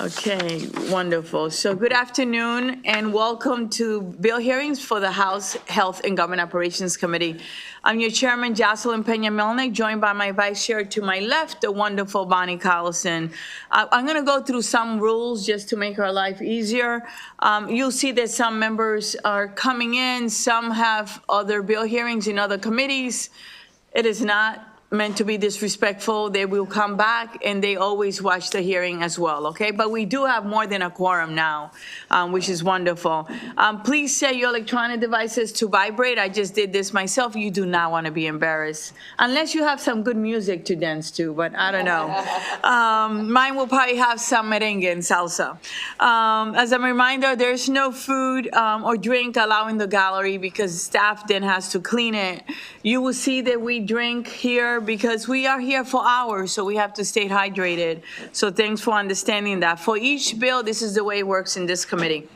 Okay, wonderful. So good afternoon and welcome to bill hearings for the House Health and Government Operations Committee. I'm your chairman, Jocelyn Peña-Melnick, joined by my vice chair to my left, the wonderful Bonnie Collison. I'm going to go through some rules just to make our life easier. You'll see that some members are coming in, some have other bill hearings in other committees. It is not meant to be disrespectful. They will come back and they always watch the hearing as well, okay? But we do have more than a quorum now, which is wonderful. Please set your electronic devices to vibrate. I just did this myself. You do not want to be embarrassed, unless you have some good music to dance to, but I don't know. Mine will probably have some merengue and salsa. As a reminder, there's no food or drink allowed in the gallery because staff then has to clean it. You will see that we drink here because we are here for hours, so we have to stay hydrated. So thanks for understanding that. For each bill, this is the way it works in this committee.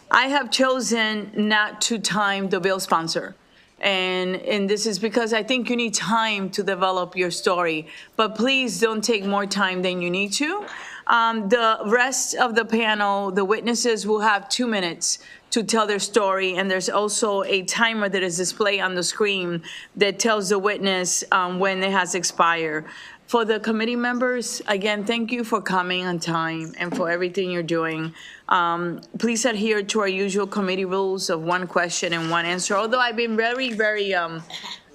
I have chosen not to time the bill sponsor. And this is because I think you need time to develop your story. But please don't take more time than you need to. The rest of the panel, the witnesses will have 2 minutes to tell their story, and there's also a timer that is displayed on the screen that tells the witness when it has expired. For the committee members, again, thank you for coming on time and for everything you're doing. Please adhere to our usual committee rules of 1 question and 1 answer, although I've been very, very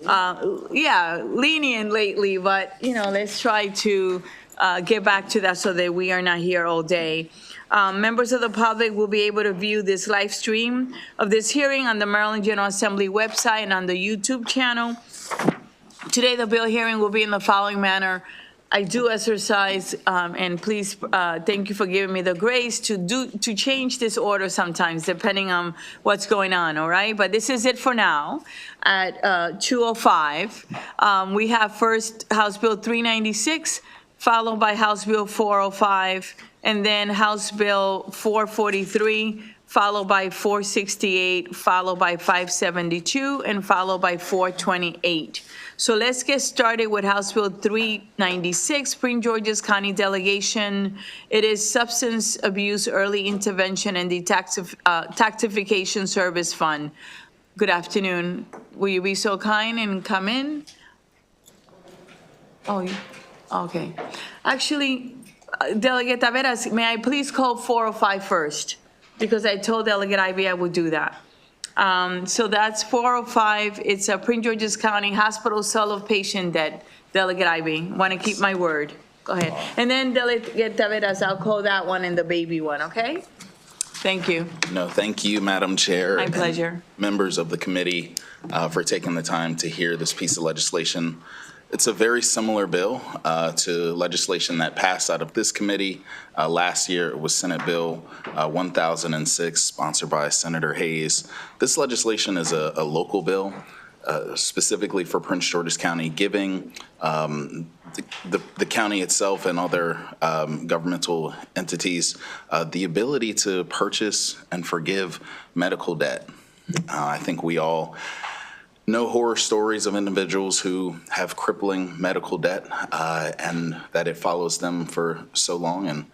lenient lately, but let's try to get back to that so that we are not here all day. Members of the public will be able to view this live stream of this hearing on the Maryland General Assembly website and on the YouTube channel. Today, the bill hearing will be in the following manner. I do exercise, and please, thank you for giving me the grace to change this order sometimes, depending on what's going on, all right? But this is it for now. At 2:05, we have first House Bill 396, followed by House Bill 405, and then House Bill 443, followed by 468, followed by 572, and followed by 428. So let's get started with House Bill 396, Prince George's County Delegation. It is Substance Abuse Early Intervention and Detoxification Service Fund. Good afternoon. Will you be so kind and come in? Oh, okay. Actually, Delegate Taveras, may I please call 405 first? Because I told Delegate Ivey I would do that. So that's 405. It's a Prince George's County Hospital Cell of Patient Dead. Delegate Ivey, want to keep my word. Go ahead. And then Delegate Taveras, I'll call that one and the baby one, okay? Thank you. No, thank you, Madam Chair. My pleasure. Members of the committee for taking the time to hear this piece of legislation. It's a very similar bill to legislation that passed out of this committee. Last year, it was Senate Bill 1006, sponsored by Senator Hayes. This legislation is a local bill, specifically for Prince George's County, giving the county itself and other governmental entities the ability to purchase and forgive medical debt. I think we all know horror stories of individuals who have crippling medical debt and that it follows them for so long, and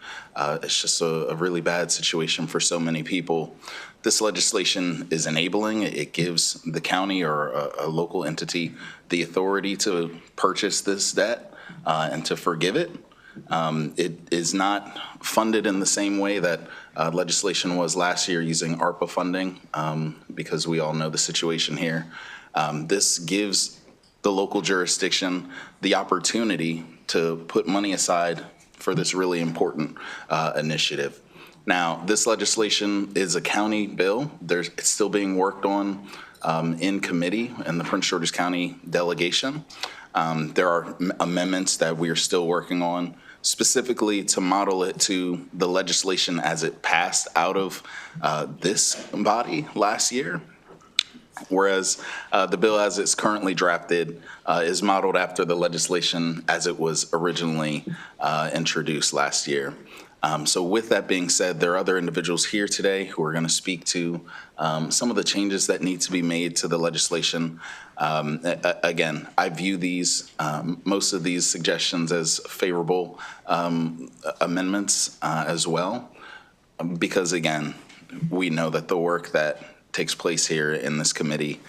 it's just a really bad situation for so many people. This legislation is enabling. It gives the county or a local entity the authority to purchase this debt and to forgive it. It is not funded in the same way that legislation was last year using ARPA funding, because we all know the situation here. This gives the local jurisdiction the opportunity to put money aside for this really important initiative. Now, this legislation is a county bill. It's still being worked on in committee in the Prince George's County delegation. There are amendments that we are still working on, specifically to model it to the legislation as it passed out of this body last year. Whereas the bill as it's currently drafted is modeled after the legislation as it was originally introduced last year. So with that being said, there are other individuals here today who are going to speak to some of the changes that need to be made to the legislation. Again, I view these, most of these suggestions as favorable amendments as well, because again, we know that the work that takes place here in this committee,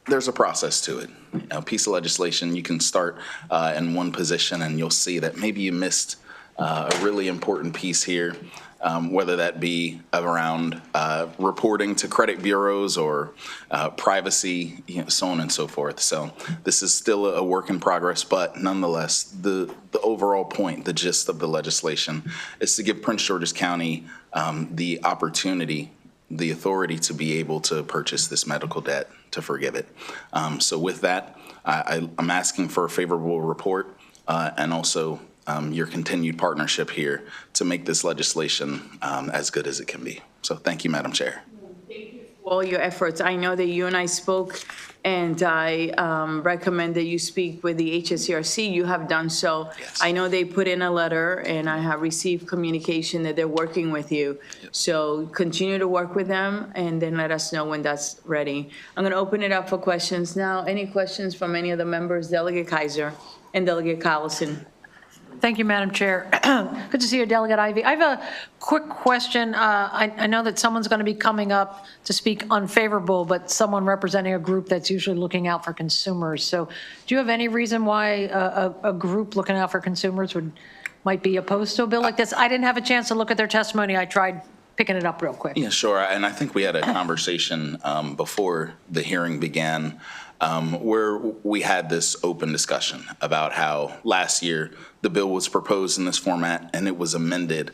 there's a process to it. A piece of legislation, you can start in one position and you'll see that maybe you missed a really important piece here, whether that be around reporting to credit bureaus or privacy, so on and so forth. So this is still a work in progress, but nonetheless, the overall point, the gist of the legislation is to give Prince George's County the opportunity, the authority to be able to purchase this medical debt, to forgive it. So with that, I'm asking for a favorable report and also your continued partnership here to make this legislation as good as it can be. So thank you, Madam Chair. Thank you for all your efforts. I know that you and I spoke, and I recommend that you speak with the HSCRC. You have done so. Yes. I know they put in a letter, and I have received communication that they're working with you. Yep. So continue to work with them, and then let us know when that's ready. I'm going to open it up for questions now. Any questions from any of the members? Delegate Kaiser and Delegate Collison. Thank you, Madam Chair. Good to see you, Delegate Ivey. I have a quick question. I know that someone's going to be coming up to speak unfavorable, but someone representing a group that's usually looking out for consumers. So do you have any reason why a group looking out for consumers might be opposed to a bill like this? I didn't have a chance to look at their testimony. I tried picking it up real quick. Yeah, sure. And I think we had a conversation before the hearing began where we had this open discussion about how last year the bill was proposed in this format and it was amended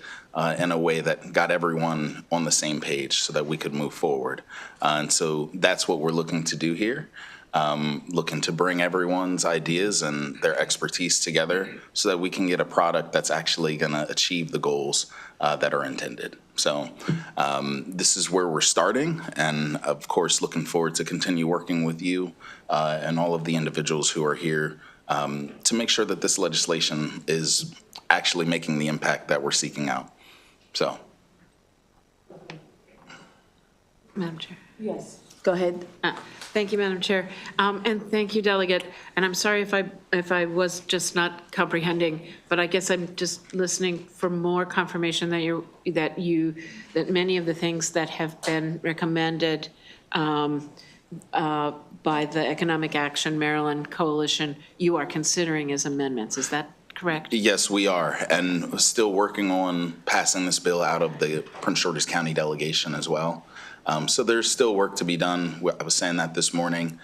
in a way that got everyone on the same page so that we could move forward. And so that's what we're looking to do here. Looking to bring everyone's ideas and their expertise together so that we can get a product that's actually going to achieve the goals that are intended. So this is where we're starting, and of course looking forward to continue working with you and all of the individuals who are here to make sure that this legislation is actually making the impact that we're seeking out. So. Madam Chair. Yes. Go ahead. Thank you, Madam Chair. And thank you, Delegate. And I'm sorry if I was just not comprehending, but I guess I'm just listening for more confirmation that many of the things that have been recommended by the Economic Action Maryland Coalition, you are considering as amendments. Is that correct? Yes, we are, and still working on passing this bill out of the Prince George's County delegation as well. So there's still work to be done. I was saying that this morning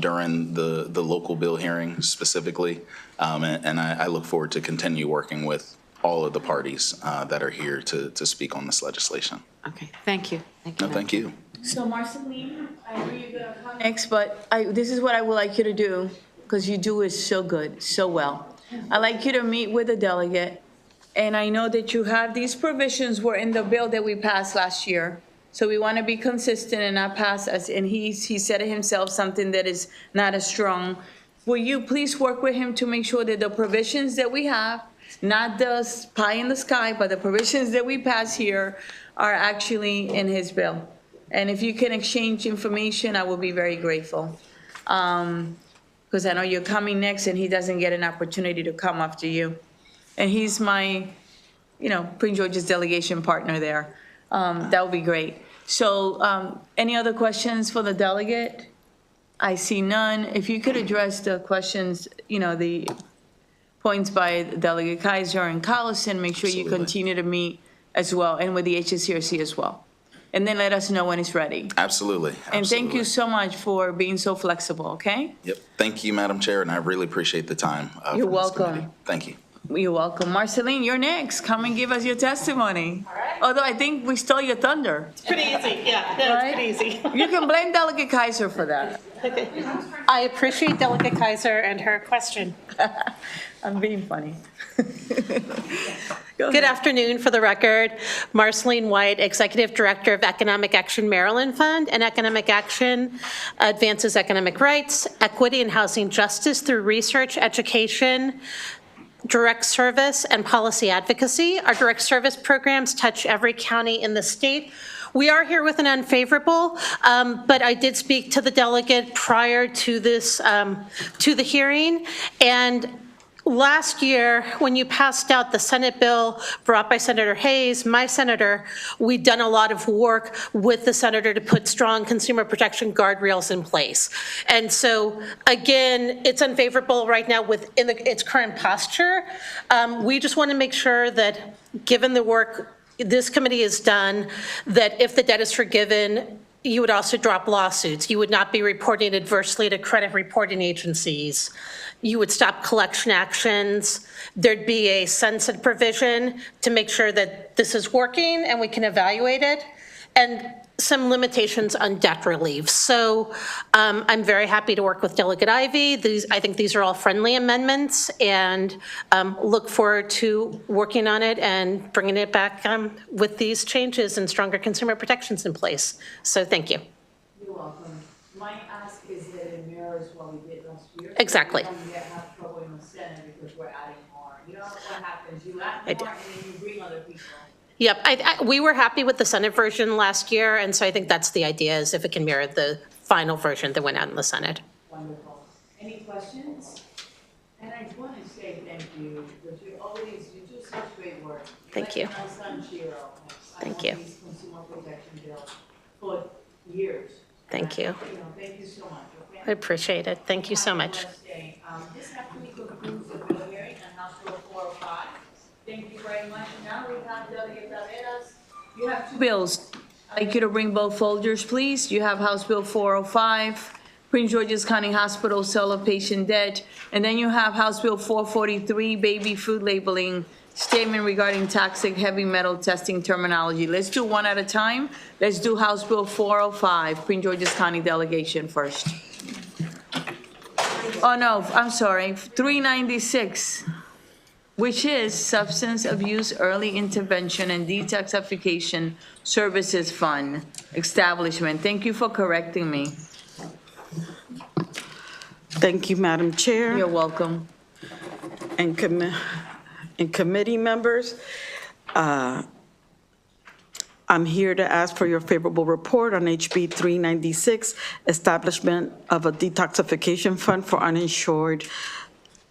during the local bill hearing specifically, and I look forward to continue working with all of the parties that are here to speak on this legislation. Okay, thank you. Thank you. No, thank you. So Marceline, I know you're going to come next, but this is what I would like you to do, because you do it so good, so well. I'd like you to meet with the delegate, and I know that you have these provisions were in the bill that we passed last year. So we want to be consistent and not pass us, and he said it himself, something that is not as strong. Will you please work with him to make sure that the provisions that we have, not the pie in the sky, but the provisions that we pass here are actually in his bill? And if you can exchange information, I will be very grateful. Because I know you're coming next and he doesn't get an opportunity to come after you. And he's my, Prince George's delegation partner there. That would be great. So any other questions for the delegate? I see none. If you could address the questions, the points by Delegate Kaiser and Collison, make sure you Absolutely. continue to meet as well, and with the HSCRC as well. And then let us know when it's ready. Absolutely. And thank you Absolutely. so much for being so flexible, okay? Yep. Thank you, Madam Chair, and I really appreciate the time. You're from this welcome. committee. Thank you. You're welcome. Marceline, you're next. Come and give us your testimony. All right. Although I think we stole your thunder. Pretty easy, yeah, Right? it's pretty easy. You can blame Delegate Kaiser for that. I appreciate Delegate Kaiser and her question. I'm being funny. Good afternoon, for the record. Marceline White, Executive Director of Economic Action Maryland Fund, and Economic Action advances economic rights, equity, and housing justice through research, education, direct service and policy advocacy. Our direct service programs touch every county in the state. We are here with an unfavorable, but I did speak to the delegate prior to this, to the hearing, and last year, when you passed out the Senate bill brought by Senator Hayes, my senator, we'd done a lot of work with the senator to put strong consumer protection guardrails in place. And so, again, it's unfavorable right now within its current posture. We just want to make sure that, given the work this committee has done, that if the debt is forgiven, you would also drop lawsuits. You would not be reporting adversely to credit reporting agencies. You would stop collection actions. There'd be a sunset provision to make sure that this is working and we can evaluate it, and some limitations on debt relief. So I'm very happy to work with Delegate Ivey. I think these are all friendly amendments, and look forward to working on it and bringing it back with these changes and stronger consumer protections in place. So thank you. You're welcome. My ask is that it mirrors what we did last year. Exactly. We don't have trouble in the Senate because we're adding more. You know what happens? You add more and then you bring other people. Yep, we were happy with the Senate version last year, and so I think that's the idea, is if it can mirror the final version that went out in the Senate. Wonderful. Any questions? And I just want to say thank you, because you do such great work. Thank you. Like my son Shiro. Thank you. These consumer protection bills for years. Thank you. Thank you so much. Okay? I appreciate it. Thank you so much. This actually concludes the bill hearing on House Bill 405. Thank you very much. Now we have Delegate Taveras. You have two bills. I'd like you to bring both folders, please. You have House Bill 405, Prince George's County Hospital sale of patient debt. And then you have House Bill 443, baby food labeling, statement regarding toxic heavy metal testing terminology. Let's do one at a time. Let's do House Bill 405, Prince George's County delegation first. Oh, no, I'm sorry, 396. Which is Substance Abuse Early Intervention and Detoxification Services Fund Establishment. Thank you for correcting me. Thank you, Madam Chair, You're welcome. and committee members. I'm here to ask for your favorable report on HB 396, establishment of a detoxification fund for uninsured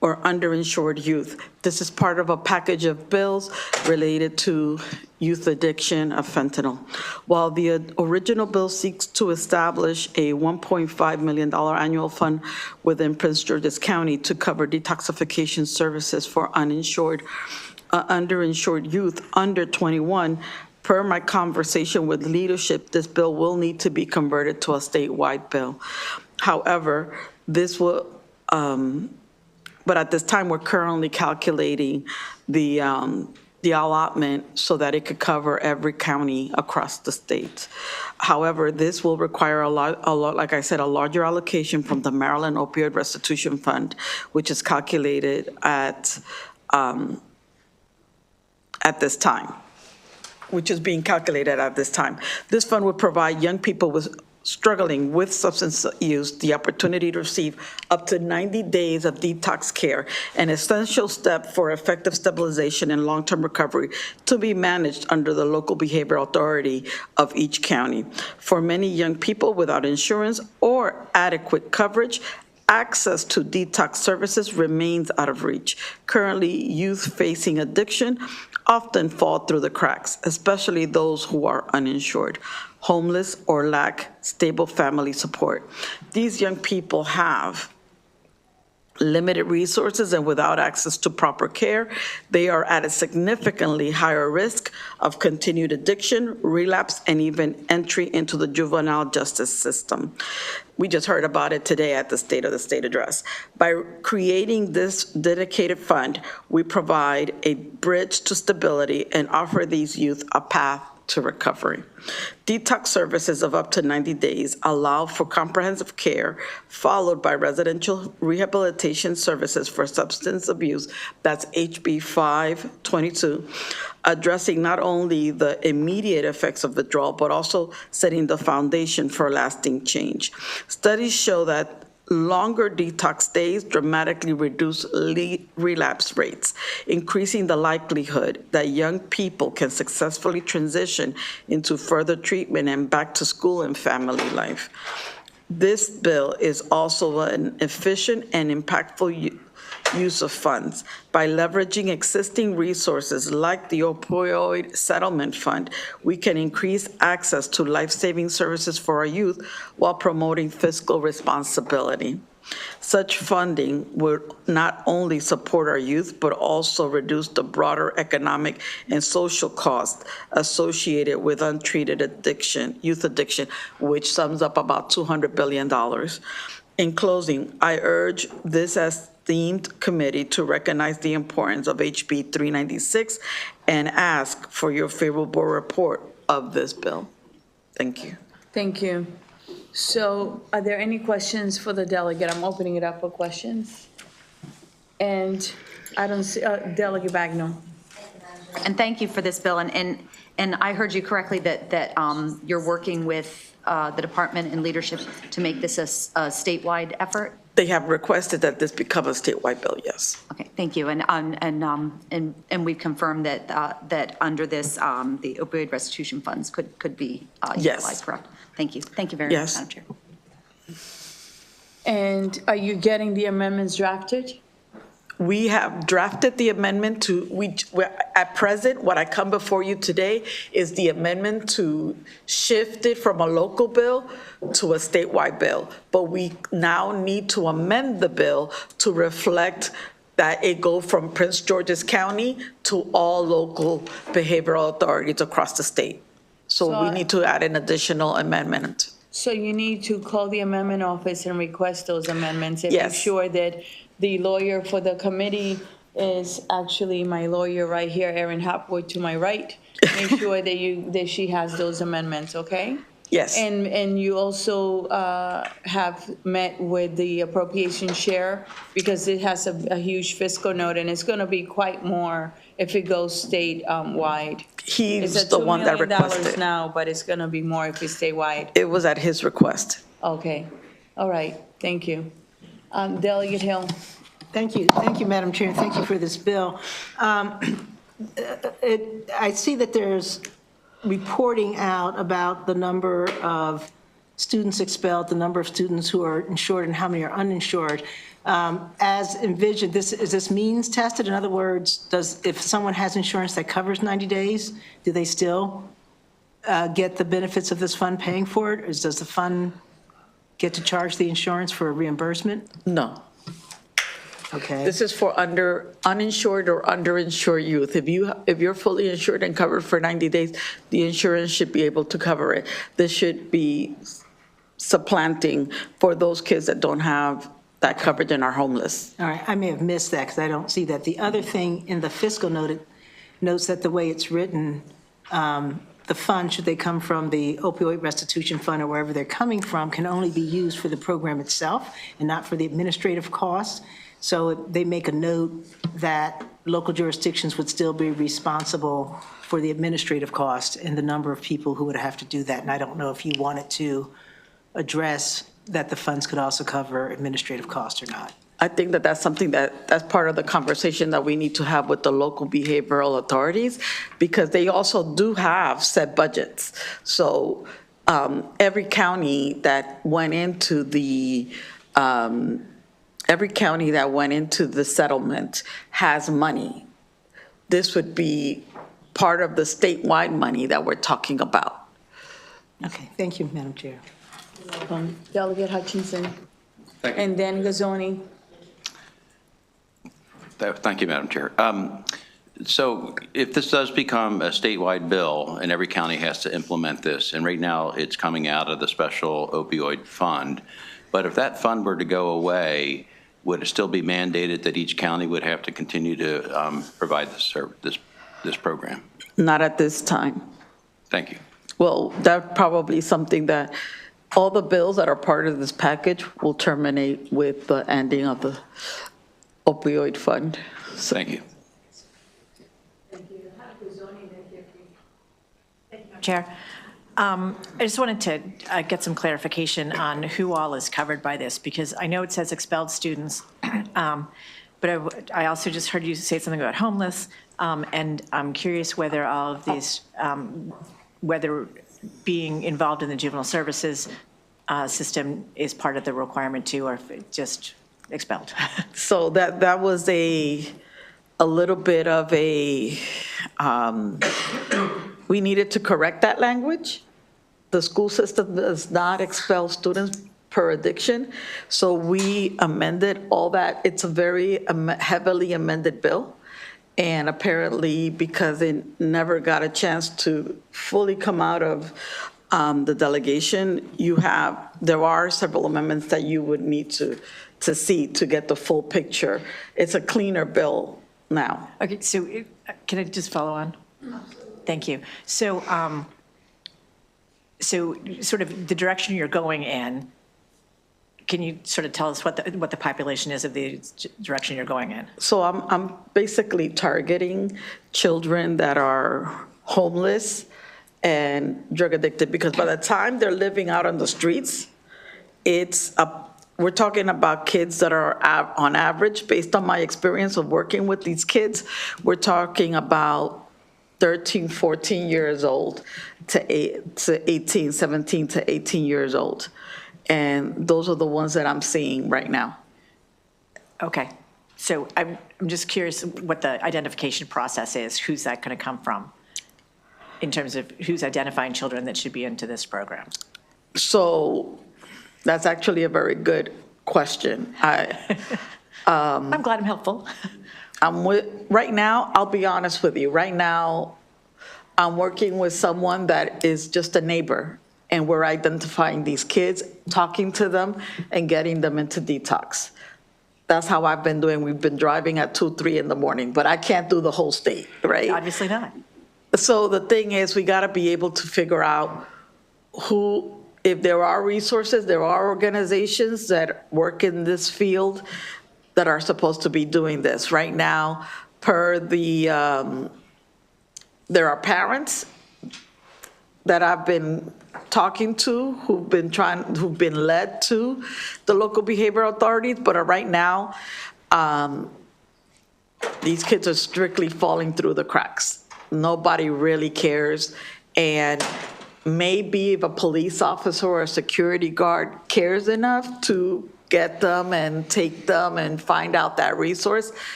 or underinsured youth. This is part of a package of bills related to youth addiction of fentanyl. While the original bill seeks to establish a $1.5 million annual fund within Prince George's County to cover detoxification services for uninsured, underinsured youth under 21, per my conversation with leadership, this bill will need to be converted to a statewide bill. However, this will, but at this time, we're currently calculating the allotment so that it could cover every county across the state. However, this will require a lot, like I said, a larger allocation from the Maryland Opioid Restitution Fund, which is calculated at this time, which is being calculated at this time. This fund would provide young people struggling with substance use the opportunity to receive up to 90 days of detox care, an essential step for effective stabilization and long-term recovery to be managed under the local behavioral authority of each county. For many young people without insurance or adequate coverage, access to detox services remains out of reach. Currently, youth facing addiction often fall through the cracks, especially those who are uninsured, homeless, or lack stable family support. These young people have limited resources, and without access to proper care, they are at a significantly higher risk of continued addiction, relapse, and even entry into the juvenile justice system. We just heard about it today at the State of the State address. By creating this dedicated fund, we provide a bridge to stability and offer these youth a path to recovery. Detox services of up to 90 days allow for comprehensive care, followed by residential rehabilitation services for substance abuse. That's HB 522, addressing not only the immediate effects of withdrawal, but also setting the foundation for lasting change. Studies show that longer detox days dramatically reduce relapse rates, increasing the likelihood that young people can successfully transition into further treatment and back to school and family life. This bill is also an efficient and impactful use of funds. By leveraging existing resources like the opioid settlement fund, we can increase access to life-saving services for our youth while promoting fiscal responsibility. Such funding would not only support our youth, but also reduce the broader economic and social costs associated with untreated addiction, youth addiction, which sums up about $200 billion. In closing, I urge this esteemed committee to recognize the importance of HB 396 and ask for your favorable report of this bill. Thank you. Thank you. So are there any questions for the delegate? I'm opening it up for questions. And I don't see, Delegate Bagno. And thank you for this bill. And I heard you correctly that you're working with the department and leadership to make this a statewide effort? They have requested that this become a statewide bill, yes. Okay, thank you. And we've confirmed that under this, the opioid restitution funds could be Yes. utilized, correct? Thank you. Thank you very much, Yes. Madam Chair. And are you getting the amendments drafted? We have drafted the amendment at present, what I come before you today is the amendment to shift it from a local bill to a statewide bill. But we now need to amend the bill to reflect that it go from Prince George's County to all local behavioral authorities across the state. So we need to add an additional amendment. So you need to call the amendment office and request those amendments. And Yes. make sure that the lawyer for the committee is actually my lawyer right here, Erin Hapwood, to my right. Make sure that she has those amendments, okay? Yes. And you also have met with the appropriation share, because it has a huge fiscal note, and it's going to be quite more if it goes state-wide. He's It's the at one that $2 million requested. now, but it's going to be more if it's statewide. It was at his request. Okay, all right, thank you. Delegate Hill. Thank you, Madam Chair, and thank you for this bill. I see that there's reporting out about the number of students expelled, the number of students who are insured and how many are uninsured. As envisioned, is this means tested? In other words, if someone has insurance that covers 90 days, do they still get the benefits of this fund paying for it? Or does the fund get to charge the insurance for a reimbursement? No. Okay. This is for uninsured or underinsured youth. If you're fully insured and covered for 90 days, the insurance should be able to cover it. This should be supplanting for those kids that don't have that coverage and are homeless. All right, I may have missed that because I don't see that. The other thing in the fiscal note, it notes that the way it's written, the fund, should they come from the opioid restitution fund or wherever they're coming from, can only be used for the program itself and not for the administrative costs. So they make a note that local jurisdictions would still be responsible for the administrative cost and the number of people who would have to do that. And I don't know if you wanted to address that the funds could also cover administrative costs or not. I think that that's something that's part of the conversation that we need to have with the local behavioral authorities, because they also do have set budgets. So every county that went into the settlement has money. This would be part of the statewide money that we're talking about. Okay, thank you, Madam Chair. Delegate Hutchinson. Thank you. And then Gazzoni. Thank you, Madam Chair. So if this does become a statewide bill and every county has to implement this, and right now it's coming out of the special opioid fund, but if that fund were to go away, would it still be mandated that each county would have to continue to provide this program? Not at this time. Thank you. Well, that's probably something that all the bills that are part of this package will terminate with the ending of the opioid fund. Thank you. Chair. I just wanted to get some clarification on who all is covered by this, because I know it says expelled students, but I also just heard you say something about homeless, and I'm curious whether all of these, whether being involved in the juvenile services system is part of the requirement too, or if it just expelled. So that was a little bit of a, we needed to correct that language. The school system does not expel students per addiction, so we amended all that. It's a very heavily amended bill, and apparently because it never got a chance to fully come out of the delegation, there are several amendments that you would need to see to get the full picture. It's a cleaner bill now. Okay, so can I just follow on? Thank you. So, so sort of the direction you're going in, can you sort of tell us what the population is of the direction you're going in? So I'm basically targeting children that are homeless and drug addicted, because by the time they're living out on the streets, we're talking about kids that are on average, based on my experience of working with these kids, we're talking about 13, 14 years old to 18, 17 to 18 years old. And those are the ones that I'm seeing right now. Okay, so I'm just curious what the identification process is. Who's that going to come from in terms of who's identifying children that should be into this program? So that's actually a very good question. I'm glad I'm helpful. Right now, I'll be honest with you, right now, I'm working with someone that is just a neighbor, and we're identifying these kids, talking to them, and getting them into detox. That's how I've been doing. We've been driving at 2, 3 in the morning, but I can't do the whole state, right? Obviously not. So the thing is, we gotta be able to figure out if there are resources, there are organizations that work in this field that are supposed to be doing this. Right now, there are parents that I've been talking to who've been led to the local behavioral authorities, but right now, these kids are strictly falling through the cracks. Nobody really cares, and maybe if a police officer or a security guard cares enough to get them and take them and find out that resource,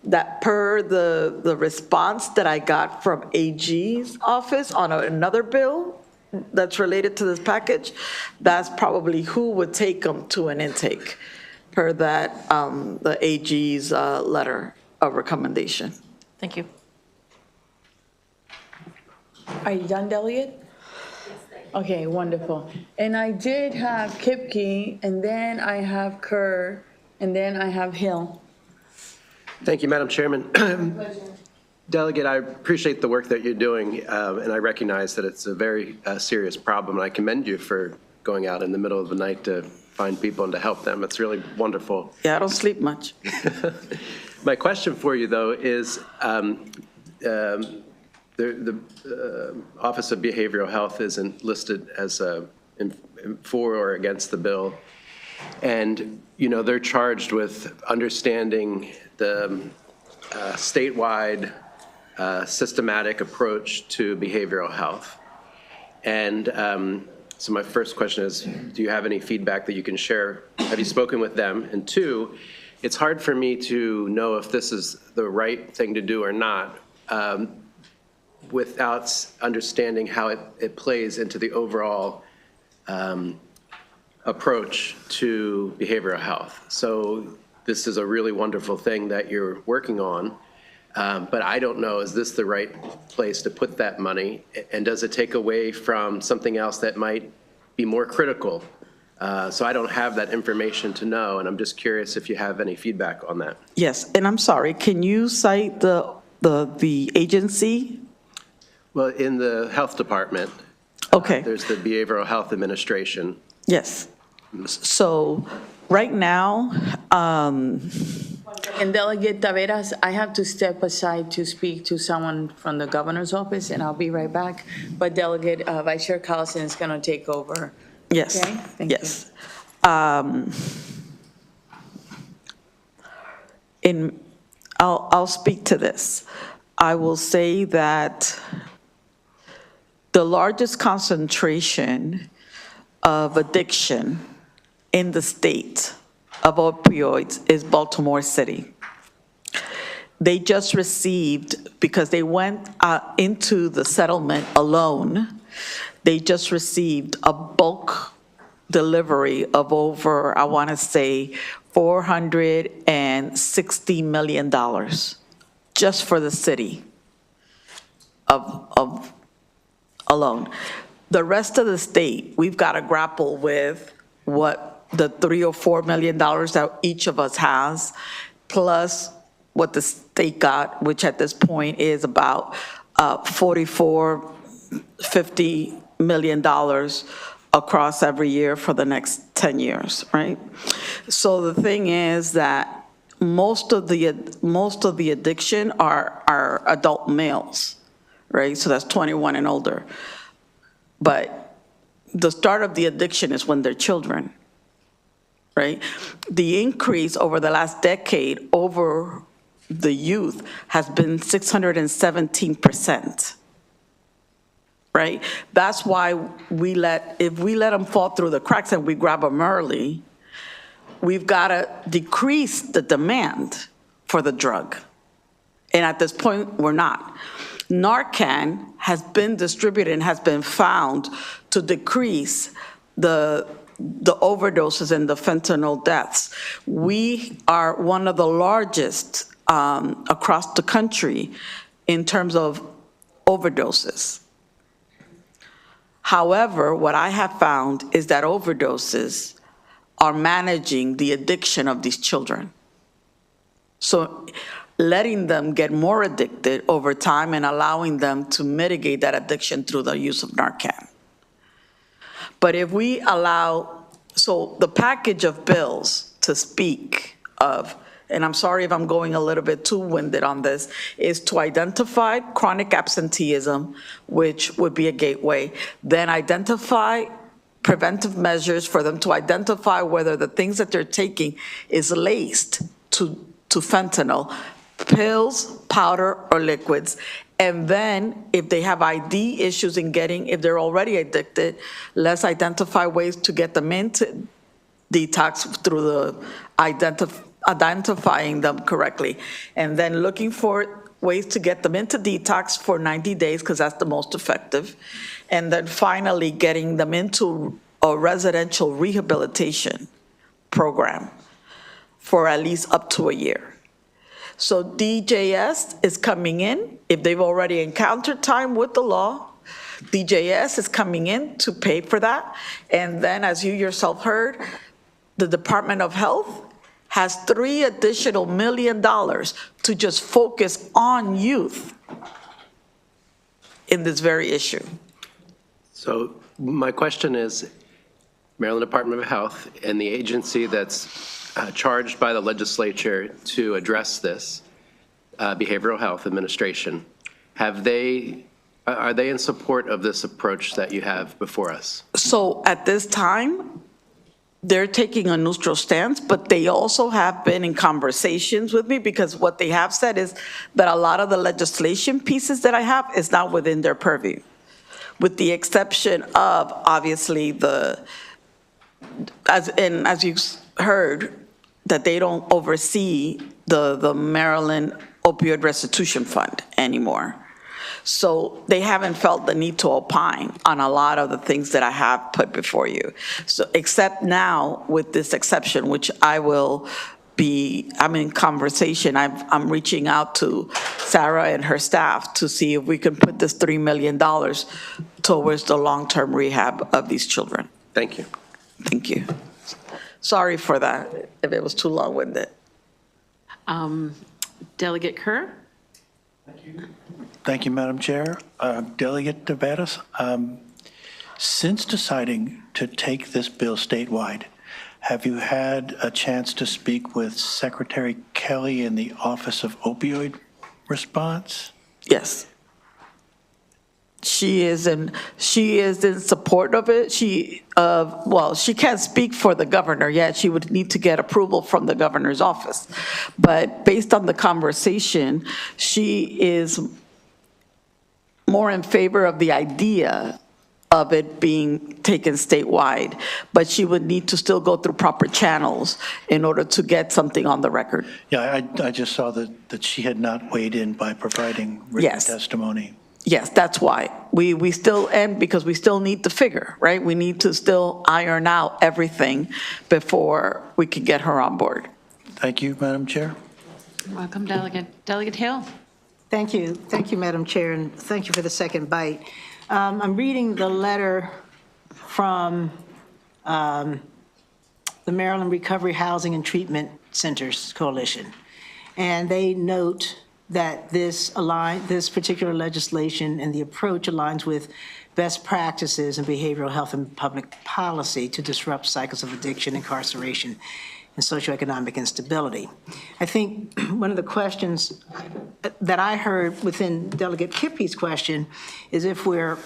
that per the response that I got from AG's office on another bill that's related to this package, that's probably who would take them to an intake, per that, the AG's letter of recommendation. Thank you. Are you done, Delegate? Okay, wonderful. And I did have Kipke, and then I have Kerr, and then I have Hill. Thank you, Madam Chairman. Delegate, I appreciate the work that you're doing, and I recognize that it's a very serious problem, and I commend you for going out in the middle of the night to find people and to help them. It's really wonderful. Yeah, I don't sleep much. My question for you, though, is the Office of Behavioral Health isn't listed as for or against the bill, and they're charged with understanding the statewide systematic approach to behavioral health. And so my first question is, do you have any feedback that you can share? Have you spoken with them? And two, it's hard for me to know if this is the right thing to do or not without understanding how it plays into the overall approach to behavioral health. So this is a really wonderful thing that you're working on, but I don't know, is this the right place to put that money? And does it take away from something else that might be more critical? So I don't have that information to know, and I'm just curious if you have any feedback on that. Yes, and I'm sorry, can you cite the agency? Well, in the health department, Okay. there's the Behavioral Health Administration. Yes. So right now, And Delegate Taveras, I have to step aside to speak to someone from the governor's office, and I'll be right back. But Delegate Vice Chair Collison is going to take over. Yes, Okay? Thank you. yes. I'll speak to this. I will say that the largest concentration of addiction in the state of opioids is Baltimore City. They just received, because they went into the settlement alone, they just received a bulk delivery of over, I want to say, $460 million just for the city of alone. The rest of the state, we've got to grapple with what the $3 or $4 million that each of us has, plus what the state got, which at this point is about $50 million across every year for the next 10 years, right? So the thing is that most of the addiction are adult males, right? So that's 21 and older. But the start of the addiction is when they're children, right? The increase over the last decade over the youth has been 617%. Right? That's why if we let them fall through the cracks and we grab them early, we've got to decrease the demand for the drug. And at this point, we're not. Narcan has been distributed and has been found to decrease the overdoses and the fentanyl deaths. We are one of the largest across the country in terms of overdoses. However, what I have found is that overdoses are managing the addiction of these children. So letting them get more addicted over time and allowing them to mitigate that addiction through the use of Narcan. But if we allow, so the package of bills to speak of, and I'm sorry if I'm going a little bit too winded on this, is to identify chronic absenteeism, which would be a gateway, then identify preventive measures for them to identify whether the things that they're taking is laced to fentanyl, pills, powder, or liquids. And then if they have ID issues in getting, if they're already addicted, let's identify ways to get them into detox through the identifying them correctly, and then looking for ways to get them into detox for 90 days, because that's the most effective, and then finally getting them into a residential rehabilitation program for at least up to a year. So DJS is coming in, if they've already encountered time with the law, DJS is coming in to pay for that, and then as you yourself heard, the Department of Health has $3 additional million to just focus on youth in this very issue. So my question is, Maryland Department of Health and the agency that's charged by the legislature to address this, Behavioral Health Administration, are they in support of this approach that you have before us? So at this time, they're taking a neutral stance, but they also have been in conversations with me, because what they have said is that a lot of the legislation pieces that I have is not within their purview, with the exception of, obviously, as you heard, that they don't oversee the Maryland Opioid Restitution Fund anymore. So they haven't felt the need to opine on a lot of the things that I have put before you. So except now with this exception, which I'm in conversation, I'm reaching out to Sarah and her staff to see if we can put this $3 million towards the long-term rehab of these children. Thank you. Thank you. Sorry for that, if it was too long-winded. Delegate Kerr? Thank you, Madam Chair. Delegate Taveras, since deciding to take this bill statewide, Have you had a chance to speak with Secretary Kelly in the Office of Opioid Response? Yes. She is in support of it. She can't speak for the governor yet. She would need to get approval from the governor's office. But based on the conversation, she is more in favor of the idea of it being taken statewide, but she would need to still go through proper channels in order to get something on the record. Yeah, I just saw that she had not weighed in by providing written Yes. testimony. Yes, that's why. We still, and because we still need the figure, right? We need to still iron out everything before we can get her on board. Thank you, Madam Chair. Welcome, Delegate. Delegate Hill. Thank you. Thank you, Madam Chair, and thank you for the second bite. I'm reading the letter from the Maryland Recovery Housing and Treatment Centers Coalition, and they note that this particular legislation and the approach aligns with best practices in behavioral health and public policy to disrupt cycles of addiction, incarceration, and socioeconomic instability. I think one of the questions that I heard within Delegate Kippy's question is if we're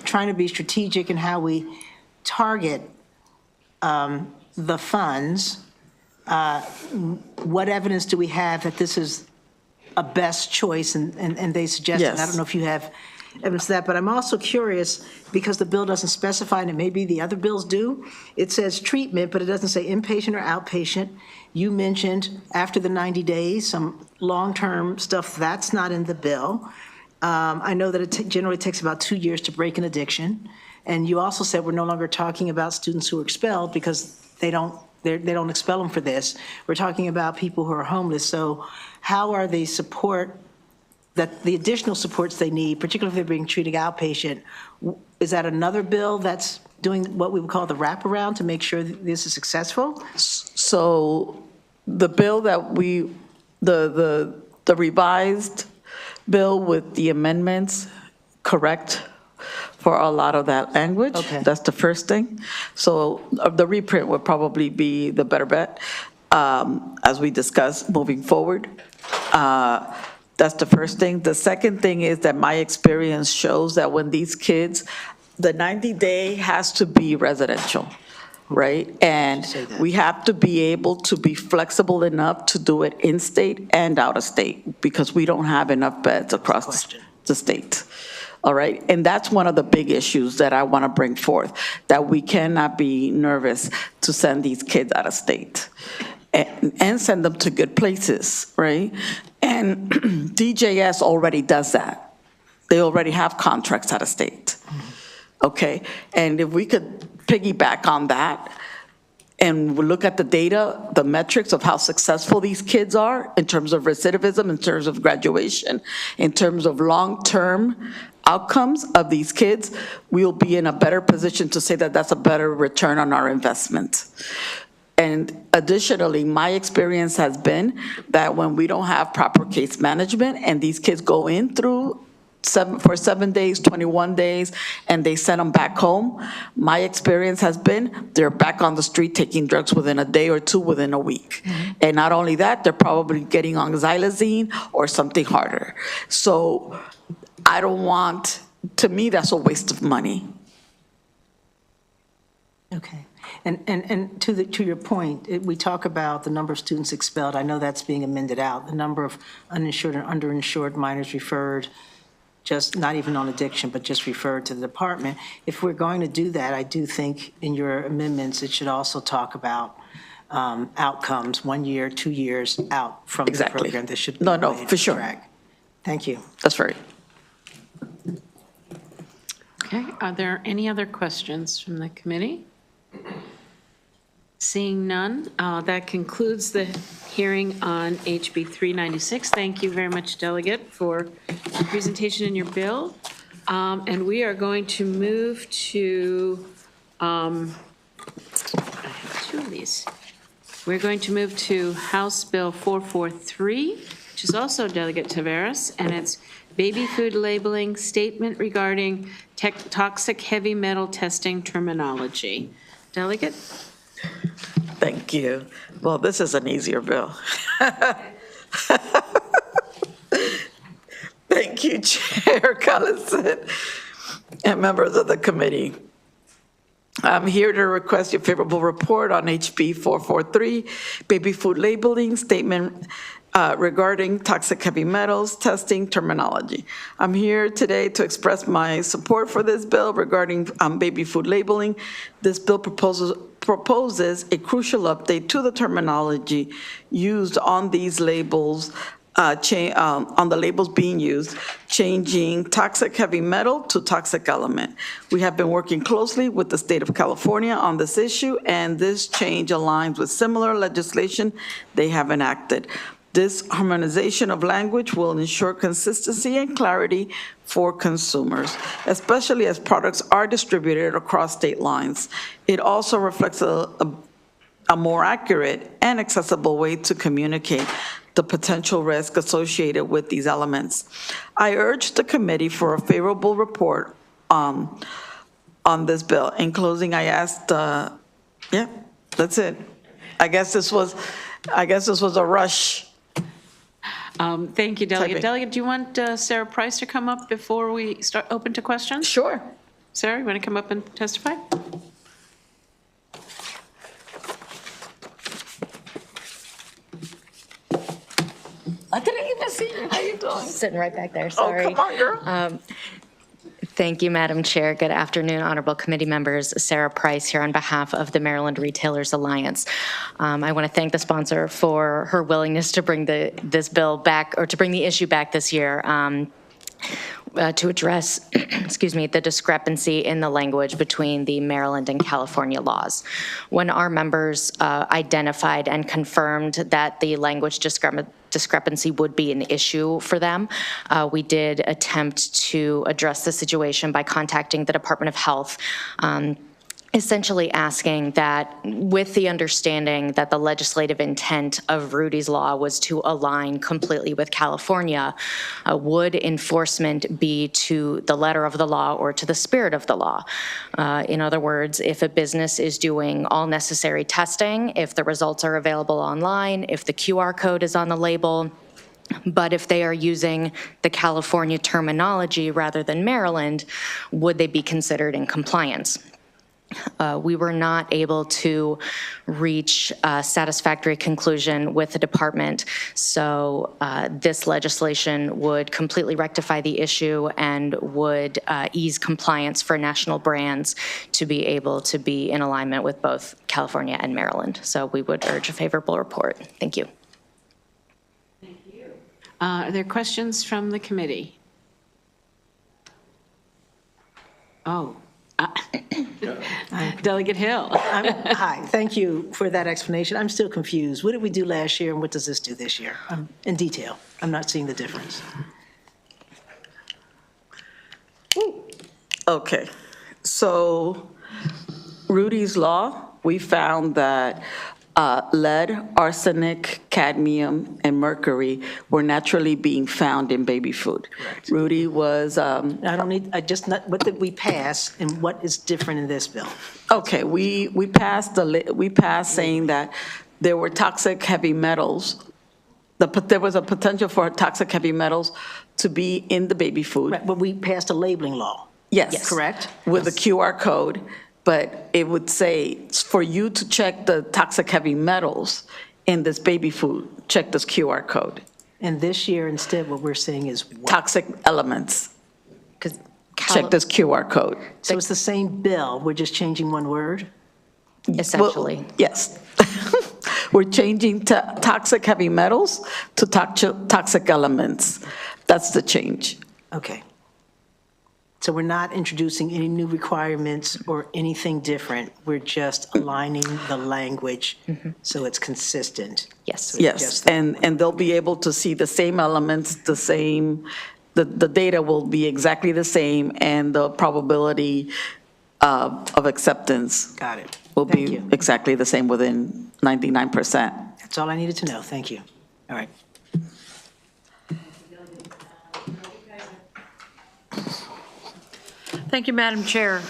trying to be strategic in how we target the funds, what evidence do we have that this is a best choice, and they suggest, Yes. and I don't know if you have evidence of that, but I'm also curious, because the bill doesn't specify, and maybe the other bills do, it says treatment, but it doesn't say inpatient or outpatient. You mentioned after the 90 days, some long-term stuff, that's not in the bill. I know that it generally takes about 2 years to break an addiction, and you also said we're no longer talking about students who are expelled because they don't expel them for this. We're talking about people who are homeless. So how are the additional supports they need, particularly if they're being treated outpatient, is that another bill that's doing what we would call the wraparound to make sure that this is successful? So the bill that the revised bill with the amendments, correct for a lot of that language. Okay. That's the first thing. So the reprint would probably be the better bet as we discuss moving forward. That's the first thing. The second thing is that my experience shows that when these kids, the 90-day has to be residential, right? And we have to be able to be flexible enough to do it in-state and out-of-state because we don't have enough beds across the state. All right, and that's one of the big issues that I want to bring forth, that we cannot be nervous to send these kids out of state and send them to good places, right? And DJS already does that. They already have contracts out of state, okay? And if we could piggyback on that and we look at the data, the metrics of how successful these kids are in terms of recidivism, in terms of graduation, in terms of long-term outcomes of these kids, we'll be in a better position to say that that's a better return on our investment. And additionally, my experience has been that when we don't have proper case management and these kids go in through for 7 days, 21 days, and they send them back home, my experience has been they're back on the street taking drugs within a day or two, within a week. Mm-hmm. And not only that, they're probably getting on xylazine or something harder. So I don't want, to me, that's a waste of money. Okay. And to your point, we talk about the number of students expelled. I know that's being amended out. The number of uninsured and underinsured minors referred, just not even on addiction, but just referred to the department. If we're going to do that, I do think in your amendments, it should also talk about outcomes, 1 year, 2 years out from the program. This should be No, for sure. Track. Thank you. That's right. Okay, are there any other questions from the committee? Seeing none, that concludes the hearing on HB 396. Thank you very much, Delegate, for the presentation in your bill. And we are going to move to, I have two of these. We're going to move to House Bill 443, which is also Delegate Taveras, and it's baby food labeling statement regarding toxic heavy metal testing terminology. Delegate? Thank you. Well, this is an easier bill. Thank you, Chair Collison and members of the committee. I'm here to request your favorable report on HB 443, baby food labeling statement regarding toxic heavy metals testing terminology. I'm here today to express my support for this bill regarding baby food labeling. This bill proposes a crucial update to the terminology used on these labels, on the labels being used, changing toxic heavy metal to toxic element. We have been working closely with the state of California on this issue, and this change aligns with similar legislation they have enacted. This harmonization of language will ensure consistency and clarity for consumers, especially as products are distributed across state lines. It also reflects a more accurate and accessible way to communicate the potential risk associated with these elements. I urge the committee for a favorable report on this bill. In closing, I asked, yeah, that's it. I guess this was a rush. Thank you, Delegate. Typing. Delegate, do you want Sarah Price to come up before we start open to questions? Sure. Sarah, you want to come up and testify? I didn't even see you. How you doing? Sitting right back there, Oh, sorry. come on, girl. Thank you, Madam Chair. Good afternoon, honorable committee members. Sarah Price here on behalf of the Maryland Retailers Alliance. I want to thank the sponsor for her willingness to bring this bill back, or to bring the issue back this year. To address, excuse me, the discrepancy in the language between the Maryland and California laws. When our members identified and confirmed that the language discrepancy would be an issue for them, we did attempt to address the situation by contacting the Department of Health, essentially asking that, with the understanding that the legislative intent of Rudy's Law was to align completely with California, would enforcement be to the letter of the law or to the spirit of the law? In other words, if a business is doing all necessary testing, if the results are available online, if the QR code is on the label, but if they are using the California terminology rather than Maryland, would they be considered in compliance? We were not able to reach a satisfactory conclusion with the department, so this legislation would completely rectify the issue and would ease compliance for national brands to be able to be in alignment with both California and Maryland. So we would urge a favorable report. Thank you. Are there questions from the committee? Oh. Delegate Hill. Hi, thank you for that explanation. I'm still confused. What did we do last year and what does this do this year? In detail, I'm not seeing the difference. Okay, so Rudy's Law, we found that lead, arsenic, cadmium, and mercury were naturally being found in baby food. Correct. Rudy was, what did we pass and what is different in this bill? okay, we passed saying that there were toxic heavy metals, there was a potential for toxic heavy metals to be in the baby food. Right, but we passed a labeling law. Yes. Correct? With a QR code, but it would say, for you to check the toxic heavy metals in this baby food, check this QR code. And this year, instead, what we're saying is what? Toxic elements, check this QR code. So it's the same bill, we're just changing one word? Essentially. Well, yes. We're changing toxic heavy metals to toxic elements. That's the change. Okay. So we're not introducing any new requirements or anything different. We're just aligning the language so it's consistent. Yes. So it's Yes, just that. and they'll be able to see the same elements, the same, the data will be exactly the same, and the probability of acceptance Got it. will Thank be you. exactly the same within 99%. That's all I needed to know. Thank you. All right. Thank you, Madam Chair.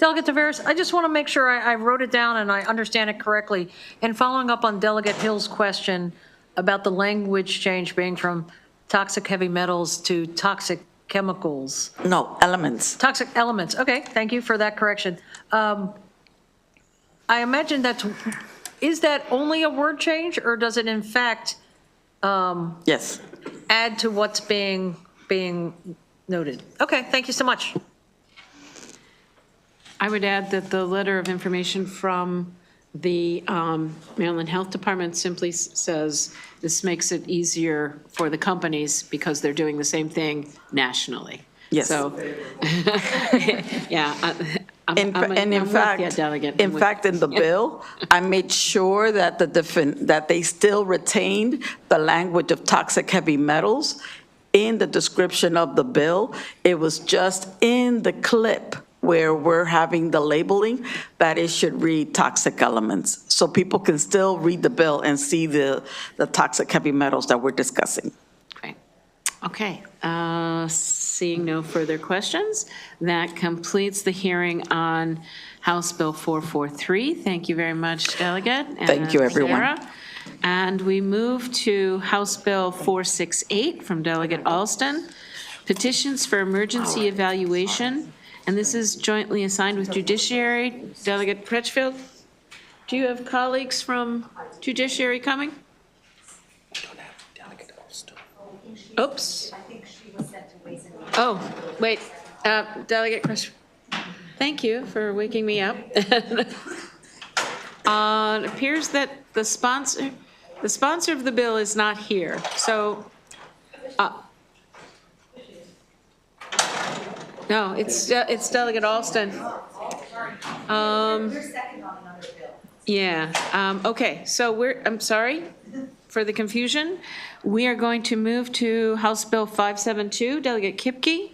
Delegate Taveras, I just want to make sure I wrote it down and I understand it correctly. And following up on Delegate Hill's question about the language change being from toxic heavy metals to toxic chemicals. No, elements. Toxic elements, okay, thank you for that correction. I imagine is that only a word change, or does it in fact Yes. add to what's being noted? Okay, thank you so much. I would add that the letter of information from the Maryland Health Department simply says this makes it easier for the companies because they're doing the same thing nationally. Yes. So, yeah. I'm In with fact, you, Delegate. in the bill, I made sure that that they still retained the language of toxic heavy metals in the description of the bill. It was just in the clip where we're having the labeling that it should read toxic elements. So people can still read the bill and see the toxic heavy metals that we're discussing. Great. Okay. Seeing no further questions, that completes the hearing on House Bill 443. Thank you very much, Delegate. Thank you, everyone. Sarah. And we move to House Bill 468 from Delegate Alston, petitions for emergency evaluation. And this is jointly assigned with Judiciary. Delegate Crutchfield, do you have colleagues from Judiciary coming? Oops. Oh, wait, Delegate Crutchfield, thank you for waking me up. It appears that the sponsor of the bill is not here, so, no, it's Delegate Alston. Yeah, okay, so I'm sorry for the confusion. We are going to move to House Bill 572, Delegate Kipke,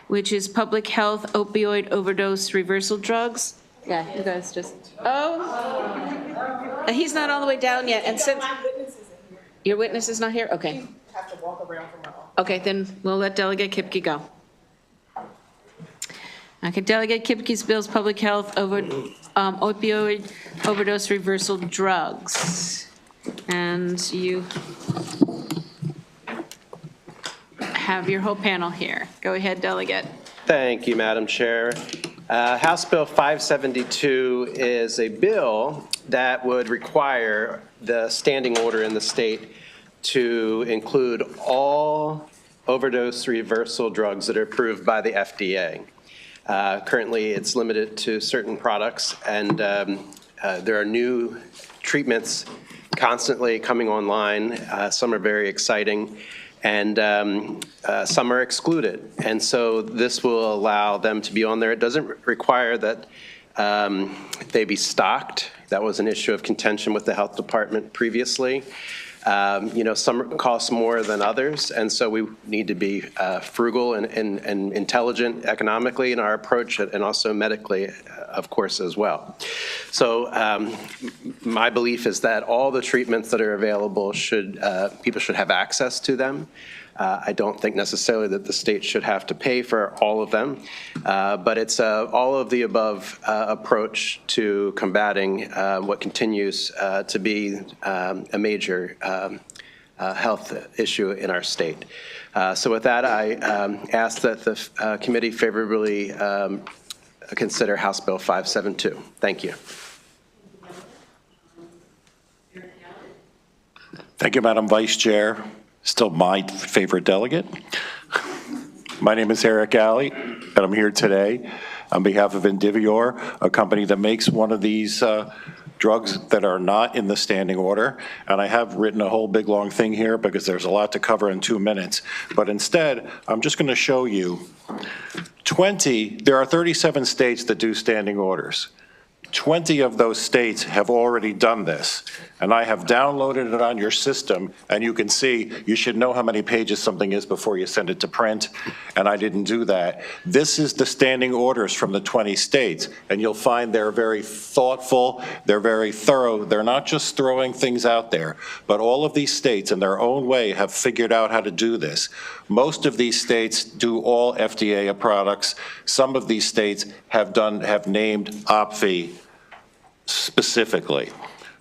which is public health opioid overdose reversal drugs. Yeah, you guys just, he's not all the way down yet, and since. Your witness is not here? Okay. Have to walk around from my office. Okay, then we'll let Delegate Kipke go. Okay, Delegate Kipke's bill's public health opioid overdose reversal drugs. And you have your whole panel here. Go ahead, Delegate. Thank you, Madam Chair. House Bill 572 is a bill that would require the standing order in the state to include all overdose reversal drugs that are approved by the FDA. Currently, it's limited to certain products, and there are new treatments constantly coming online. Some are very exciting, and some are excluded. And so this will allow them to be on there. It doesn't require that they be stocked. That was an issue of contention with the health department previously. Some cost more than others, and so we need to be frugal and intelligent economically in our approach, and also medically, of course, as well. So my belief is that all the treatments that are available people should have access to them. I don't think necessarily that the state should have to pay for all of them, but it's all of the above approach to combating what continues to be a major health issue in our state. So with that, I ask that the committee favorably consider House Bill 572. Thank you. Thank you, Madam Vice Chair. Still my favorite delegate. My name is Eric Alley, and I'm here today on behalf of Indivior, a company that makes one of these drugs that are not in the standing order. And I have written a whole big long thing here because there's a lot to cover in 2 minutes. But instead, I'm just going to show you there are 37 states that do standing orders. 20 of those states have already done this, and I have downloaded it on your system, and you can see, you should know how many pages something is before you send it to print, and I didn't do that. This is the standing orders from the 20 states, and you'll find they're very thoughtful, they're very thorough, they're not just throwing things out there, but all of these states in their own way have figured out how to do this. Most of these states do all FDA products. Some of these states have named OPVI specifically.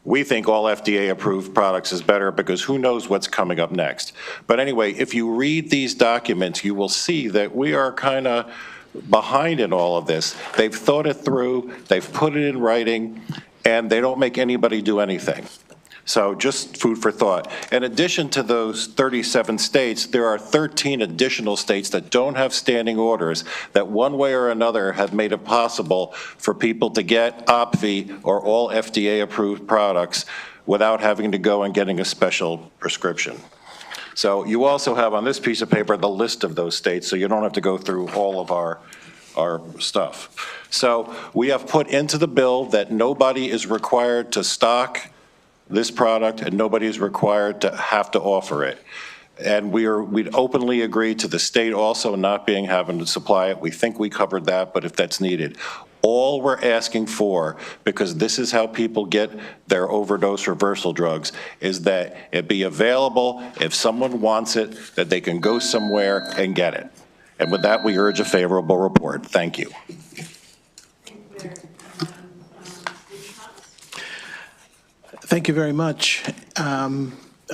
We think all FDA-approved products is better because who knows what's coming up next. But anyway, if you read these documents, you will see that we are kind of behind in all of this. They've thought it through, they've put it in writing, and they don't make anybody do anything. So just food for thought. In addition to those 37 states, there are 13 additional states that don't have standing orders that one way or another have made it possible for people to get OPVI or all FDA-approved products without having to go and getting a special prescription. So you also have on this piece of paper the list of those states, so you don't have to go through all of our stuff. So we have put into the bill that nobody is required to stock this product, and nobody is required to have to offer it. And we'd openly agree to the state also not having to supply it. We think we covered that, but if that's needed. All we're asking for, because this is how people get their overdose reversal drugs, is that it be available if someone wants it, that they can go somewhere and get it. And with that, we urge a favorable report. Thank you. Thank you very much. I'm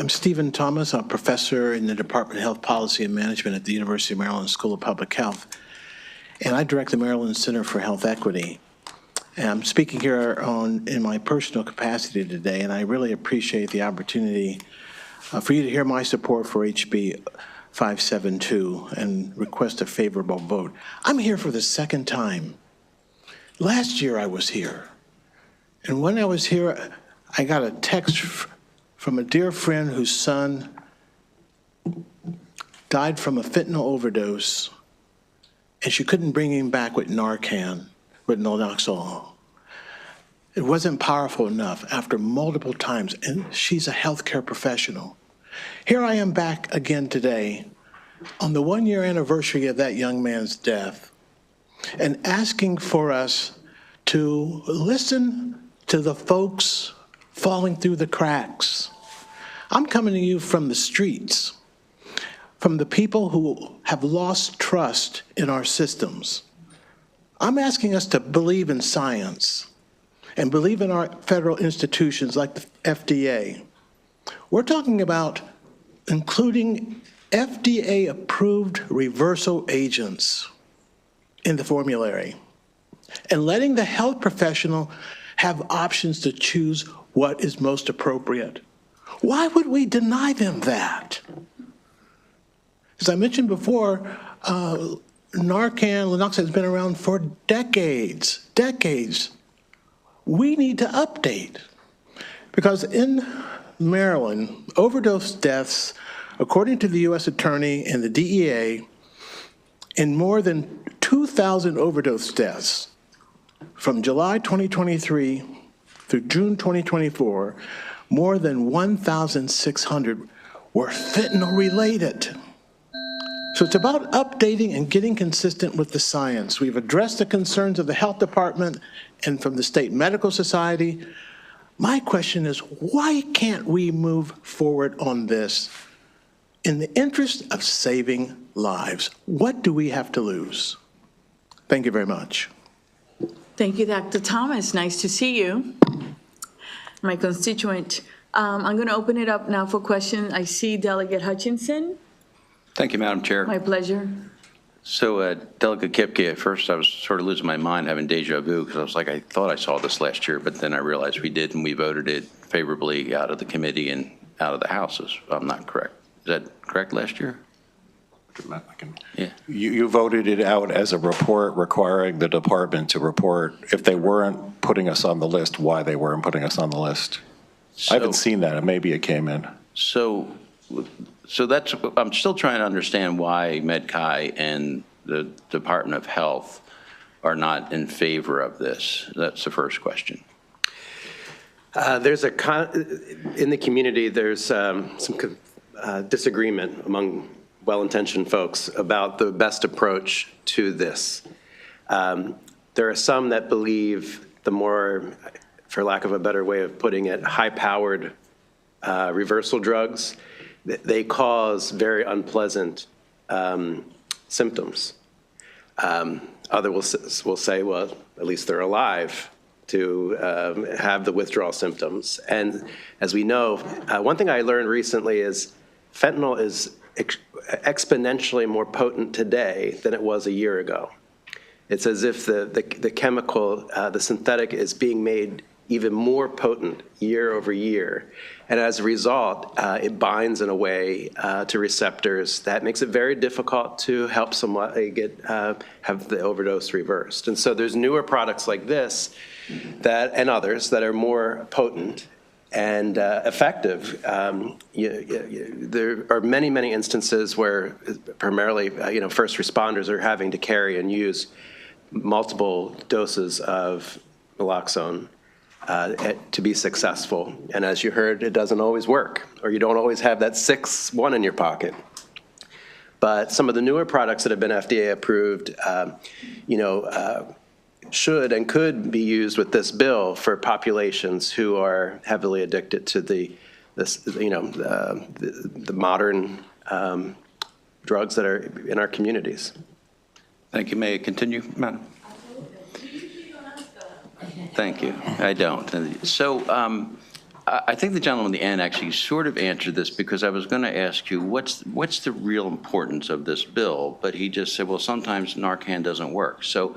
Stephen Thomas. I'm a professor in the Department of Health Policy and Management at the University of Maryland School of Public Health, and I direct the Maryland Center for Health Equity. And I'm speaking here in my personal capacity today, and I really appreciate the opportunity for you to hear my support for HB 572 and request a favorable vote. I'm here for the second time. Last year I was here, and when I was here, I got a text from a dear friend whose son died from a fentanyl overdose, and she couldn't bring him back with Narcan, with naloxone. It wasn't powerful enough after multiple times, and she's a healthcare professional. Here I am back again today on the one-year anniversary of that young man's death and asking for us to listen to the folks falling through the cracks. I'm coming to you from the streets, from the people who have lost trust in our systems. I'm asking us to believe in science and believe in our federal institutions like the FDA. We're talking about including FDA-approved reversal agents in the formulary and letting the health professional have options to choose what is most appropriate. Why would we deny them that? As I mentioned before, Narcan, naloxone has been around for decades. We need to update because in Maryland, overdose deaths, according to the U.S. Attorney and the DEA, in more than 2,000 overdose deaths from July 2023 through June 2024, more than 1,600 were fentanyl-related. So it's about updating and getting consistent with the science. We've addressed the concerns of the health department and from the State Medical Society. My question is, why can't we move forward on this in the interest of saving lives? What do we have to lose? Thank you very much. Thank you, Dr. Thomas. Nice to see you, my constituent. I'm going to open it up now for questions. I see Delegate Hutchinson. Thank you, Madam Chair. My pleasure. So Delegate Kipke, at first I was sort of losing my mind, having deja vu, because I was like, I thought I saw this last year, but then I realized we did, and we voted it favorably out of the committee and out of the House, if I'm not correct. Is that correct last year? Yeah. You voted it out as a report requiring the department to report if they weren't putting us on the list, why they weren't putting us on the list. I haven't seen that. Maybe it came in. So that's, I'm still trying to understand why MedChi and the Department of Health are not in favor of this? That's the first question. There's in the community, there's some disagreement among well-intentioned folks about the best approach to this. There are some that believe the more, for lack of a better way of putting it, high-powered reversal drugs, they cause very unpleasant symptoms. Others will say, well, at least they're alive to have the withdrawal symptoms. And as we know, one thing I learned recently is fentanyl is exponentially more potent today than it was a year ago. It's as if the chemical, the synthetic, is being made even more potent year over year. And as a result, it binds in a way to receptors that makes it very difficult to help somebody have the overdose reversed. And so there's newer products like this and others that are more potent and effective. There are many, many instances where primarily, first responders are having to carry and use multiple doses of naloxone to be successful. And as you heard, it doesn't always work, or you don't always have that 6-1 in your pocket. But some of the newer products that have been FDA approved, should and could be used with this bill for populations who are heavily addicted to the modern drugs that are in our communities. Thank you. May I continue, Madam? Thank you. I don't. So I think the gentleman in the end actually sort of answered this, because I was going to ask you, what's the real importance of this bill? But he just said, well, sometimes Narcan doesn't work. So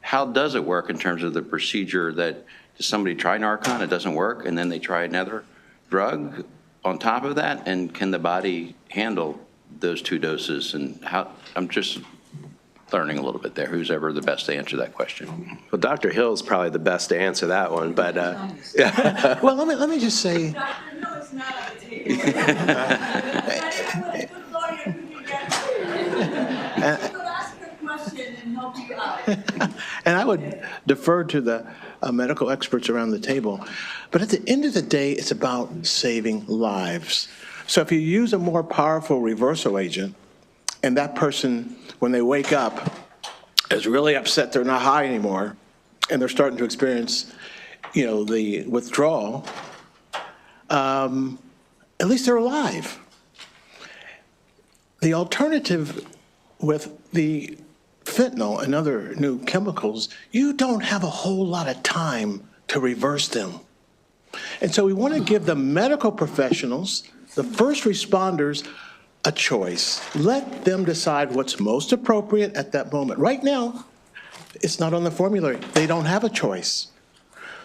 how does it work in terms of the procedure? That does somebody try Narcan, it doesn't work, and then they try another drug on top of that? And can the body handle those 2 doses? And how? I'm just learning a little bit there. Who's ever the best to answer that question? Well, Dr. Hill's probably the best to answer that one, but yeah. Well, let me just say. Dr. Hill is not on the table. And I would defer to the medical experts around the table. But at the end of the day, it's about saving lives. So if you use a more powerful reversal agent, and that person, when they wake up, is really upset they're not high anymore, and they're starting to experience, the withdrawal, at least they're alive. The alternative with the fentanyl and other new chemicals, you don't have a whole lot of time to reverse them. And so we want to give the medical professionals, the first responders, a choice. Let them decide what's most appropriate at that moment. Right now, it's not on the formulary. They don't have a choice.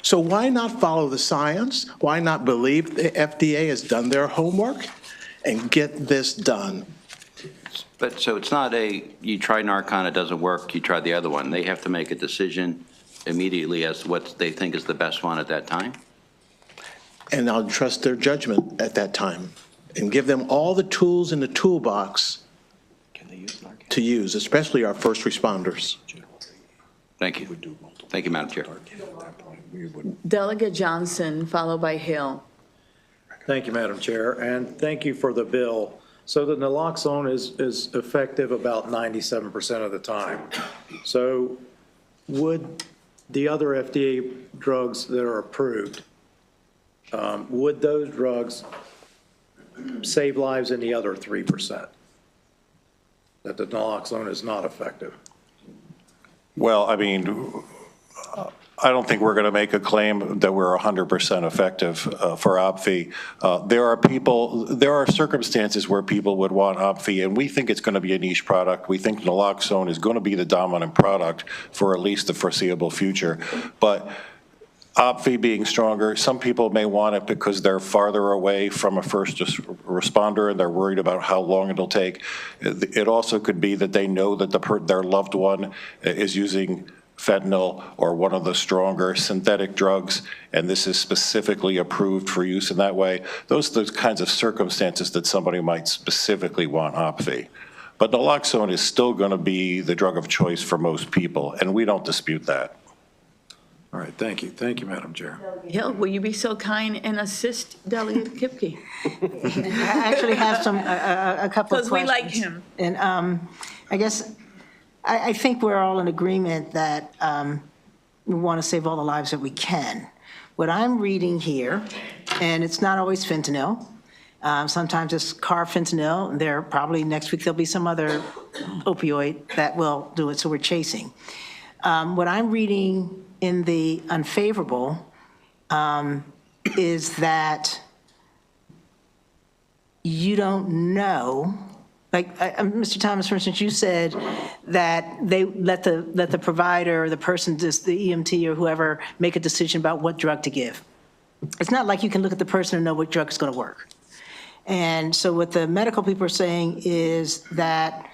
So why not follow the science? Why not believe the FDA has done their homework and get this done? But so it's not you try Narcan, it doesn't work, you try the other one. They have to make a decision immediately as to what they think is the best one at that time? And I'll trust their judgment at that time and give them all the tools in the toolbox to use, especially our first responders. Thank you. Thank you, Madam Chair. Delegate Johnson, followed by Hill. Thank you, Madam Chair, and thank you for the bill. So the naloxone is effective about 97% of the time. So would the other FDA drugs that are approved, would those drugs save lives in the other 3%? That the naloxone is not effective? Well, I mean, I don't think we're going to make a claim that we're 100% effective for OPVEE. There are circumstances where people would want OPVEE, and we think it's going to be a niche product. We think naloxone is going to be the dominant product for at least the foreseeable future. But OPVEE being stronger, some people may want it because they're farther away from a first responder and they're worried about how long it'll take. It also could be that they know that their loved one is using fentanyl or one of the stronger synthetic drugs, and this is specifically approved for use in that way. Those are the kinds of circumstances that somebody might specifically want OPVEE. But naloxone is still going to be the drug of choice for most people, and we don't dispute that. All right, thank you. Thank you, Madam Chair. Hill, will you be so kind and assist Delegate Kipke? I actually have a couple of questions. Because we like him. And I guess, I think we're all in agreement that we want to save all the lives that we can. What I'm reading here, and it's not always fentanyl, sometimes it's carfentanil, and there probably next week there'll be some other opioid that will do it, so we're chasing. What I'm reading in the unfavorable is that you don't know, like, Mr. Thomas, for instance, you said that they let the provider or the person, just the EMT or whoever, make a decision about what drug to give. It's not like you can look at the person and know what drug is going to work. And so what the medical people are saying is that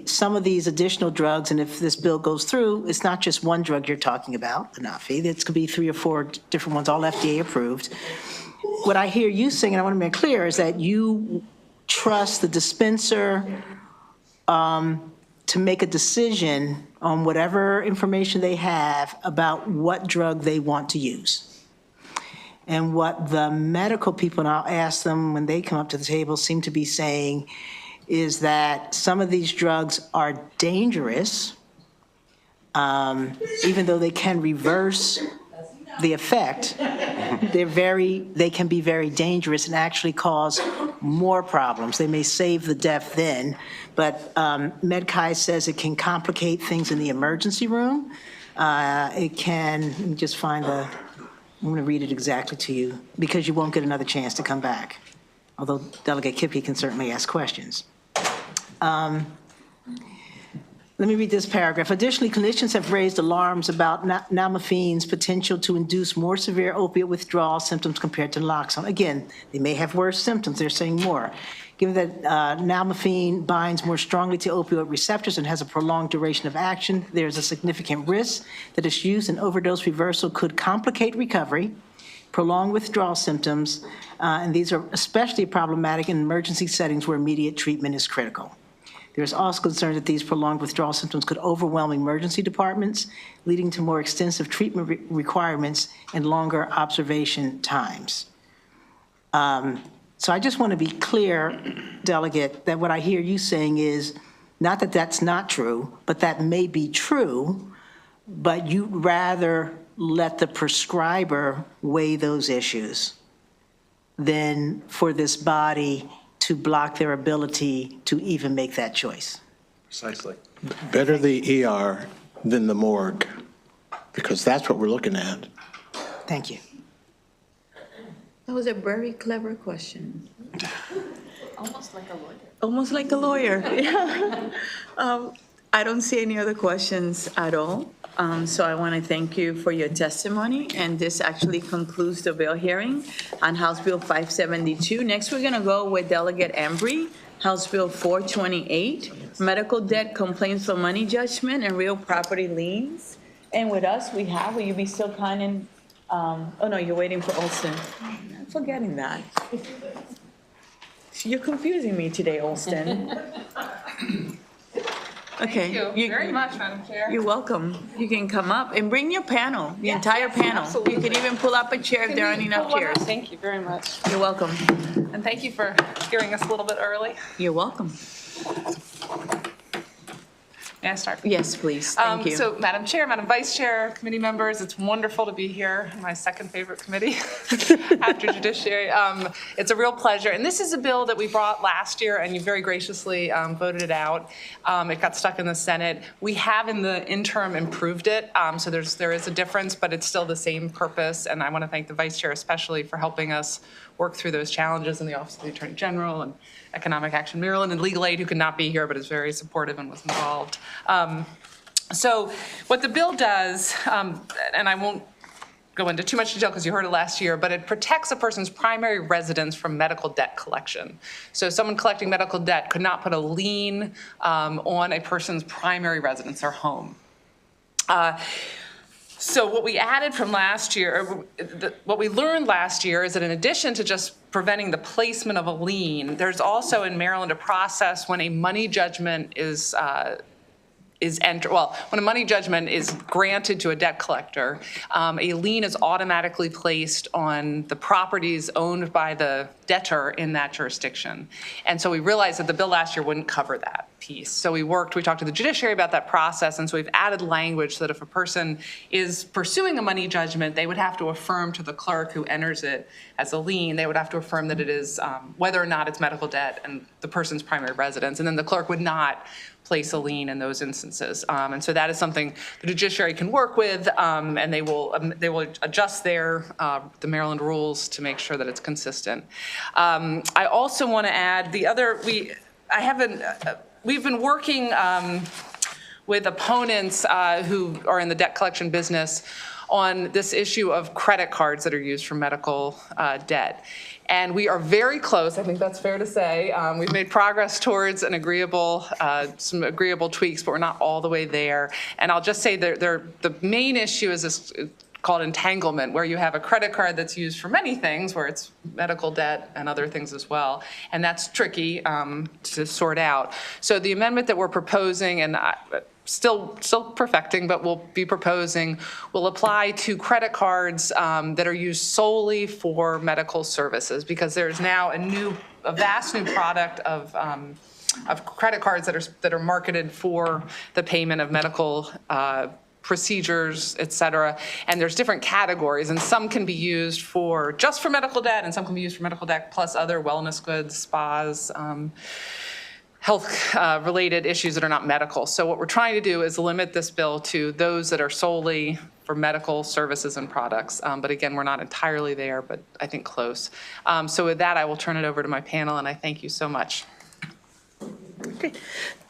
some of these additional drugs, and if this bill goes through, it's not just one drug you're talking about, the Nafi, it's could be 3 or 4 different ones, all FDA approved. What I hear you saying, and I want to make clear, is that you trust the dispenser to make a decision on whatever information they have about what drug they want to use. And what the medical people, and I'll ask them when they come up to the table, seem to be saying is that some of these drugs are dangerous, even though they can reverse the effect. They can be very dangerous and actually cause more problems. They may save the death then, but MedChi says it can complicate things in the emergency room. It can, let me just find I'm going to read it exactly to you, because you won't get another chance to come back, although Delegate Kipke can certainly ask questions. Let me read this paragraph. Additionally, clinicians have raised alarms about nalmefene's potential to induce more severe opiate withdrawal symptoms compared to naloxone. Again, they may have worse symptoms. They're saying more. Given that nalmefene binds more strongly to opioid receptors and has a prolonged duration of action, there's a significant risk that its use in overdose reversal could complicate recovery, prolong withdrawal symptoms, and these are especially problematic in emergency settings where immediate treatment is critical. There's also concern that these prolonged withdrawal symptoms could overwhelm emergency departments, leading to more extensive treatment requirements and longer observation times. So I just want to be clear, Delegate, that what I hear you saying is not that that's not true, but that may be true, but you'd rather let the prescriber weigh those issues than for this body to block their ability to even make that choice. Precisely. Better the ER than the morgue, because that's what we're looking at. Thank you. That was a very clever question. Almost like a lawyer. Almost like a lawyer. I don't see any other questions at all. So I want to thank you for your testimony, and this actually concludes the bill hearing on House Bill 572. Next, we're going to go with Delegate Embry, House Bill 428, medical debt complaints for money judgment and real property liens. And with us, we have, will you be so kind and, oh no, you're waiting for Olson. I'm forgetting that. You're confusing me today, Olson. Okay. Thank you very much, Madam Chair. You're welcome. You can come up and bring your panel, the entire panel. absolutely. You can even pull up a chair if there aren't enough chairs. Thank you very much. You're welcome. And thank you for hearing us a little bit early. You're welcome. May I start? Yes, please. Thank you. So, Madam Chair, Madam Vice Chair, committee members, it's wonderful to be here, my second favorite committee after Judiciary. It's a real pleasure. And this is a bill that we brought last year, and you very graciously voted it out. It got stuck in the Senate. We have, in the interim, improved it. So there is a difference, but it's still the same purpose. And I want to thank the Vice Chair especially for helping us work through those challenges in the Office of the Attorney General and Economic Action Maryland and Legal Aid, who could not be here but is very supportive and was involved. So what the bill does, and I won't go into too much detail because you heard it last year, but it protects a person's primary residence from medical debt collection. So someone collecting medical debt could not put a lien on a person's primary residence or home. So what we added from last year, what we learned last year is that in addition to just preventing the placement of a lien, there's also in Maryland a process when a money judgment when a money judgment is granted to a debt collector, a lien is automatically placed on the properties owned by the debtor in that jurisdiction. And so we realized that the bill last year wouldn't cover that piece. So we talked to the judiciary about that process, and so we've added language so that if a person is pursuing a money judgment, they would have to affirm to the clerk who enters it as a lien, they would have to affirm that it is, whether or not it's medical debt and the person's primary residence, and then the clerk would not place a lien in those instances. And so that is something the judiciary can work with, and they will adjust the Maryland rules to make sure that it's consistent. I also want to add we've been working with opponents who are in the debt collection business on this issue of credit cards that are used for medical debt. And we are very close, I think that's fair to say. We've made progress towards some agreeable tweaks, but we're not all the way there. And I'll just say the main issue is this called entanglement, where you have a credit card that's used for many things, where it's medical debt and other things as well. And that's tricky to sort out. So the amendment that we're proposing, and still perfecting, but we'll be proposing, will apply to credit cards that are used solely for medical services, because there's now a vast new product of credit cards that are marketed for the payment of medical procedures, et cetera. And there's different categories, and some can be used just for medical debt, and some can be used for medical debt plus other wellness goods, spas, health-related issues that are not medical. So what we're trying to do is limit this bill to those that are solely for medical services and products. But again, we're not entirely there, but I think close. So with that, I will turn it over to my panel, and I thank you so much. Okay.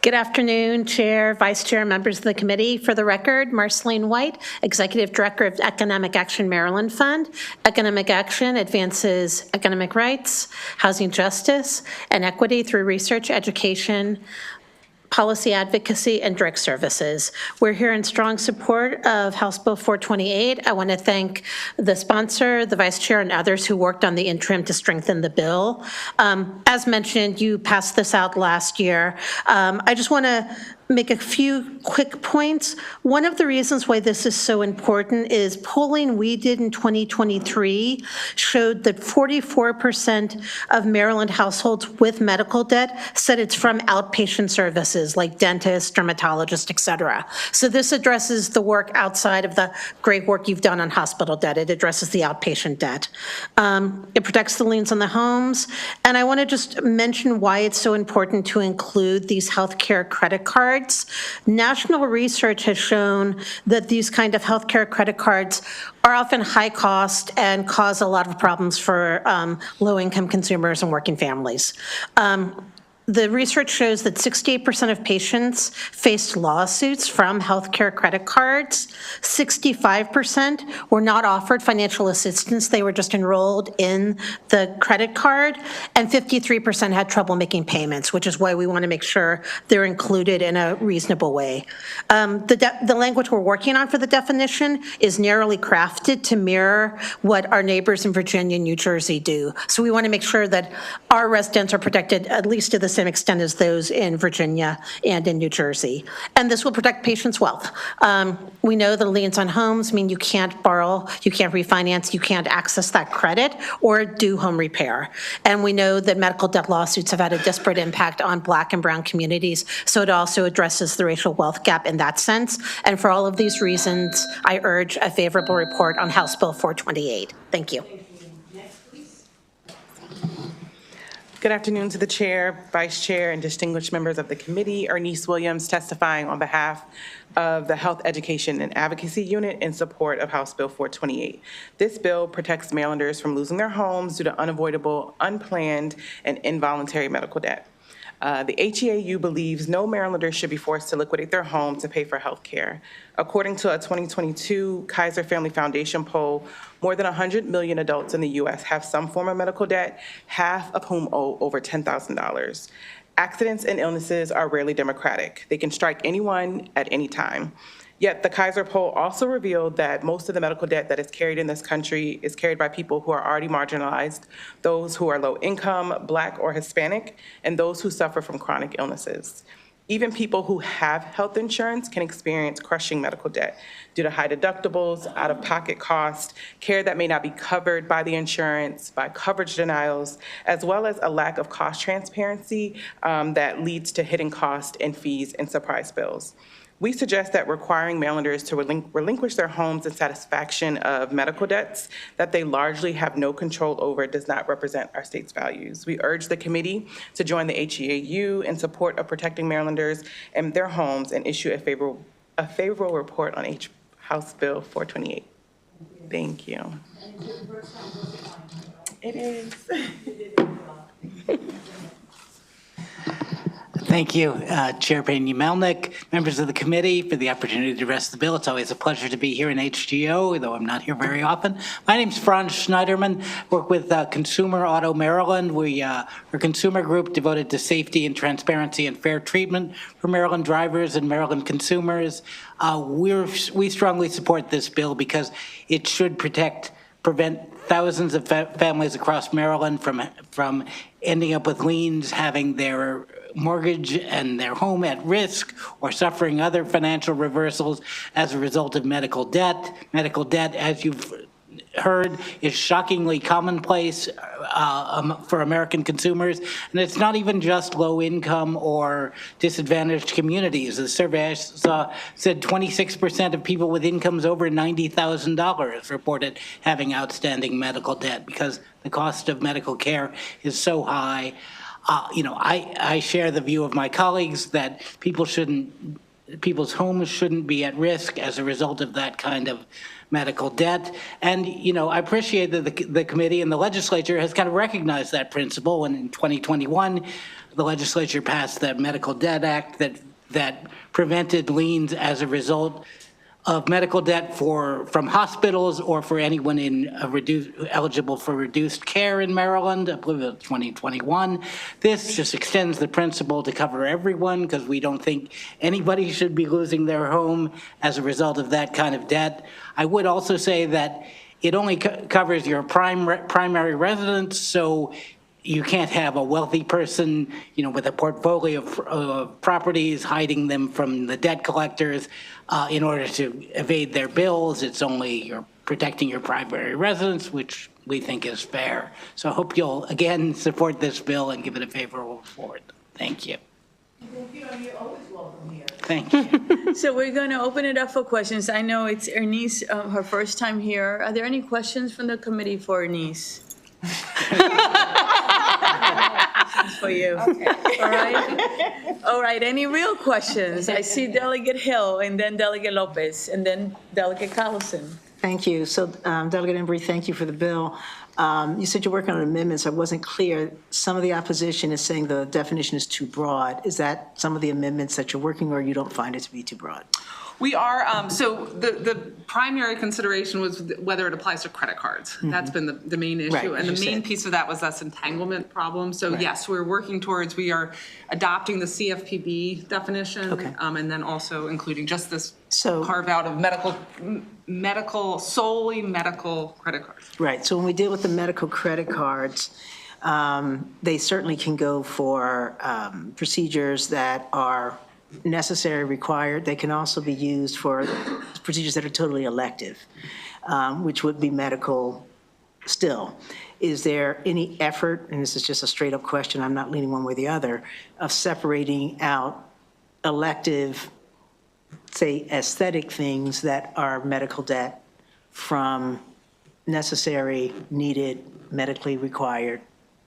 Good afternoon, Chair, Vice Chair, members of the committee. For the record, Marceline White, Executive Director of Economic Action Maryland Fund. Economic Action advances economic rights, housing justice, and equity through research, education, policy advocacy, and direct services. We're here in strong support of House Bill 428. I want to thank the sponsor, the vice chair, and others who worked on the interim to strengthen the bill. As mentioned, you passed this out last year. I just want to make a few quick points. One of the reasons why this is so important is polling we did in 2023 showed that 44% of Maryland households with medical debt said it's from outpatient services like dentists, dermatologists, et cetera. So this addresses the work outside of the great work you've done on hospital debt. It addresses the outpatient debt. It protects the liens on the homes. And I want to just mention why it's so important to include these healthcare credit cards. National research has shown that these kind of healthcare credit cards are often high cost and cause a lot of problems for low-income consumers and working families. The research shows that 68% of patients faced lawsuits from healthcare credit cards. 65% were not offered financial assistance. They were just enrolled in the credit card. And 53% had trouble making payments, which is why we want to make sure they're included in a reasonable way. The language we're working on for the definition is narrowly crafted to mirror what our neighbors in Virginia and New Jersey do. So we want to make sure that our residents are protected at least to the same extent as those in Virginia and in New Jersey. And this will protect patients' wealth. We know that liens on homes mean you can't borrow, you can't refinance, you can't access that credit or do home repair. And we know that medical debt lawsuits have had a disparate impact on Black and brown communities, so it also addresses the racial wealth gap in that sense. And for all of these reasons, I urge a favorable report on House Bill 428. Thank you. Good afternoon to the chair, vice chair, and distinguished members of the committee. Ernest Williams testifying on behalf of the Health Education and Advocacy Unit in support of House Bill 428. This bill protects Marylanders from losing their homes due to unavoidable, unplanned, and involuntary medical debt. The HEAU believes no Marylander should be forced to liquidate their home to pay for health care. According to a 2022 Kaiser Family Foundation poll, more than 100 million adults in the U.S. have some form of medical debt, half of whom owe over $10,000. Accidents and illnesses are rarely democratic. They can strike anyone at any time. Yet the Kaiser poll also revealed that most of the medical debt that is carried in this country is carried by people who are already marginalized, those who are low income, Black or Hispanic, and those who suffer from chronic illnesses. Even people who have health insurance can experience crushing medical debt due to high deductibles, out-of-pocket costs, care that may not be covered by the insurance, by coverage denials, as well as a lack of cost transparency that leads to hidden costs and fees and surprise bills. We suggest that requiring Marylanders to relinquish their homes in satisfaction of medical debts that they largely have no control over does not represent our state's values. We urge the committee to join the HGAU in support of protecting Marylanders and their homes and issue a favorable report on House Bill 428. Thank you. It is. Thank you, Chair Pena-Melnick, members of the committee, for the opportunity to address the bill. It's always a pleasure to be here in HGO, though I'm not here very often. My name's Franz Schneiderman, work with Consumer Auto Maryland. We're a consumer group devoted to safety and transparency and fair treatment for Maryland drivers and Maryland consumers. We strongly support this bill because it should prevent thousands of families across Maryland from ending up with liens, having their mortgage and their home at risk, or suffering other financial reversals as a result of medical debt. Medical debt, as you've heard, is shockingly commonplace for American consumers. And it's not even just low income or disadvantaged communities. The survey said 26% of people with incomes over $90,000 reported having outstanding medical debt because the cost of medical care is so high. I share the view of my colleagues that people's homes shouldn't be at risk as a result of that kind of medical debt. And, I appreciate that the committee and the legislature has kind of recognized that principle. When in 2021, the legislature passed the Medical Debt Act that prevented liens as a result of medical debt from hospitals or for anyone eligible for reduced care in Maryland. I believe it was 2021. This just extends the principle to cover everyone because we don't think anybody should be losing their home as a result of that kind of debt. I would also say that it only covers your primary residence, so you can't have a wealthy person, with a portfolio of properties hiding them from the debt collectors in order to evade their bills. It's only you're protecting your primary residence, which we think is fair. So I hope you'll, again, support this bill and give it a favorable vote. Thank you. Thank you, and you're always welcome here. Thank you. So we're going to open it up for questions. I know it's Ernice, her first time here. Are there any questions from the committee for Ernice? For you. Okay. All right. Any real questions? I see Delegate Hill and then Delegate Lopez and then Delegate Collison. Thank you. So Delegate Embry, thank you for the bill. You said you're working on amendments. I wasn't clear. Some of the opposition is saying the definition is too broad. Is that some of the amendments that you're working or you don't find it to be too broad? We are, so the primary consideration was whether it applies to credit cards. Mm-hmm. That's been the main issue. Right, and the main piece of that was this entanglement problem. So right. Yes, we're working towards, we are adopting the CFPB definition, okay. And then also including just this carve out of solely medical credit cards. Right, so when we deal with the medical credit cards, they certainly can go for procedures that are necessary, required. They can also be used for procedures that are totally elective, which would be medical still. Is there any effort, and this is just a straight up question, I'm not leaning one way or the other, of separating out elective, say, aesthetic things that are medical debt from necessary, needed, medically required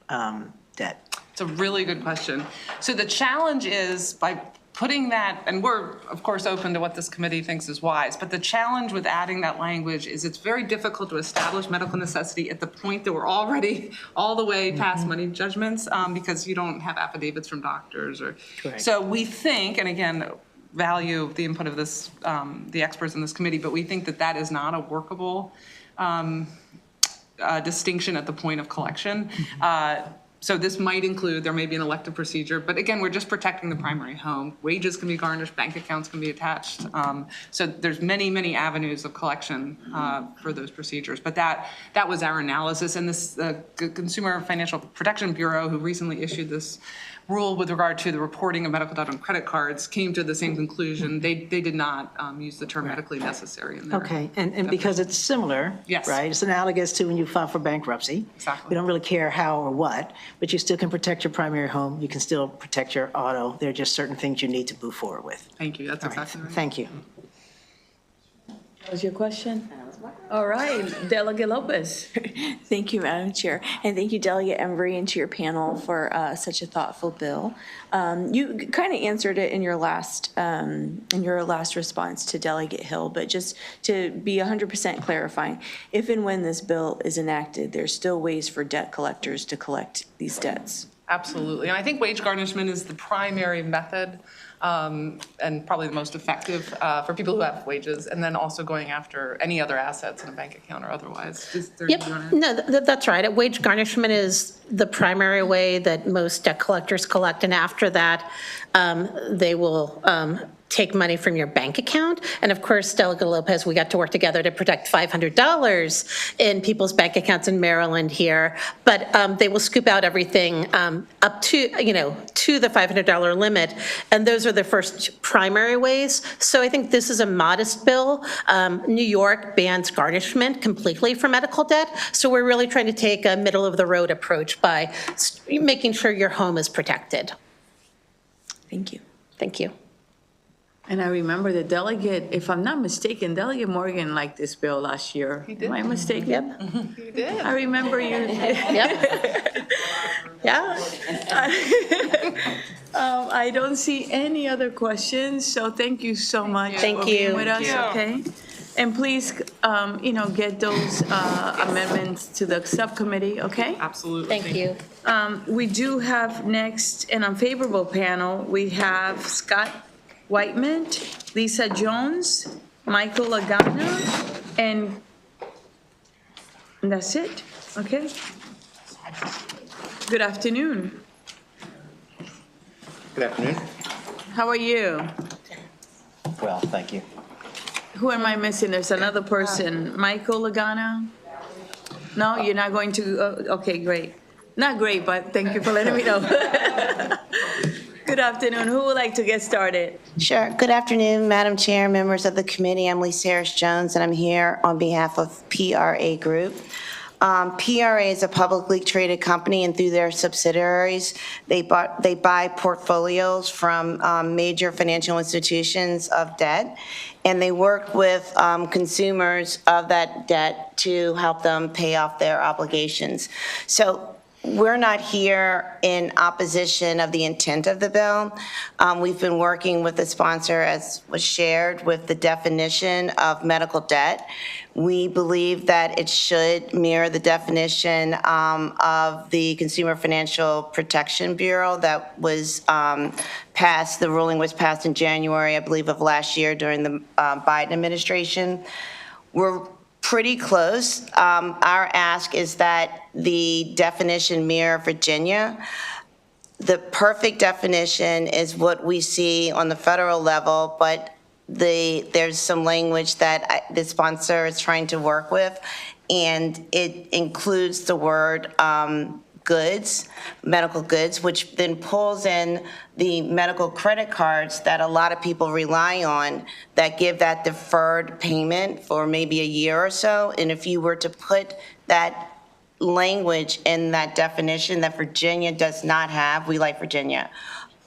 debt? It's a really good question. So the challenge is by putting that, and we're of course open to what this committee thinks is wise, but the challenge with adding that language is it's very difficult to establish medical necessity at the point that we're already all the way past money judgments because you don't have affidavits from doctors. So we think, and again, value the input of this, the experts in this committee, but we think that that is not a workable distinction at the point of collection. So this might include, there may be an elective procedure, but again, we're just protecting the primary home. Wages can be garnished, bank accounts can be attached. So there's many, many avenues of collection for those procedures. But that was our analysis, and this Consumer Financial Protection Bureau, who recently issued this rule with regard to the reporting of medical debt on credit cards, came to the same conclusion. They did not use the term medically necessary in there. Okay, and because it's similar, Yes. right? It's analogous to when you file for bankruptcy. Exactly. We don't really care how or what, but you still can protect your primary home. You can still protect your auto. There are just certain things you need to move forward with. Thank you. That's exactly right. Thank you. That was your question? All right, Delegate Lopez. Thank you, Madam Chair, and thank you, Delegate Embry, and to your panel for such a thoughtful bill. You kind of answered it in your last response to Delegate Hill, but just to be 100% clarifying, if and when this bill is enacted, there's still ways for debt collectors to collect these debts. Absolutely. And I think wage garnishment is the primary method and probably the most effective for people who have wages, and then also going after any other assets in a bank account or otherwise. Yep, no, that's right. Wage garnishment is the primary way that most debt collectors collect, and after that, they will take money from your bank account. And of course, Delegate Lopez, we got to work together to protect $500 in people's bank accounts in Maryland here, but they will scoop out everything up to, to the $500 limit. And those are the first primary ways. So I think this is a modest bill. New York bans garnishment completely for medical debt. So we're really trying to take a middle of the road approach by making sure your home is protected. Thank you. Thank you. And I remember the delegate, if I'm not mistaken, Delegate Morgan liked this bill last year. He did. Am I mistaken? Yep. You did. I remember you. Yep. Yeah. I don't see any other questions, so thank you so much Thank for being you. with us, Thank you. okay? And please, get those amendments to the subcommittee, okay? Absolutely. Thank you. We do have next an unfavorable panel. We have Scott Whiteman, Lisa Jones, Michael Lagana, and that's it, okay? Good afternoon. Good afternoon. How are you? Well, thank you. Who am I missing? There's another person. Michael Lagana? No, you're not going to, okay, great. Not great, but thank you for letting me know. Good afternoon. Who would like to get started? Sure. Good afternoon, Madam Chair, members of the committee. I'm Lisa Harris-Jones, and I'm here on behalf of PRA Group. PRA is a publicly traded company, and through their subsidiaries, they buy portfolios from major financial institutions of debt, and they work with consumers of that debt to help them pay off their obligations. So we're not here in opposition of the intent of the bill. We've been working with the sponsor, as was shared, with the definition of medical debt. We believe that it should mirror the definition of the Consumer Financial Protection Bureau that was passed. The ruling was passed in January, I believe, of last year during the Biden administration. We're pretty close. Our ask is that the definition mirror Virginia. The perfect definition is what we see on the federal level, but there's some language that the sponsor is trying to work with, and it includes the word goods, medical goods, which then pulls in the medical credit cards that a lot of people rely on that give that deferred payment for maybe a year or so. And if you were to put that language in that definition that Virginia does not have, we like Virginia,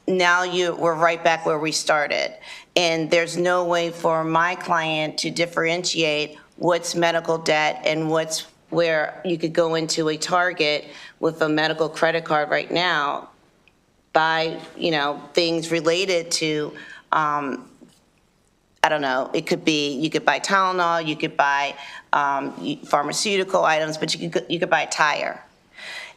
now we're right back where we started. And there's no way for my client to differentiate what's medical debt and what's where you could go into a Target with a medical credit card right now, buy, things related to, I don't know, it could be, you could buy Tylenol, you could buy pharmaceutical items, but you could buy a tire.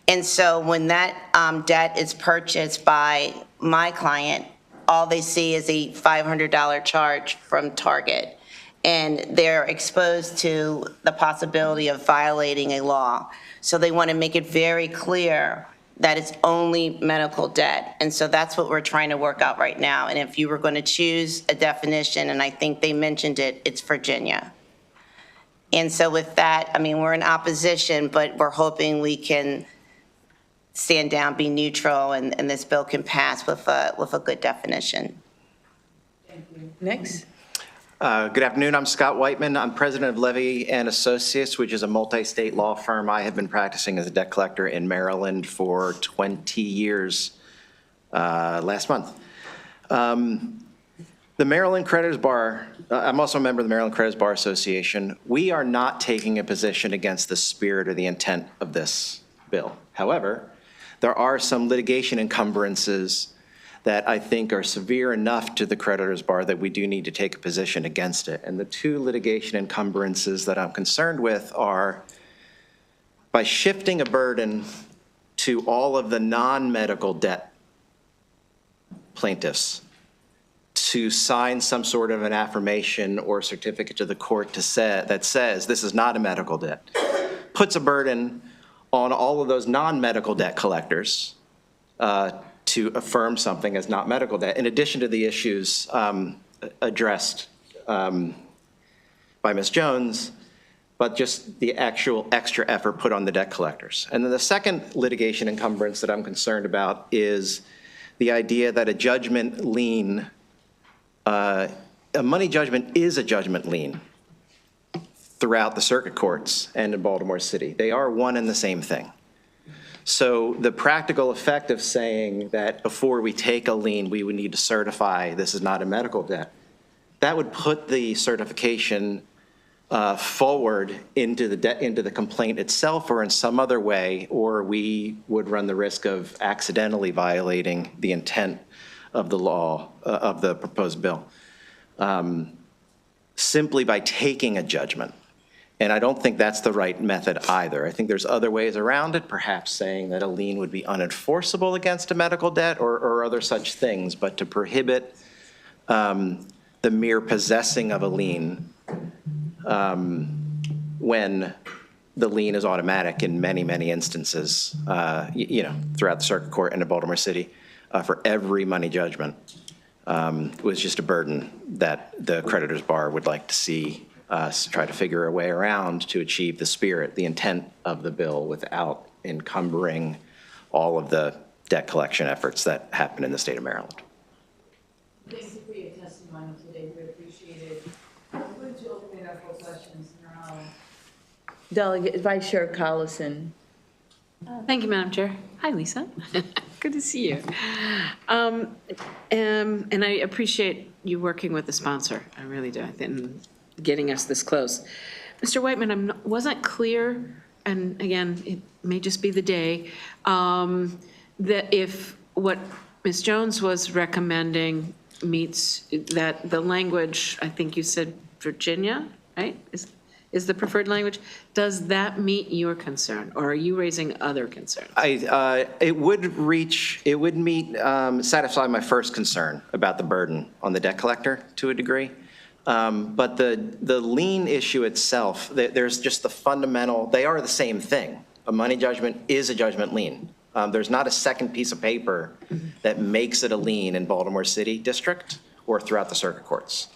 And so when that debt is purchased by my client, all they see is a $500 charge from Target. And they're exposed to the possibility of violating a law. So they want to make it very clear that it's only medical debt. And so that's what we're trying to work out right now. And if you were going to choose a definition, and I think they mentioned it, it's Virginia. And so with that, I mean, we're in opposition, but we're hoping we can stand down, be neutral, and this bill can pass with a good definition. Next. Good afternoon. I'm Scott Whiteman. I'm president of Levy and Associates, which is a multi-state law firm. I have been practicing as a debt collector in Maryland for 20 years last month. The Maryland Creditors Bar, I'm also a member of the Maryland Creditors Bar Association. We are not taking a position against the spirit or the intent of this bill. However, there are some litigation encumbrances that I think are severe enough to the creditors bar that we do need to take a position against it. And the two litigation encumbrances that I'm concerned with are by shifting a burden to all of the non-medical debt plaintiffs to sign some sort of an affirmation or certificate to the court that says this is not a medical debt, puts a burden on all of those non-medical debt collectors to affirm something as not medical debt, in addition to the issues addressed by Ms. Jones, but just the actual extra effort put on the debt collectors. And then the second litigation encumbrance that I'm concerned about is the idea that a judgment lien, a money judgment is a judgment lien throughout the circuit courts and in Baltimore City. They are one and the same thing. So the practical effect of saying that before we take a lien, we would need to certify this is not a medical debt, that would put the certification forward into the complaint itself or in some other way, or we would run the risk of accidentally violating the intent of the law, of the proposed bill, simply by taking a judgment. And I don't think that's the right method either. I think there's other ways around it, perhaps saying that a lien would be unenforceable against a medical debt or other such things, but to prohibit the mere possessing of a lien when the lien is automatic in many, many instances, throughout the circuit court and in Baltimore City for every money judgment was just a burden that the creditors bar would like to see us try to figure a way around to achieve the spirit, the intent of the bill without encumbering all of the debt collection efforts that happen in the state of Maryland. Thank you for your testimony today. We appreciate it. I'm going to open it up for questions now. Delegate Vice Chair Collison. Thank you, Madam Chair. Hi, Lisa. Good to see you. And I appreciate you working with the sponsor. I really do. And getting us this close. Mr. Whiteman, I wasn't clear, and again, it may just be the day, that if what Ms. Jones was recommending meets that the language, I think you said Virginia, right? Is the preferred language? Does that meet your concern, or are you raising other concerns? It would satisfy my first concern about the burden on the debt collector to a degree. But the lien issue itself, there's just the fundamental, they are the same thing. A money judgment is a judgment lien. There's not a second piece of paper that makes it a lien in Baltimore City District or throughout the circuit courts.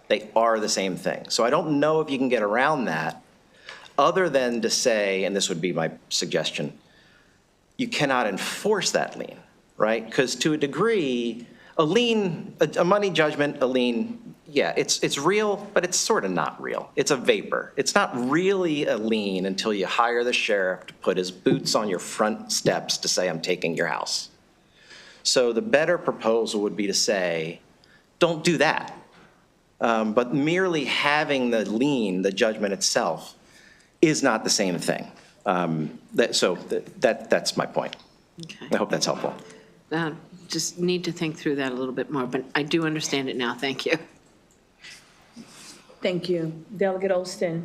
They are the same thing. So I don't know if you can get around that other than to say, and this would be my suggestion, you cannot enforce that lien, right? Because to a degree, a lien, a money judgment, a lien, yeah, it's real, but it's sort of not real. It's a vapor. It's not really a lien until you hire the sheriff to put his boots on your front steps to say, I'm taking your house. So the better proposal would be to say, don't do that. But merely having the lien, the judgment itself, is not the same thing. That's my point. Okay. I hope that's helpful. Just need to think through that a little bit more, but I do understand it now. Thank you. Thank you. Delegate Olston.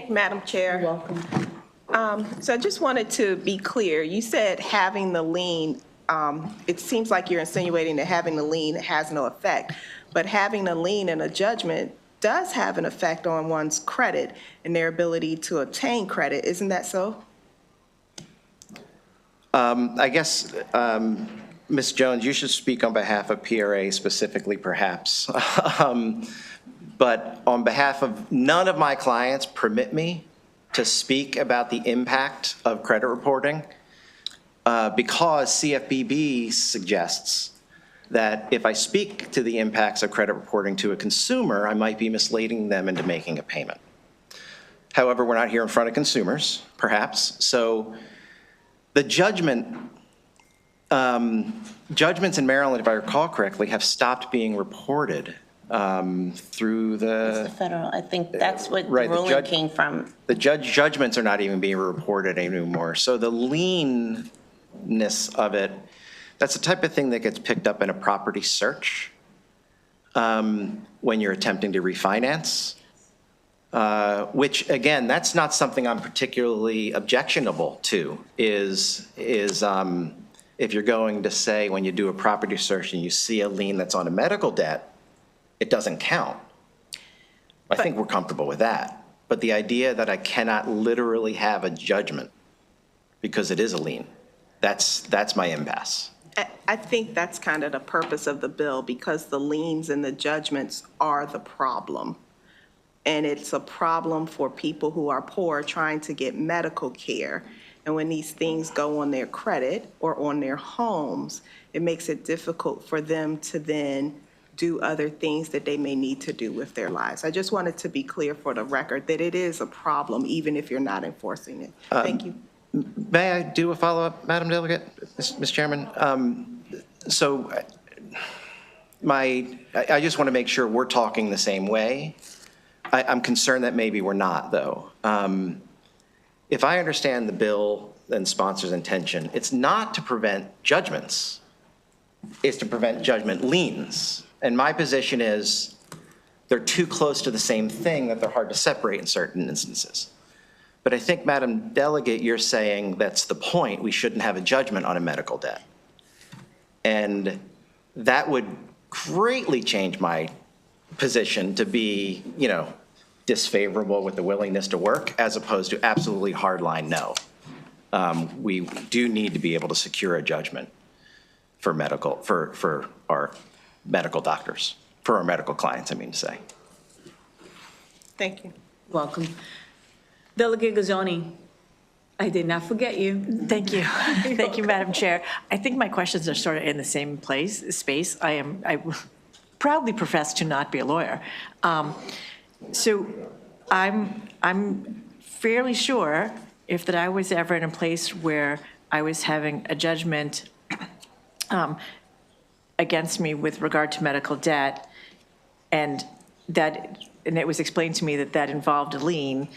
Madam Chair. You're welcome. So I just wanted to be clear. You said having the lien, it seems like you're insinuating that having the lien has no effect, but having a lien and a judgment does have an effect on one's credit and their ability to obtain credit. Isn't that so? I guess, Ms. Jones, you should speak on behalf of PRA specifically, perhaps. But on behalf of none of my clients permit me to speak about the impact of credit reporting because CFPB suggests that if I speak to the impacts of credit reporting to a consumer, I might be misleading them into making a payment. However, we're not here in front of consumers, perhaps. So the judgments in Maryland, if I recall correctly, have stopped being reported through It's the federal, I think that's what the Right, the ruling judge- came from. the judgments are not even being reported anymore. So the leanness of it, that's the type of thing that gets picked up in a property search when you're attempting to refinance, which again, that's not something I'm particularly objectionable to, is if you're going to say when you do a property search and you see a lien that's on a medical debt, it doesn't count. I think we're comfortable with that. But the idea that I cannot literally have a judgment because it is a lien, that's my impasse. I think that's kind of the purpose of the bill, because the liens and the judgments are the problem. And it's a problem for people who are poor trying to get medical care. And when these things go on their credit or on their homes, it makes it difficult for them to then do other things that they may need to do with their lives. I just wanted to be clear for the record that it is a problem, even if you're not enforcing it. Thank you. May I do a follow-up, Madam Delegate, Ms. Chairman? So I just want to make sure we're talking the same way. I'm concerned that maybe we're not, though. If I understand the bill and sponsor's intention, it's not to prevent judgments. It's to prevent judgment liens. And my position is they're too close to the same thing that they're hard to separate in certain instances. But I think, Madam Delegate, you're saying that's the point. We shouldn't have a judgment on a medical debt. And that would greatly change my position to be, disfavorable with the willingness to work, as opposed to absolutely hardline no. We do need to be able to secure a judgment for our medical doctors, for our medical clients, I mean to say. Thank you. Welcome. Delegate Gazzoni, I did not forget you. Thank you. Thank you, Madam Chair. I think my questions are sort of in the same space. I proudly profess to not be a lawyer. So I'm fairly sure if that I was ever in a place where I was having a judgment against me with regard to medical debt, and it was explained to me that involved a lien,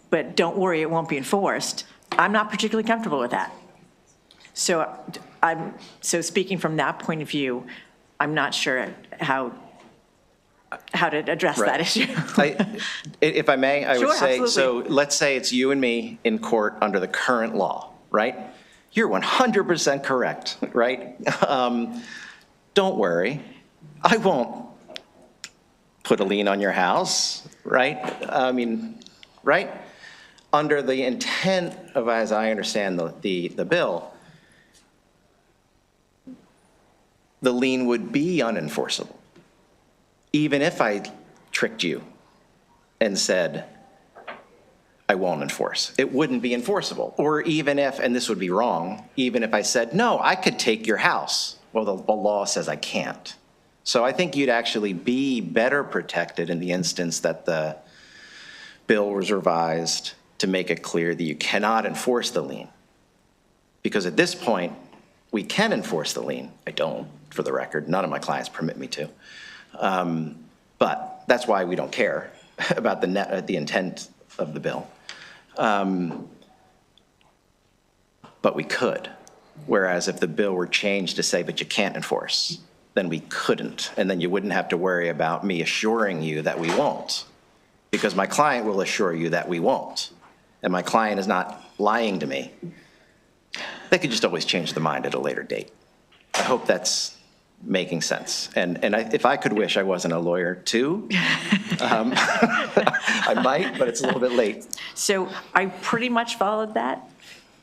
but don't worry, it won't be enforced. I'm not particularly comfortable with that. So speaking from that point of view, I'm not sure how to address that issue. If I may, I would Sure, say, absolutely. so let's say it's you and me in court under the current law, right? You're 100% correct, right? Don't worry, I won't put a lien on your house, right? I mean, right? Under the intent of, as I understand the bill, the lien would be unenforceable, even if I tricked you and said, I won't enforce. It wouldn't be enforceable. Or even if, and this would be wrong, even if I said, no, I could take your house. Well, the law says I can't. So I think you'd actually be better protected in the instance that the bill was revised to make it clear that you cannot enforce the lien. Because at this point, we can enforce the lien. I don't, for the record. None of my clients permit me to. But that's why we don't care about the intent of the bill. But we could. Whereas if the bill were changed to say, but you can't enforce, then we couldn't. And then you wouldn't have to worry about me assuring you that we won't. Because my client will assure you that we won't. And my client is not lying to me. They could just always change their mind at a later date. I hope that's making sense. And if I could wish I wasn't a lawyer too, I might, but it's a little bit late. So I pretty much followed that,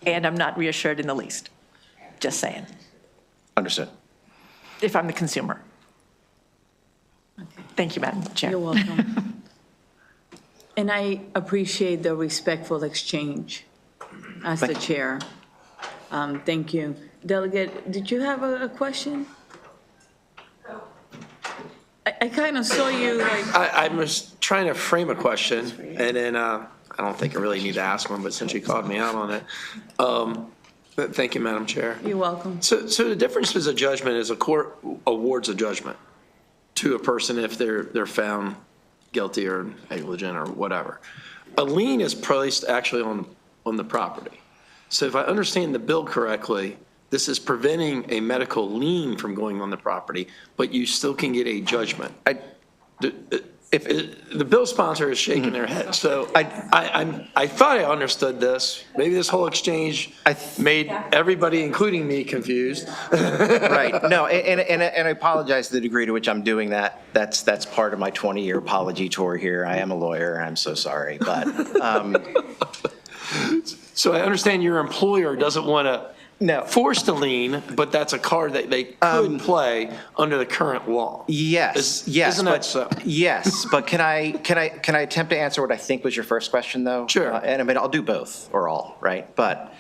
and I'm not reassured in the least. Just saying, Understood. if I'm the consumer. Thank you, Madam Chair. You're welcome. And I appreciate the respectful exchange as the chair. Thank you. Delegate, did you have a question? I kind of saw you like. I was trying to frame a question, and then I don't think I really need to ask one, but since you called me out on it, but thank you, Madam Chair. You're welcome. So the difference is a judgment is a court awards a judgment to a person if they're found guilty or negligent or whatever. A lien is placed actually on the property. So if I understand the bill correctly, this is preventing a medical lien from going on the property, but you still can get a judgment. If the bill sponsor is shaking their head, so I thought I understood this. Maybe this whole exchange made everybody, including me, confused. Right. No, and I apologize to the degree to which I'm doing that. That's part of my 20-year apology tour here. I am a lawyer. I'm so sorry, but. So I understand your employer doesn't want to force the lien, but that's a card that they could play under the current law. Yes, Isn't that so? Yes, but can I attempt to answer what I think was your first question, though? Sure. And I mean, I'll do both or all, right? But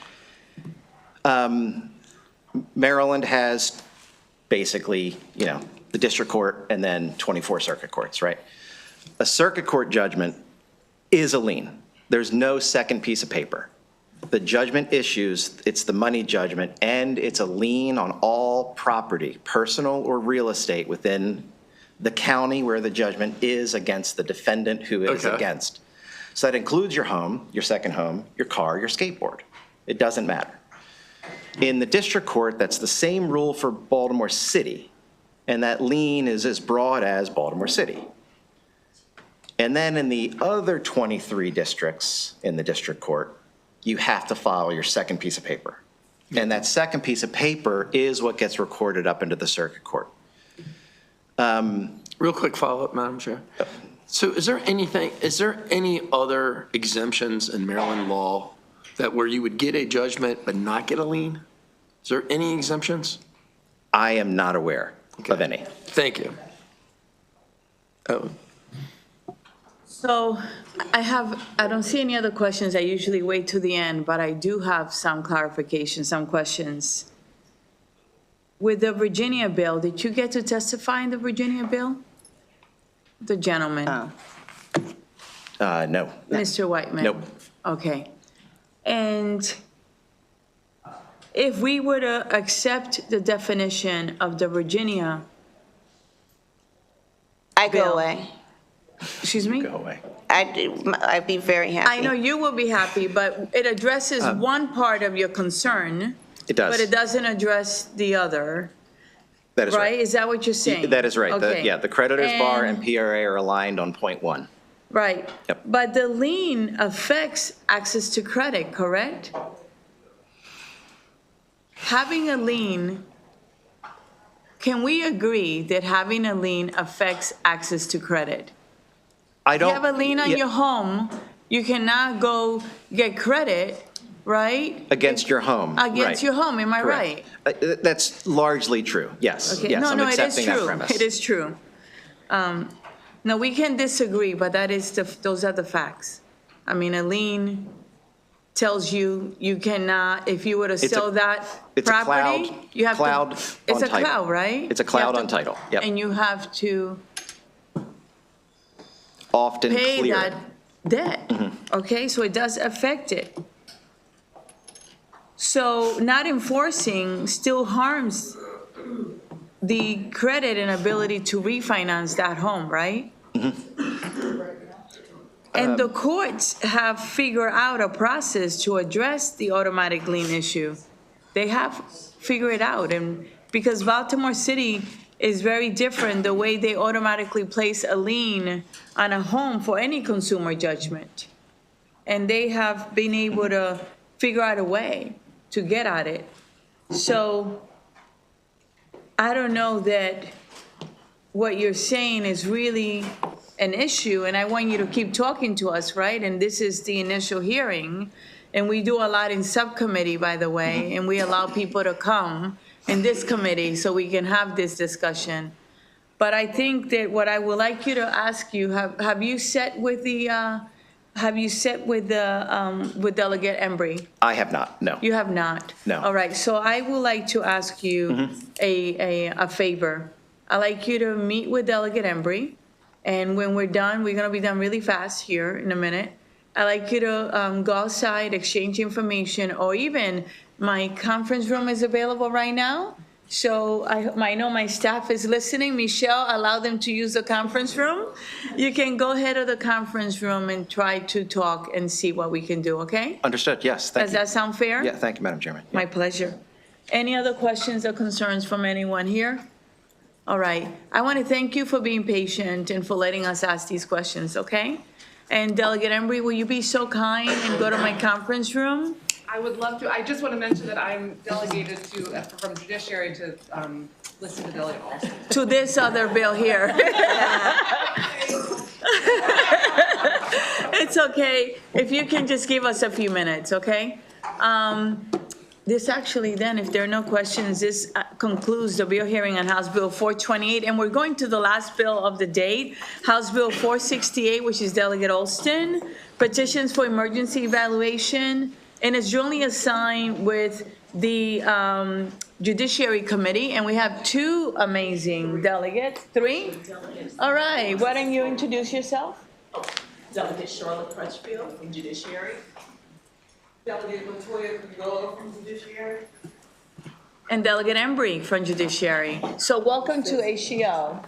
Maryland has basically, the district court and then 24 circuit courts, right? A circuit court judgment is a lien. There's no second piece of paper. The judgment issues, it's the money judgment, and it's a lien on all property, personal or real estate, within the county where the judgment is against the defendant who it is against. So that includes your home, your second home, your car, your skateboard. It doesn't matter. In the district court, that's the same rule for Baltimore City, and that lien is as broad as Baltimore City. And then in the other 23 districts in the district court, you have to follow your second piece of paper. And that second piece of paper is what gets recorded up into the circuit court. Real quick follow-up, Madam Chair. So is there any other exemptions in Maryland law that where you would get a judgment but not get a lien? Is there any exemptions? I am not aware of any. Thank you. So I don't see any other questions. I usually wait to the end, but I do have some clarification, some questions. With the Virginia bill, did you get to testify in the Virginia bill? The gentleman? No. Mr. Whiteman? Nope. Okay. And if we were to accept the definition of the Virginia I go bill- away. Excuse me? Go away. I'd be very happy. I know you will be happy, but it addresses one part of your concern. It does. But it doesn't address the other, That is right? right. Is that what you're saying? That is right. Okay. The creditors bar and PRA are aligned on point 1. Right. Yep. But the lien affects access to credit, correct? Having a lien, can we agree that having a lien affects access to credit? I don't. You have a lien on your home, you cannot go get credit, right? Against your home. Against right. your home, am I right? Correct. That's largely true, yes. Okay. Yes, No, I'm no, it is accepting that true. premise. It is true. No, we can disagree, but those are the facts. I mean, a lien tells you cannot, if you were to sell that It's a property, cloud, you have to. cloud It's on a title. cloud, right? It's a cloud on title, yep. And you have to Often pay clear that it. debt. Okay, so it does affect it. So not enforcing still harms the credit and ability to refinance that home, right? And the courts have figured out a process to address the automatic lien issue. They have figured it out, and because Baltimore City is very different, the way they automatically place a lien on a home for any consumer judgment. And they have been able to figure out a way to get at it. So I don't know that what you're saying is really an issue, and I want you to keep talking to us, right? And this is the initial hearing, And we do a lot in subcommittee, by the way, and we allow people to come in this committee so we can have this discussion. But I think that what I would like you to ask you, have you set with the, with Delegate Embry? I have not, no. You have not? No. All right, so I would like to ask you a favor. I'd like you to meet with Delegate Embry, and when we're done, we're gonna be done really fast here in a minute. I'd like you to go outside, exchange information, or even my conference room is available right now. So I know my staff is listening. Michelle, allow them to use the conference room. You can go ahead of the conference room and try to talk and see what we can do, okay? Understood, yes, thank Does you. that sound fair? Yeah, thank you, Madam Chairman. My pleasure. Any other questions or concerns from anyone here? All right. I want to thank you for being patient and for letting us ask these questions, okay? And Delegate Embry, will you be so kind and go to my conference room? I would love to. I just want to mention that I'm delegated from Judiciary to listen to Delegate Alston. To this other bill here. It's okay. If you can just give us a few minutes, okay? This actually then, if there are no questions, this concludes the bill hearing on House Bill 428. And we're going to the last bill of the day, House Bill 468, which is Delegate Alston, petitions for emergency evaluation. And it's jointly assigned with the Judiciary Committee. And we have two amazing delegates, three? All right, why don't you introduce yourself? Delegate Charlotte Crutchfield from Judiciary. Delegate Latoya Congola from Judiciary. And Delegate Embry from Judiciary. So welcome to HGO.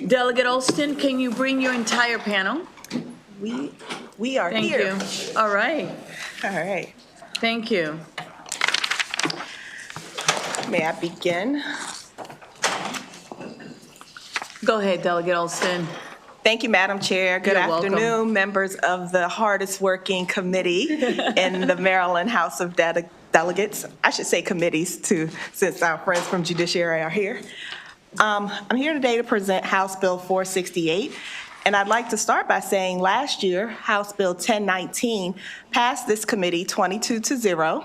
Delegate Alston, can you bring your entire panel? We are here. Thank you. All right. All right. Thank you. May I begin? Go ahead, Delegate Alston. Thank you, Madam Chair. Good You're welcome. afternoon, members of the hardest working committee in the Maryland House of Delegates. I should say committees too, since our friends from Judiciary are here. I'm here today to present House Bill 468. And I'd like to start by saying last year, House Bill 1019 passed this committee 22-0.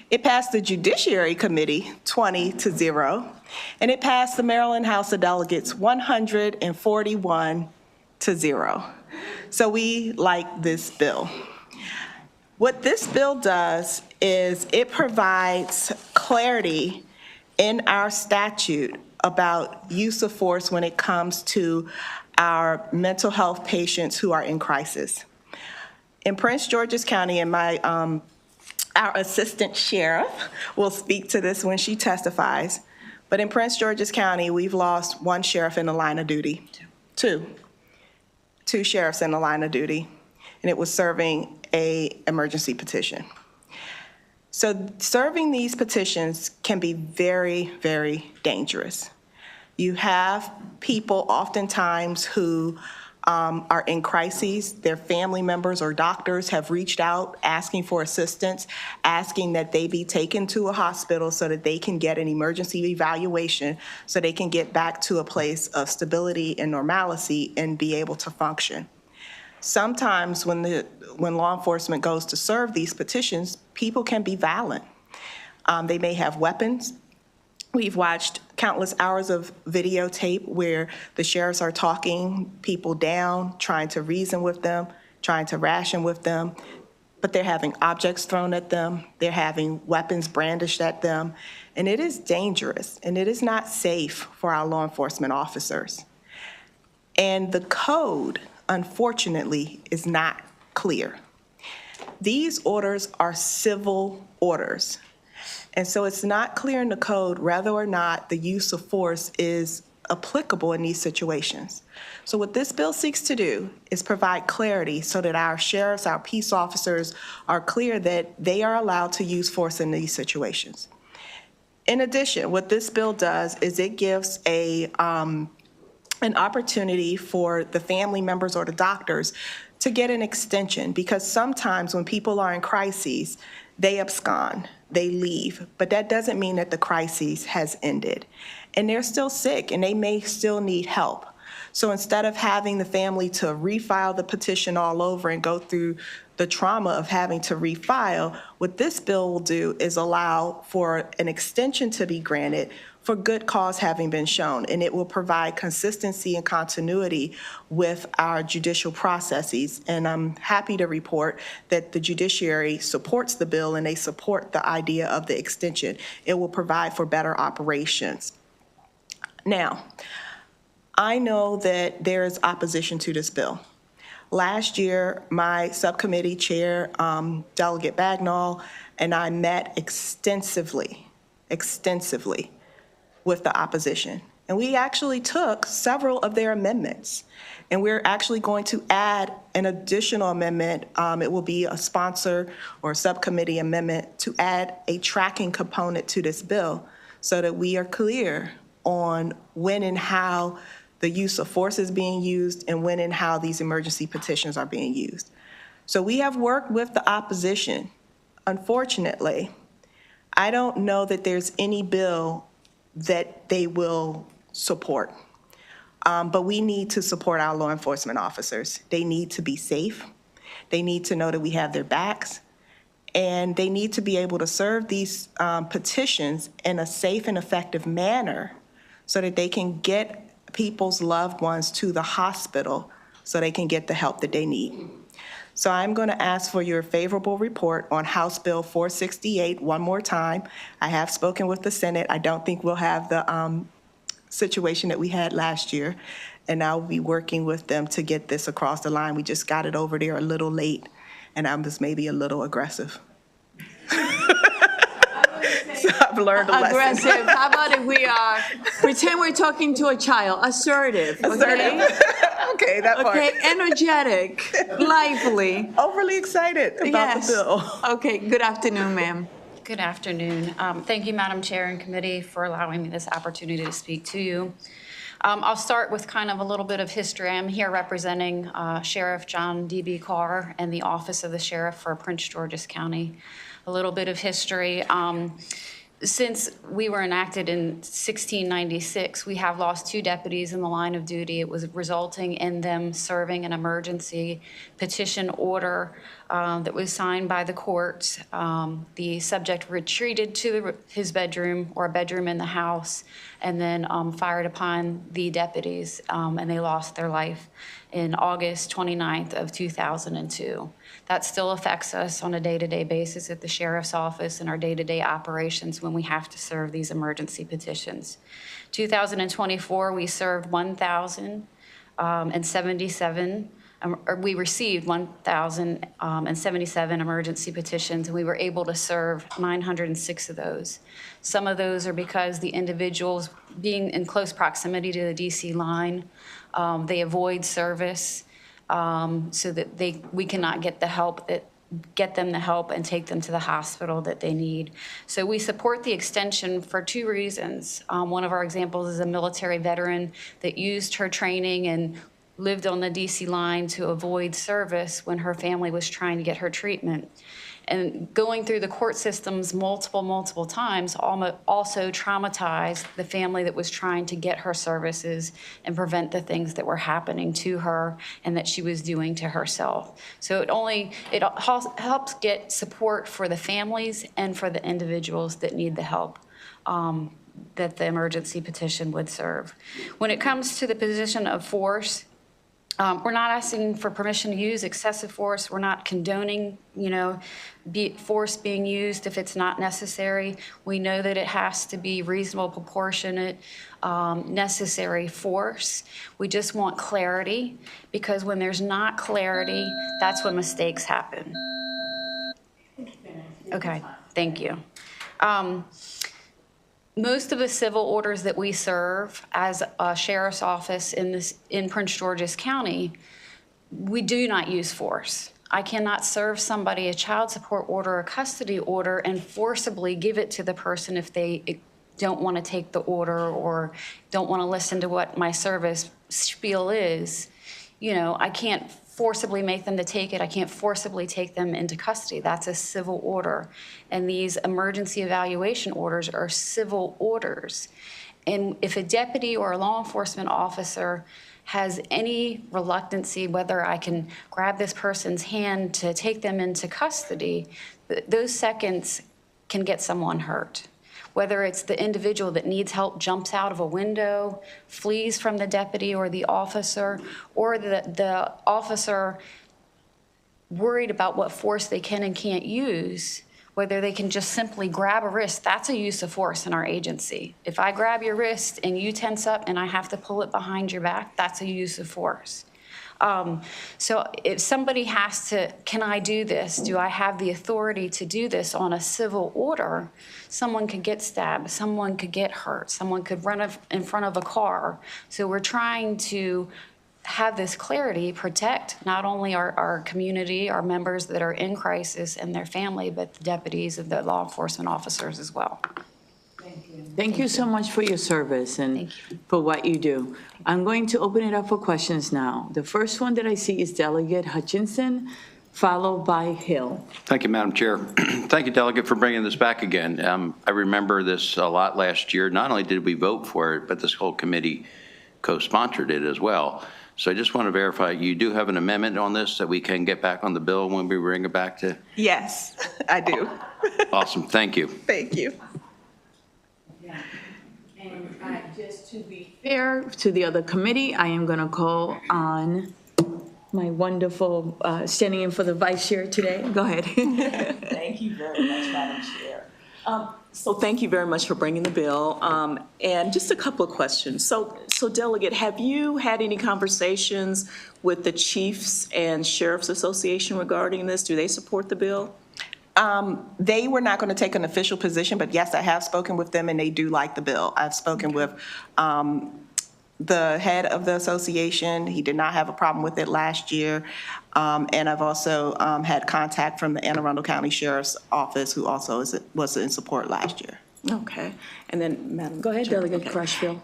It passed the Judiciary Committee 20-0. And it passed the Maryland House of Delegates 141-0. So we like this bill. What this bill does is it provides clarity in our statute about use of force when it comes to our mental health patients who are in crisis. In Prince George's County, and our assistant sheriff will speak to this when she testifies, but in Prince George's County, we've lost one sheriff in the line of duty. Two sheriffs in the line of duty, and it was serving an emergency petition. So serving these petitions can be very, very dangerous. You have people oftentimes who are in crises. Their family members or doctors have reached out asking for assistance, asking that they be taken to a hospital so that they can get an emergency evaluation so they can get back to a place of stability and normalcy and be able to function. Sometimes when law enforcement goes to serve these petitions, people can be violent. They may have weapons. We've watched countless hours of videotape where the sheriffs are talking people down, trying to reason with them, trying to ration with them, but they're having objects thrown at them, they're having weapons brandished at them, and it is dangerous, and it is not safe for our law enforcement officers. And the code, unfortunately, is not clear. These orders are civil orders. And so it's not clear in the code whether or not the use of force is applicable in these situations. So what this bill seeks to do is provide clarity so that our sheriffs, our peace officers are clear that they are allowed to use force in these situations. In addition, what this bill does is it gives an opportunity for the family members or the doctors to get an extension, because sometimes when people are in crises, they abscond, they leave, but that doesn't mean that the crisis has ended. And they're still sick and they may still need help. So instead of having the family to refile the petition all over and go through the trauma of having to refile. What this bill will do is allow for an extension to be granted for good cause having been shown, and it will provide consistency and continuity with our judicial processes. And I'm happy to report that the judiciary supports the bill and they support the idea of the extension. It will provide for better operations. Now, I know that there is opposition to this bill. Last year, my subcommittee chair, Delegate Bagnall, and I met extensively with the opposition. And we actually took several of their amendments. And we're actually going to add an additional amendment. It will be a sponsor or subcommittee amendment to add a tracking component to this bill so that we are clear on when and how the use of force is being used and when and how these emergency petitions are being used. So we have worked with the opposition. Unfortunately, I don't know that there's any bill that they will support. But we need to support our law enforcement officers. They need to be safe. They need to know that we have their backs. And they need to be able to serve these petitions in a safe and effective manner so that they can get people's loved ones to the hospital so they can get the help that they need. So I'm going to ask for your favorable report on House Bill 468 one more time. I have spoken with the Senate. I don't think we'll have the situation that we had last year, and I'll be working with them to get this across the line. We just got it over there a little late, and I was maybe a little aggressive. So I've learned a lesson. Aggressive. How about if we pretend we're talking to a child? Assertive. Okay. Okay, that part. Okay, energetic, lively. Overly excited about the bill. Okay, good afternoon, ma'am. Good afternoon. Thank you, Madam Chair and Committee, for allowing me this opportunity to speak to you. I'll start with kind of a little bit of history. I'm here representing Sheriff John D.B. Carr and the Office of the Sheriff for Prince George's County. A little bit of history. Since we were enacted in 1696, we have lost 2 deputies in the line of duty. It was resulting in them serving an emergency petition order that was signed by the court. The subject retreated to his bedroom or a bedroom in the house and then fired upon the deputies, and they lost their life in August 29th of 2002. That still affects us on a day-to-day basis at the sheriff's office and our day-to-day operations when we have to serve these emergency petitions. 2024, we served 1,077, or we received 1,077 emergency petitions, and we were able to serve 906 of those. Some of those are because the individuals being in close proximity to the DC line, they avoid service, so that we cannot get the help get them the help and take them to the hospital that they need. So we support the extension for 2 reasons. One of our examples is a military veteran that used her training and lived on the DC line to avoid service when her family was trying to get her treatment. And going through the court systems multiple times also traumatized the family that was trying to get her services and prevent the things that were happening to her and that she was doing to herself. So it helps get support for the families and for the individuals that need the help that the emergency petition would serve. When it comes to the position of force, we're not asking for permission to use excessive force. We're not condoning, force being used if it's not necessary. We know that it has to be reasonable, proportionate, necessary force. We just want clarity, because when there's not clarity, that's when mistakes happen. Okay, thank you. Most of the civil orders that we serve as a sheriff's office in Prince George's County, we do not use force. I cannot serve somebody a child support order or custody order and forcibly give it to the person if they don't want to take the order or don't want to listen to what my service spiel is. I can't forcibly make them to take it. I can't forcibly take them into custody. That's a civil order. And these emergency evaluation orders are civil orders. And if a deputy or a law enforcement officer has any reluctancy, whether I can grab this person's hand to take them into custody, those seconds can get someone hurt. Whether it's the individual that needs help jumps out of a window, flees from the deputy or the officer, or the officer worried about what force they can and can't use, whether they can just simply grab a wrist, that's a use of force in our agency. If I grab your wrist and you tense up and I have to pull it behind your back, that's a use of force. So if somebody has to, can I do this? Do I have the authority to do this on a civil order? Someone could get stabbed, someone could get hurt, someone could run in front of a car. So we're trying to have this clarity, protect not only our community, our members that are in crisis and their family, but the deputies and the law enforcement officers as well. Thank you so much for your service and for what you do. I'm going to open it up for questions now. The first one that I see is Delegate Hutchinson, followed by Hill. Thank you, Madam Chair. Thank you, Delegate, for bringing this back again. I remember this a lot last year. Not only did we vote for it, but this whole committee co-sponsored it as well. So I just want to verify, you do have an amendment on this that we can get back on the bill when we bring it back to? Yes, I do. Awesome, thank you. Thank you. And just to be fair to the other committee, I am going to call on my wonderful standing in for the vice chair today. Go ahead. Thank you very much, Madam Chair. So thank you very much for bringing the bill. And just a couple of questions. So Delegate, have you had any conversations with the Chiefs and Sheriff's Association regarding this? Do they support the bill? They were not going to take an official position, but yes, I have spoken with them and they do like the bill. I've spoken with the head of the association. He did not have a problem with it last year. And I've also had contact from the Anne Arundel County Sheriff's Office, who also was in support last year. Okay. And then, Madam Go ahead, Chair. Delegate Okay. Crushville.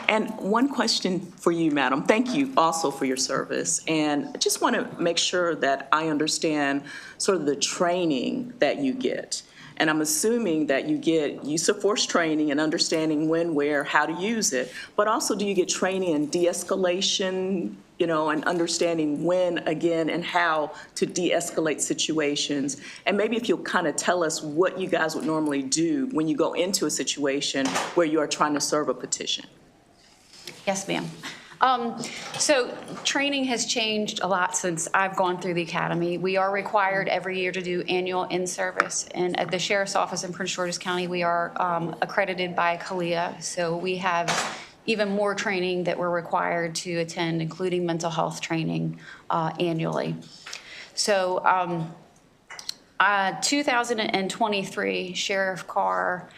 And one question for you, Madam. Thank you also for your service. And I just want to make sure that I understand sort of the training that you get. And I'm assuming that you get use of force training and understanding when, where, how to use it. But also, do you get training in de-escalation, and understanding when, again, and how to de-escalate situations? And maybe if you'll kind of tell us what you guys would normally do when you go into a situation where you are trying to serve a petition. Yes, ma'am. So training has changed a lot since I've gone through the academy. We are required every year to do annual in-service, and at the Sheriff's Office in Prince George's County, we are accredited by CALEA, so we have even more training that we're required to attend, including mental health training annually. So 2023, Sheriff Carr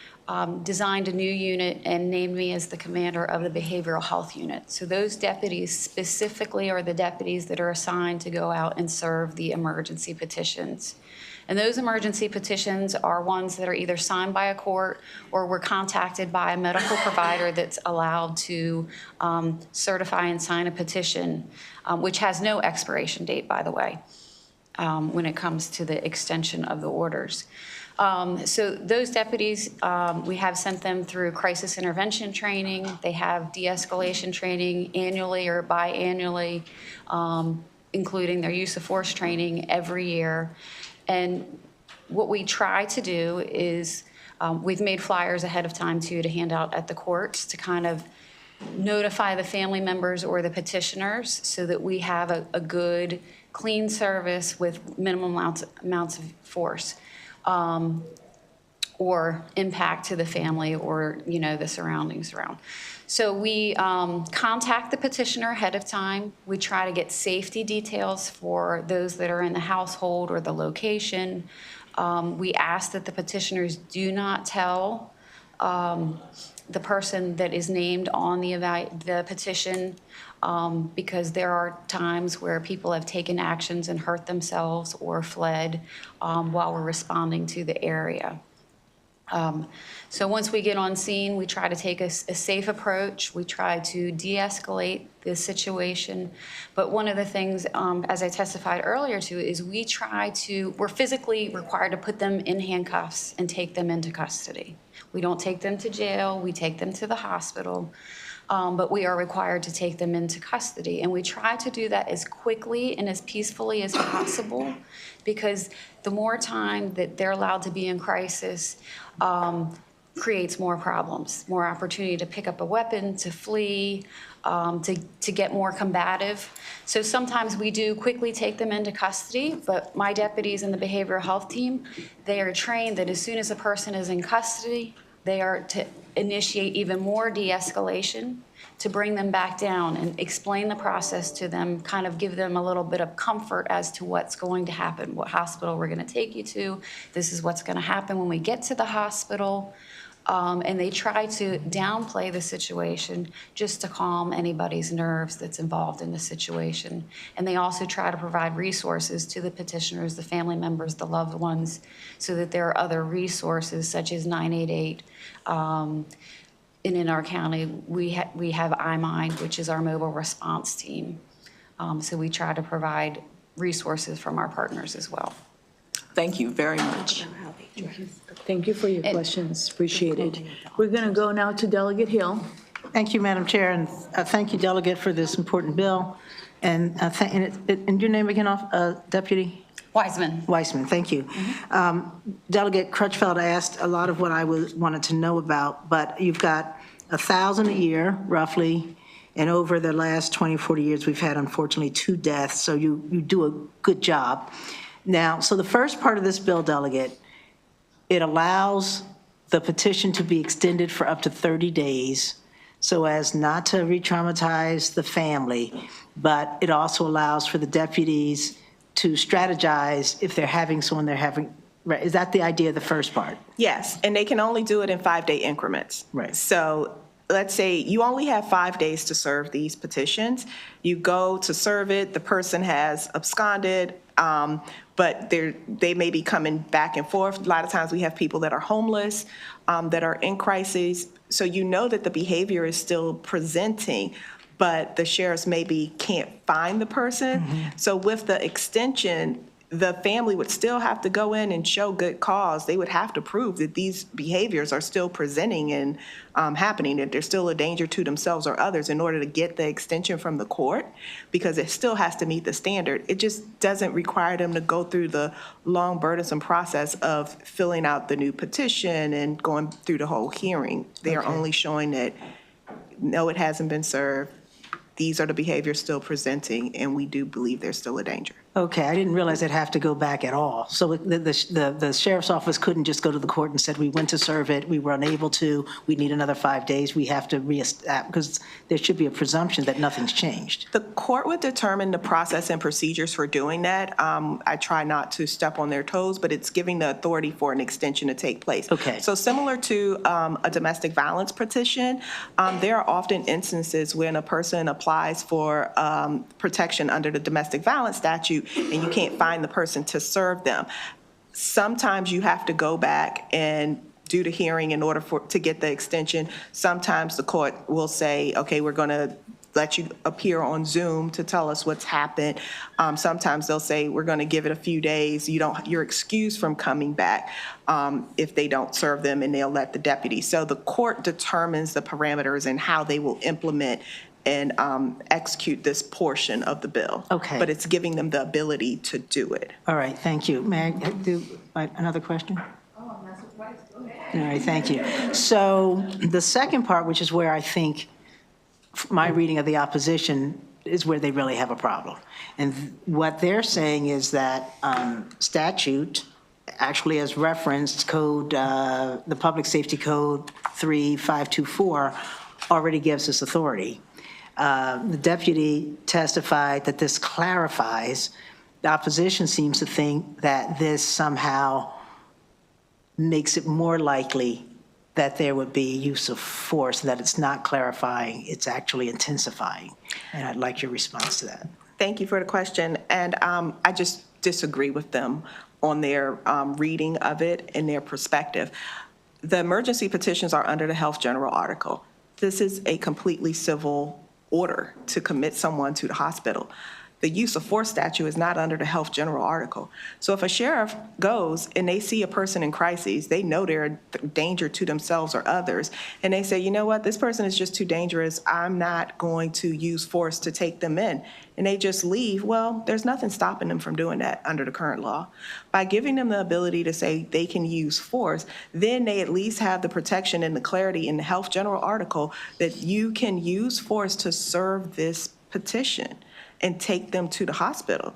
designed a new unit and named me as the commander of the behavioral health unit. So those deputies specifically are the deputies that are assigned to go out and serve the emergency petitions. And those emergency petitions are ones that are either signed by a court or were contacted by a medical provider that's allowed to certify and sign a petition, which has no expiration date, by the way, when it comes to the extension of the orders. So those deputies, we have sent them through crisis intervention training. They have de-escalation training annually or biannually, including their use of force training every year. And what we try to do is we've made flyers ahead of time too to hand out at the courts to kind of notify the family members or the petitioners so that we have a good, clean service with minimum amounts of force. Or impact to the family or, the surroundings around. So we contact the petitioner ahead of time. We try to get safety details for those that are in the household or the location. We ask that the petitioners do not tell the person that is named on the petition because there are times where people have taken actions and hurt themselves or fled while we're responding to the area. So once we get on scene, we try to take a safe approach. We try to de-escalate the situation. But one of the things, as I testified earlier to, is we're physically required to put them in handcuffs and take them into custody. We don't take them to jail, we take them to the hospital, but we are required to take them into custody. And we try to do that as quickly and as peacefully as possible, because the more time that they're allowed to be in crisis, creates more problems, more opportunity to pick up a weapon, to flee, to get more combative. So sometimes we do quickly take them into custody, but my deputies and the behavioral health team, they are trained that as soon as a person is in custody, they are to initiate even more de-escalation, to bring them back down and explain the process to them, kind of give them a little bit of comfort as to what's going to happen, what hospital we're going to take you to. This is what's going to happen when we get to the hospital. And they try to downplay the situation just to calm anybody's nerves that's involved in the situation. And they also try to provide resources to the petitioners, the family members, the loved ones, so that there are other resources such as 988. And in our county, we have iMind, which is our mobile response team. So we try to provide resources from our partners as well. Thank you very much. Thank you for your questions, appreciate it. We're going to go now to Delegate Hill. Thank you, Madam Chair, and thank you, Delegate, for this important bill. And your name again, Deputy? Wiseman. Wiseman, thank you. Delegate Crutchfield asked a lot of what I wanted to know about, but you've got 1,000 a year, roughly, and over the last 20, 40 years, we've had, unfortunately, 2 deaths, so you do a good job. Now, so the first part of this bill, Delegate, it allows the petition to be extended for up to 30 days so as not to re-traumatize the family, but it also allows for the deputies to strategize if they're having someone they're having. Right, is that the idea of the first part? Yes, and they can only do it in 5-day increments. Right. So let's say you only have 5 days to serve these petitions. You go to serve it, the person has absconded, but they may be coming back and forth. A lot of times we have people that are homeless, that are in crises. So you know that the behavior is still presenting, but the sheriffs maybe can't find the person. So with the extension, the family would still have to go in and show good cause. They would have to prove that these behaviors are still presenting and happening, that they're still a danger to themselves or others in order to get the extension from the court, because it still has to meet the standard. It just doesn't require them to go through the long, burdensome process of filling out the new petition and going through the whole hearing. They are only showing that, no, it hasn't been served. These are the behaviors still presenting, and we do believe there's still a danger. Okay, I didn't realize they'd have to go back at all. So the sheriff's office couldn't just go to the court and said, we went to serve it, we were unable to, we need another 5 days, we have to reestablish, because there should be a presumption that nothing's changed. The court would determine the process and procedures for doing that. I try not to step on their toes, but it's giving the authority for an extension to take place. Okay. So similar to a domestic violence petition, there are often instances when a person applies for protection under the domestic violence statute and you can't find the person to serve them. Sometimes you have to go back and do the hearing in order to get the extension. Sometimes the court will say, okay, we're going to let you appear on Zoom to tell us what's happened. Sometimes they'll say, we're going to give it a few days. You're excused from coming back if they don't serve them, and they'll let the deputy. So the court determines the parameters and how they will implement and execute this portion of the bill. Okay. But it's giving them the ability to do it. All right, thank you. May I do another question? All right, thank you. So the second part, which is where I think my reading of the opposition is where they really have a problem. And what they're saying is that statute, actually as referenced code, the Public Safety Code 3524, already gives us authority. The deputy testified that this clarifies. The opposition seems to think that this somehow makes it more likely that there would be use of force, that it's not clarifying, it's actually intensifying. And I'd like your response to that. Thank you for the question. And I just disagree with them on their reading of it and their perspective. the emergency petitions are under the Health General article. This is a completely civil order to commit someone to the hospital. The use of force statute is not under the Health General article. So if a sheriff goes and they see a person in crises, they know they're a danger to themselves or others, and they say, you know what, this person is just too dangerous, I'm not going to use force to take them in, and they just leave, well, there's nothing stopping them from doing that under the current law. By giving them the ability to say they can use force, then they at least have the protection and the clarity in the Health General article that you can use force to serve this petition and take them to the hospital,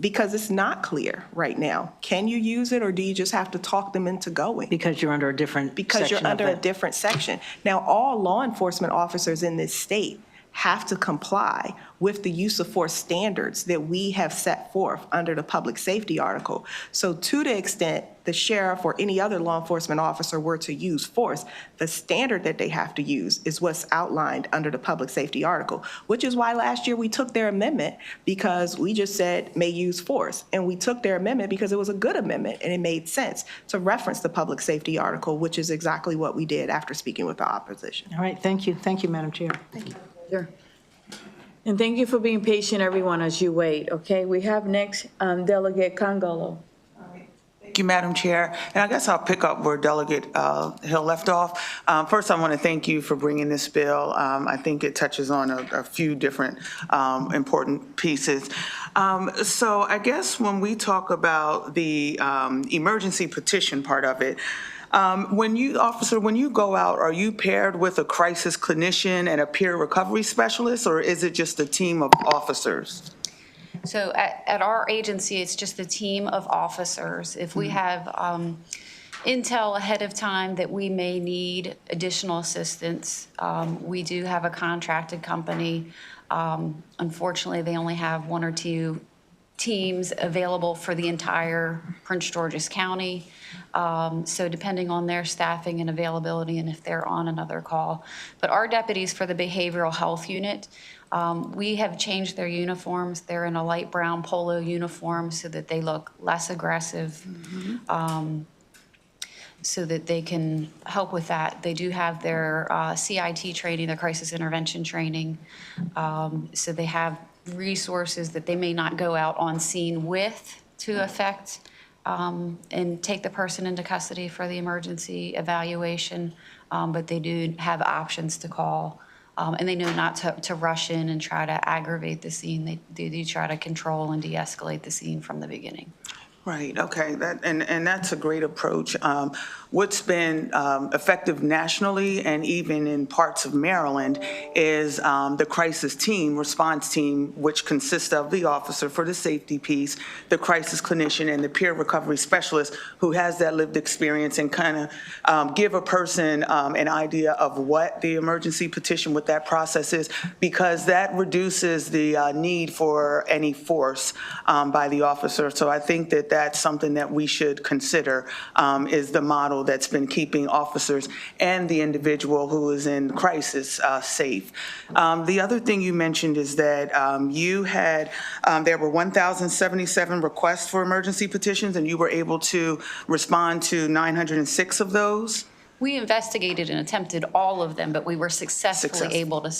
because it's not clear right now. Can you use it, or do you just have to talk them into going? Because you're under a different Because you're section of under a the- different section. Now, all law enforcement officers in this state have to comply with the use of force standards that we have set forth under the public safety article. So to the extent the sheriff or any other law enforcement officer were to use force, the standard that they have to use is what's outlined under the public safety article, which is why last year we took their amendment, because we just said may use force. And we took their amendment because it was a good amendment and it made sense to reference the public safety article, which is exactly what we did after speaking with the opposition. All right, thank you. Thank you, Madam Chair. Thank you. Sure. And thank you for being patient, everyone, as you wait, okay? We have next Delegate Congolo. Thank you, Madam Chair. And I guess I'll pick up where Delegate Hill left off. First, I want to thank you for bringing this bill. I think it touches on a few different important pieces. So I guess when we talk about the emergency petition part of it, when you go out, are you paired with a crisis clinician and a peer recovery specialist, or is it just a team of officers? So at our agency, it's just a team of officers. If we have intel ahead of time that we may need additional assistance, we do have a contracted company. Unfortunately, they only have 1 or 2 teams available for the entire Prince George's County. So depending on their staffing and availability and if they're on another call. But our deputies for the behavioral health unit, we have changed their uniforms. They're in a light brown polo uniform so that they look less aggressive, so that they can help with that. They do have their CIT training, their crisis intervention training. So they have resources that they may not go out on scene with to affect and take the person into custody for the emergency evaluation, but they do have options to call. And they know not to rush in and try to aggravate the scene. They do try to control and de-escalate the scene from the beginning. Right, okay, and that's a great approach. What's been effective nationally and even in parts of Maryland is the crisis team, response team, which consists of the officer for the safety piece, the crisis clinician, and the peer recovery specialist who has that lived experience and kind of give a person an idea of what the emergency petition, what that process is, because that reduces the need for any force by the officer. So I think that that's something that we should consider, is the model that's been keeping officers and the individual who is in crisis safe. The other thing you mentioned is that you had, there were 1,077 requests for emergency petitions, and you were able to respond to 906 of those? We investigated and attempted all of them, but we were successfully able to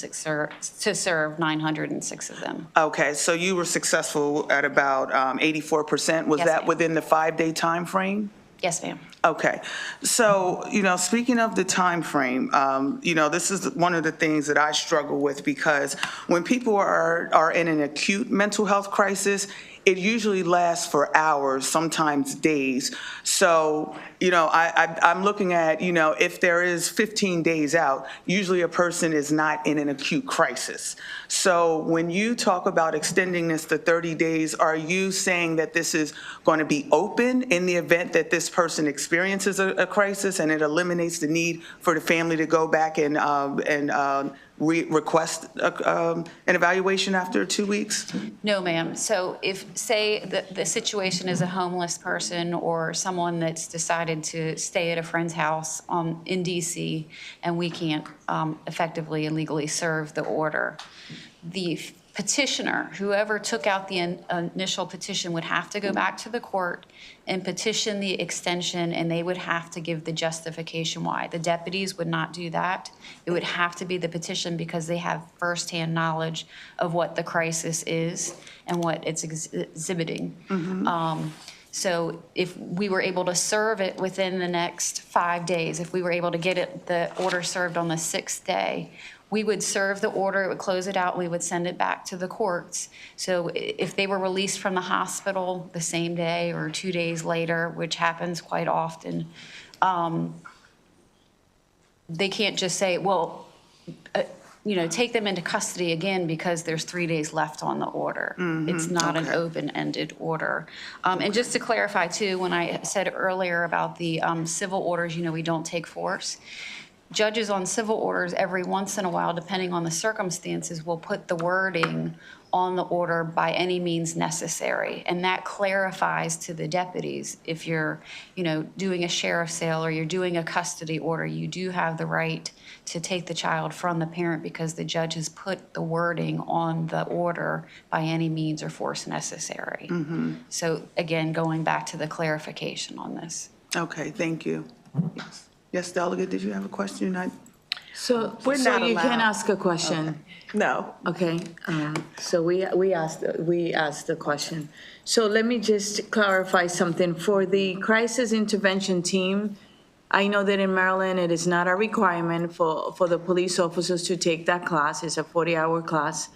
serve 906 of them. Okay, so you were successful at about 84%. Was Yes, that ma'am. within the 5-day time frame? Yes, ma'am. Okay, so, speaking of the time frame, this is one of the things that I struggle with, because when people are in an acute mental health crisis, it usually lasts for hours, sometimes days. So, I'm looking at, if there is 15 days out, usually a person is not in an acute crisis. So when you talk about extending this to 30 days, are you saying that this is going to be open in the event that this person experiences a crisis, and it eliminates the need for the family to go back and request an evaluation after 2 weeks? No, ma'am. So if, say, the situation is a homeless person or someone that's decided to stay at a friend's house in DC, and we can't effectively and legally serve the order, the petitioner, whoever took out the initial petition, would have to go back to the court and petition the extension, and they would have to give the justification why. The deputies would not do that. It would have to be the petition because they have firsthand knowledge of what the crisis is and what it's exhibiting. So if we were able to serve it within the next 5 days, if we were able to get the order served on the 6th day, we would serve the order, it would close it out, and we would send it back to the courts. So if they were released from the hospital the same day or 2 days later, which happens quite often, they can't just say, well, take them into custody again because there's 3 days left on the order. It's not an open-ended order. And just to clarify too, when I said earlier about the civil orders, we don't take force. Judges on civil orders every once in a while, depending on the circumstances, will put the wording on the order by any means necessary. And that clarifies to the deputies, if you're, doing a sheriff's sale or you're doing a custody order, you do have the right to take the child from the parent because the judge has put the wording on the order by any means or force necessary. So again, going back to the clarification on this. Okay, thank you. Yes, Delegate, did you have a question? So We're not you can allowed. ask a question. No. Okay, so we asked the question. So let me just clarify something. For the crisis intervention team, I know that in Maryland, it is not a requirement for the police officers to take that class. It's a 40-hour class.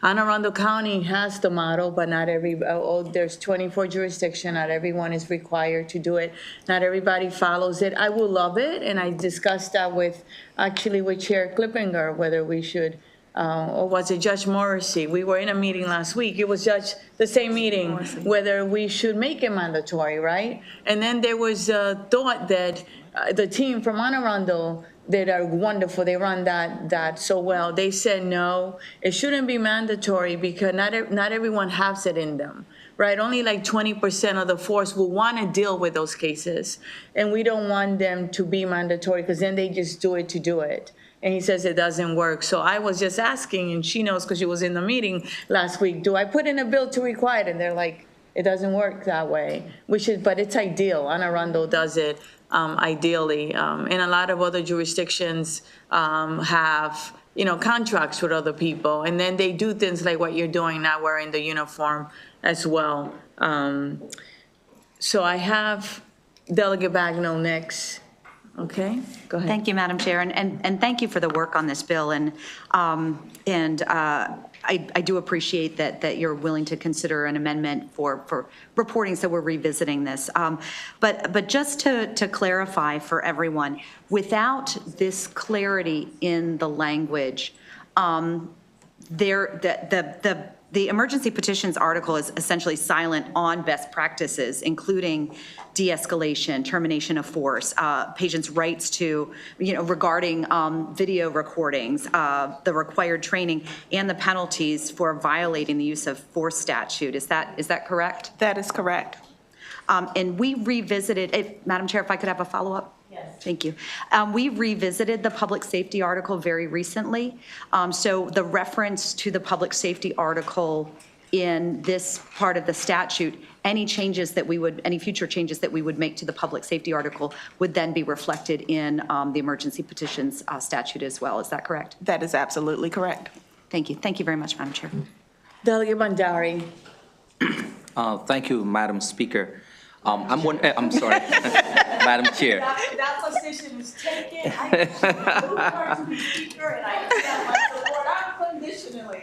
Anne Arundel County has the model, but not there's 24 jurisdictions, not everyone is required to do it. Not everybody follows it. I will love it, and I discussed that with Chair Klippinger, whether we should, or was it Judge Morrissey? We were in a meeting last week. It was the same meeting, whether we should make it mandatory, right? And then there was a thought that the team from Anne Arundel that are wonderful, they run that so well. They said, no, it shouldn't be mandatory because not everyone has it in them, right? Only like 20% of the force will want to deal with those cases. And we don't want them to be mandatory because then they just do it to do it. And he says it doesn't work. So I was just asking, and she knows because she was in the meeting last week, do I put in a bill to require it? And they're like, it doesn't work that way, but it's ideal. Anne Arundel does it ideally. And a lot of other jurisdictions have, contracts with other people. And then they do things like what you're doing, not wearing the uniform as well. So I have Delegate Bagnall next. Okay, go ahead. Thank you, Madam Chair, and thank you for the work on this bill. And I do appreciate that you're willing to consider an amendment for reporting, so we're revisiting this. But just to clarify for everyone, without this clarity in the language, the emergency petitions article is essentially silent on best practices, including de-escalation, termination of force, patients' rights to, regarding video recordings, the required training, and the penalties for violating the use of force statute. Is that correct? That is correct. And we revisited, Madam Chair, if I could have a follow-up? Yes. Thank you. We revisited the public safety article very recently. So the reference to the public safety article in this part of the statute, any future changes that we would make to the public safety article would then be reflected in the emergency petitions statute as well. Is that correct? That is absolutely correct. Thank you. Thank you very much, Madam Chair. Delegate Bandari. Thank you, Madam Speaker. I'm sorry, Madam Chair. That position is taken. I am the speaker, and I accept my support unconditionally.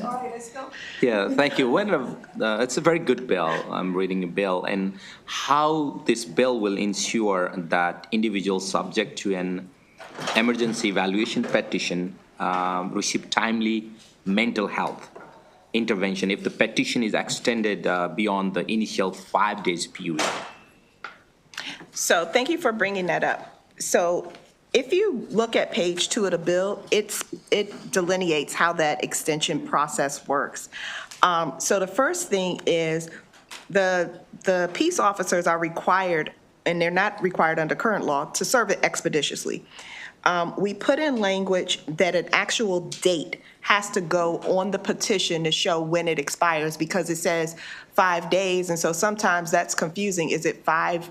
All right, let's go. Yeah, thank you. It's a very good bill. I'm reading the bill, and how this bill will ensure that individuals subject to an emergency evaluation petition receive timely mental health intervention if the petition is extended beyond the initial 5 days period. So thank you for bringing that up. So if you look at page 2 of the bill, it delineates how that extension process works. So the first thing is the peace officers are required, and they're not required under current law, to serve it expeditiously. we put in language that an actual date has to go on the petition to show when it expires, because it says 5 days, and so sometimes that's confusing. Is it 5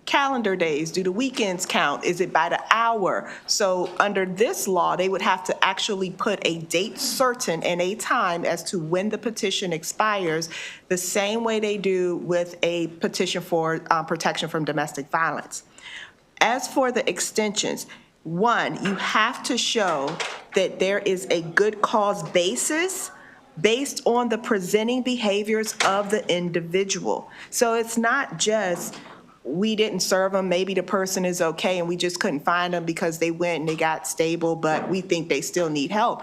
calendar days? Do the weekends count? Is it by the hour? So under this law, they would have to actually put a date certain and a time as to when the petition expires, the same way they do with a petition for protection from domestic violence. As for the extensions, one, you have to show that there is a good cause basis based on the presenting behaviors of the individual. So it's not just, we didn't serve them, maybe the person is okay and we just couldn't find them because they went and they got stable, but we think they still need help.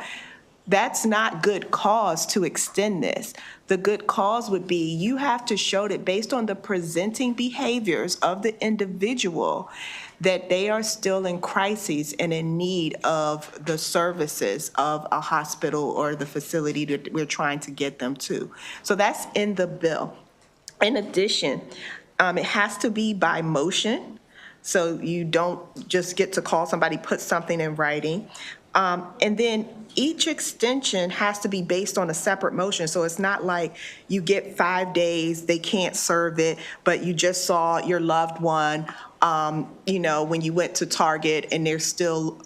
That's not good cause to extend this. The good cause would be you have to show that based on the presenting behaviors of the individual, that they are still in crises and in need of the services of a hospital or the facility that we're trying to get them to. So that's in the bill. In addition, it has to be by motion, so you don't just get to call somebody, put something in writing. And then each extension has to be based on a separate motion. So it's not like you get 5 days, they can't serve it, but you just saw your loved one, when you went to Target and they're still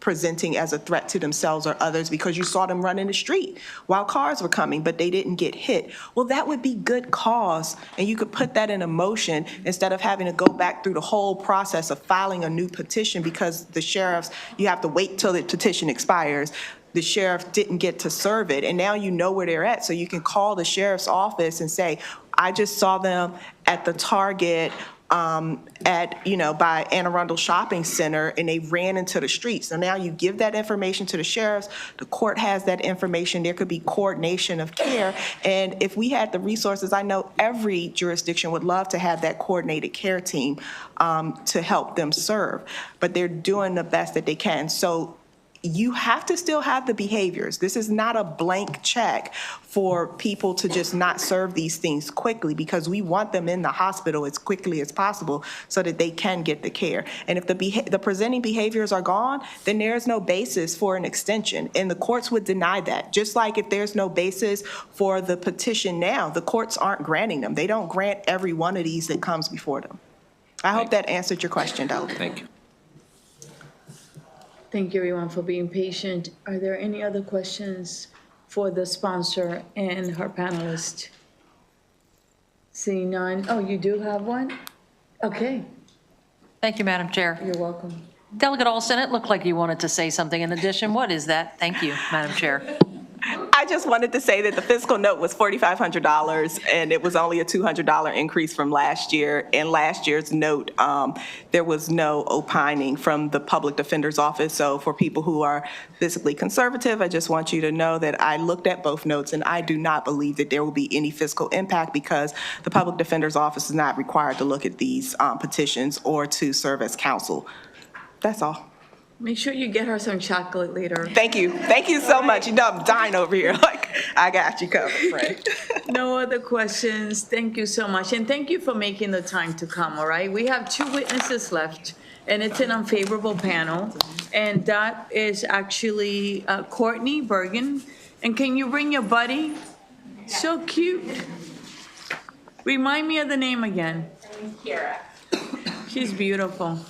presenting as a threat to themselves or others because you saw them run in the street while cars were coming, but they didn't get hit. Well, that would be good cause, and you could put that in a motion instead of having to go back through the whole process of filing a new petition because the sheriffs, you have to wait till the petition expires. The sheriff didn't get to serve it, and now you know where they're at, so you can call the sheriff's office and say, I just saw them at the Target by Anne Arundel Shopping Center, and they ran into the street. So now you give that information to the sheriffs, the court has that information, there could be coordination of care, and if we had the resources, I know every jurisdiction would love to have that coordinated care team to help them serve, but they're doing the best that they can. So you have to still have the behaviors. This is not a blank check for people to just not serve these things quickly, because we want them in the hospital as quickly as possible so that they can get the care. And if the presenting behaviors are gone, then there's no basis for an extension, and the courts would deny that. Just like if there's no basis for the petition now, the courts aren't granting them. They don't grant every one of these that comes before them. I hope that answered your question, Delegate. Thank you. Thank you, everyone, for being patient. Are there any other questions for the sponsor and her panelist? Seeing none. Oh, you do have one? Okay. Thank you, Madam Chair. You're welcome. Delegate Olson, it looked like you wanted to say something in addition. What is that? Thank you, Madam Chair. I just wanted to say that the fiscal note was $4,500, and it was only a $200 increase from last year. In last year's note, there was no opining from the public defender's office. So for people who are fiscally conservative, I just want you to know that I looked at both notes, and I do not believe that there will be any fiscal impact because the public defender's office is not required to look at these petitions or to serve as counsel. That's all. Make sure you get her some chocolate later. Thank you. Thank you so much. You know, I'm dying over here. Like, I got you covered, Frank. No other questions. Thank you so much. And thank you for making the time to come, all right? We have 2 witnesses left, and it's an unfavorable panel. And that is actually Courtney Bergen. And can you bring your buddy? So cute. Remind me of the name again. Kiara. She's beautiful.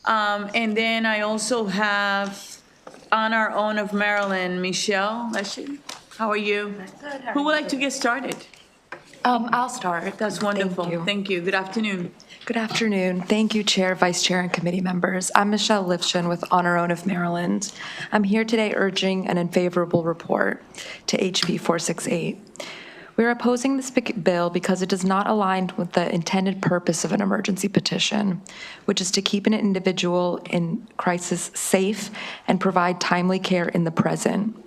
And then I also have, on our own of Maryland, Michelle Leshy. How are you? Good. Who would like to get started? I'll start. That's wonderful. Thank you. Good afternoon. Good afternoon. Thank you, Chair, Vice Chair, and committee members. I'm Michelle Lifshin with On Our Own of Maryland. I'm here today urging an unfavorable report to HB 468. We're opposing this bill because it does not align with the intended purpose of an emergency petition, which is to keep an individual in crisis safe and provide timely care in the present.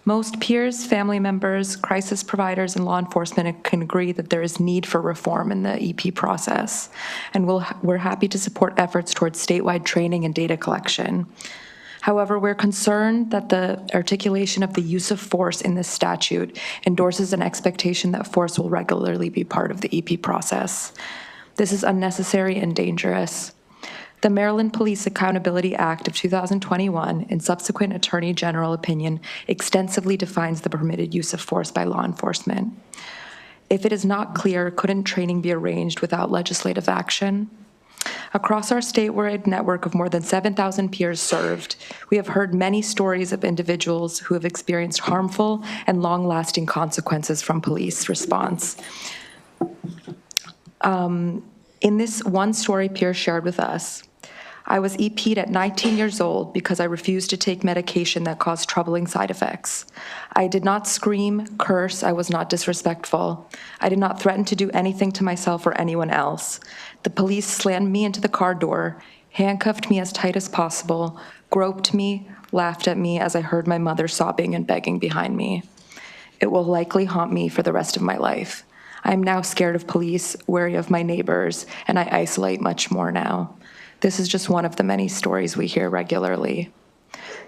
Most peers, family members, crisis providers, and law enforcement can agree that there is need for reform in the EP process, and we're happy to support efforts towards statewide training and data collection. However, we're concerned that the articulation of the use of force in this statute endorses an expectation that force will regularly be part of the EP process. This is unnecessary and dangerous. The Maryland Police Accountability Act of 2021 and subsequent Attorney General opinion extensively defines the permitted use of force by law enforcement. If it is not clear, couldn't training be arranged without legislative action? Across our statewide network of more than 7,000 peers served, we have heard many stories of individuals who have experienced harmful and long-lasting consequences from police response. In this one story peer shared with us, I was EP'd at 19 years old because I refused to take medication that caused troubling side effects. I did not scream, curse, I was not disrespectful. I did not threaten to do anything to myself or anyone else. The police slammed me into the car door, handcuffed me as tight as possible, groped me, laughed at me as I heard my mother sobbing and begging behind me. It will likely haunt me for the rest of my life. I am now scared of police, wary of my neighbors, and I isolate much more now. This is just one of the many stories we hear regularly.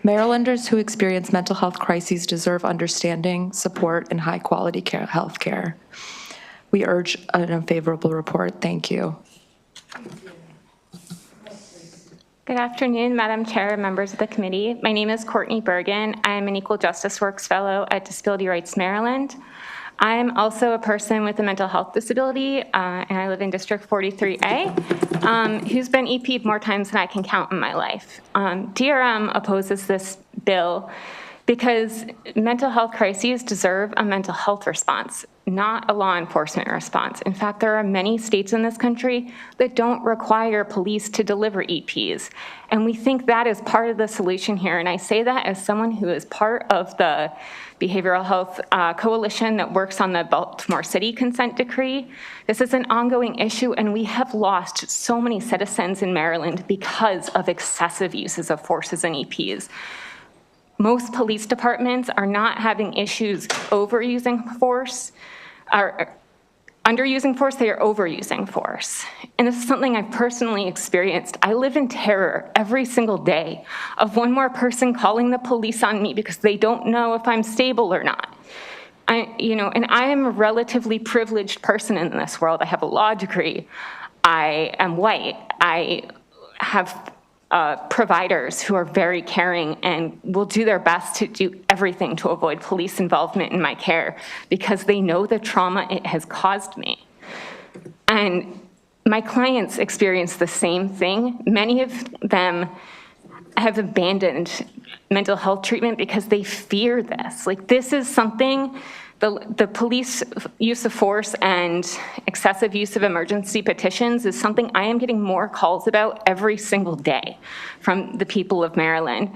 Marylanders who experience mental health crises deserve understanding, support, and high-quality health care. We urge an unfavorable report. Thank you. Good afternoon, Madam Chair, members of the committee. My name is Courtney Bergen. I am an Equal Justice Works Fellow at Disability Rights Maryland. I'm also a person with a mental health disability, and I live in District 43A, who's been EP'd more times than I can count in my life. DRM opposes this bill because mental health crises deserve a mental health response, not a law enforcement response. In fact, there are many states in this country that don't require police to deliver EPs. And we think that is part of the solution here. And I say that as someone who is part of the Behavioral Health Coalition that works on the Baltimore City consent decree. This is an ongoing issue, and we have lost so many citizens in Maryland because of excessive uses of forces and EPs. Most police departments are not having issues overusing force, or underusing force, they are overusing force. And this is something I've personally experienced. I live in terror every single day of one more person calling the police on me because they don't know if I'm stable or not. And I am a relatively privileged person in this world. I have a law degree. I am white. I have providers who are very caring and will do their best to do everything to avoid police involvement in my care because they know the trauma it has caused me. And my clients experience the same thing. Many of them have abandoned mental health treatment because they fear this. Like, this is something, the police use of force and excessive use of emergency petitions is something I am getting more calls about every single day from the people of Maryland.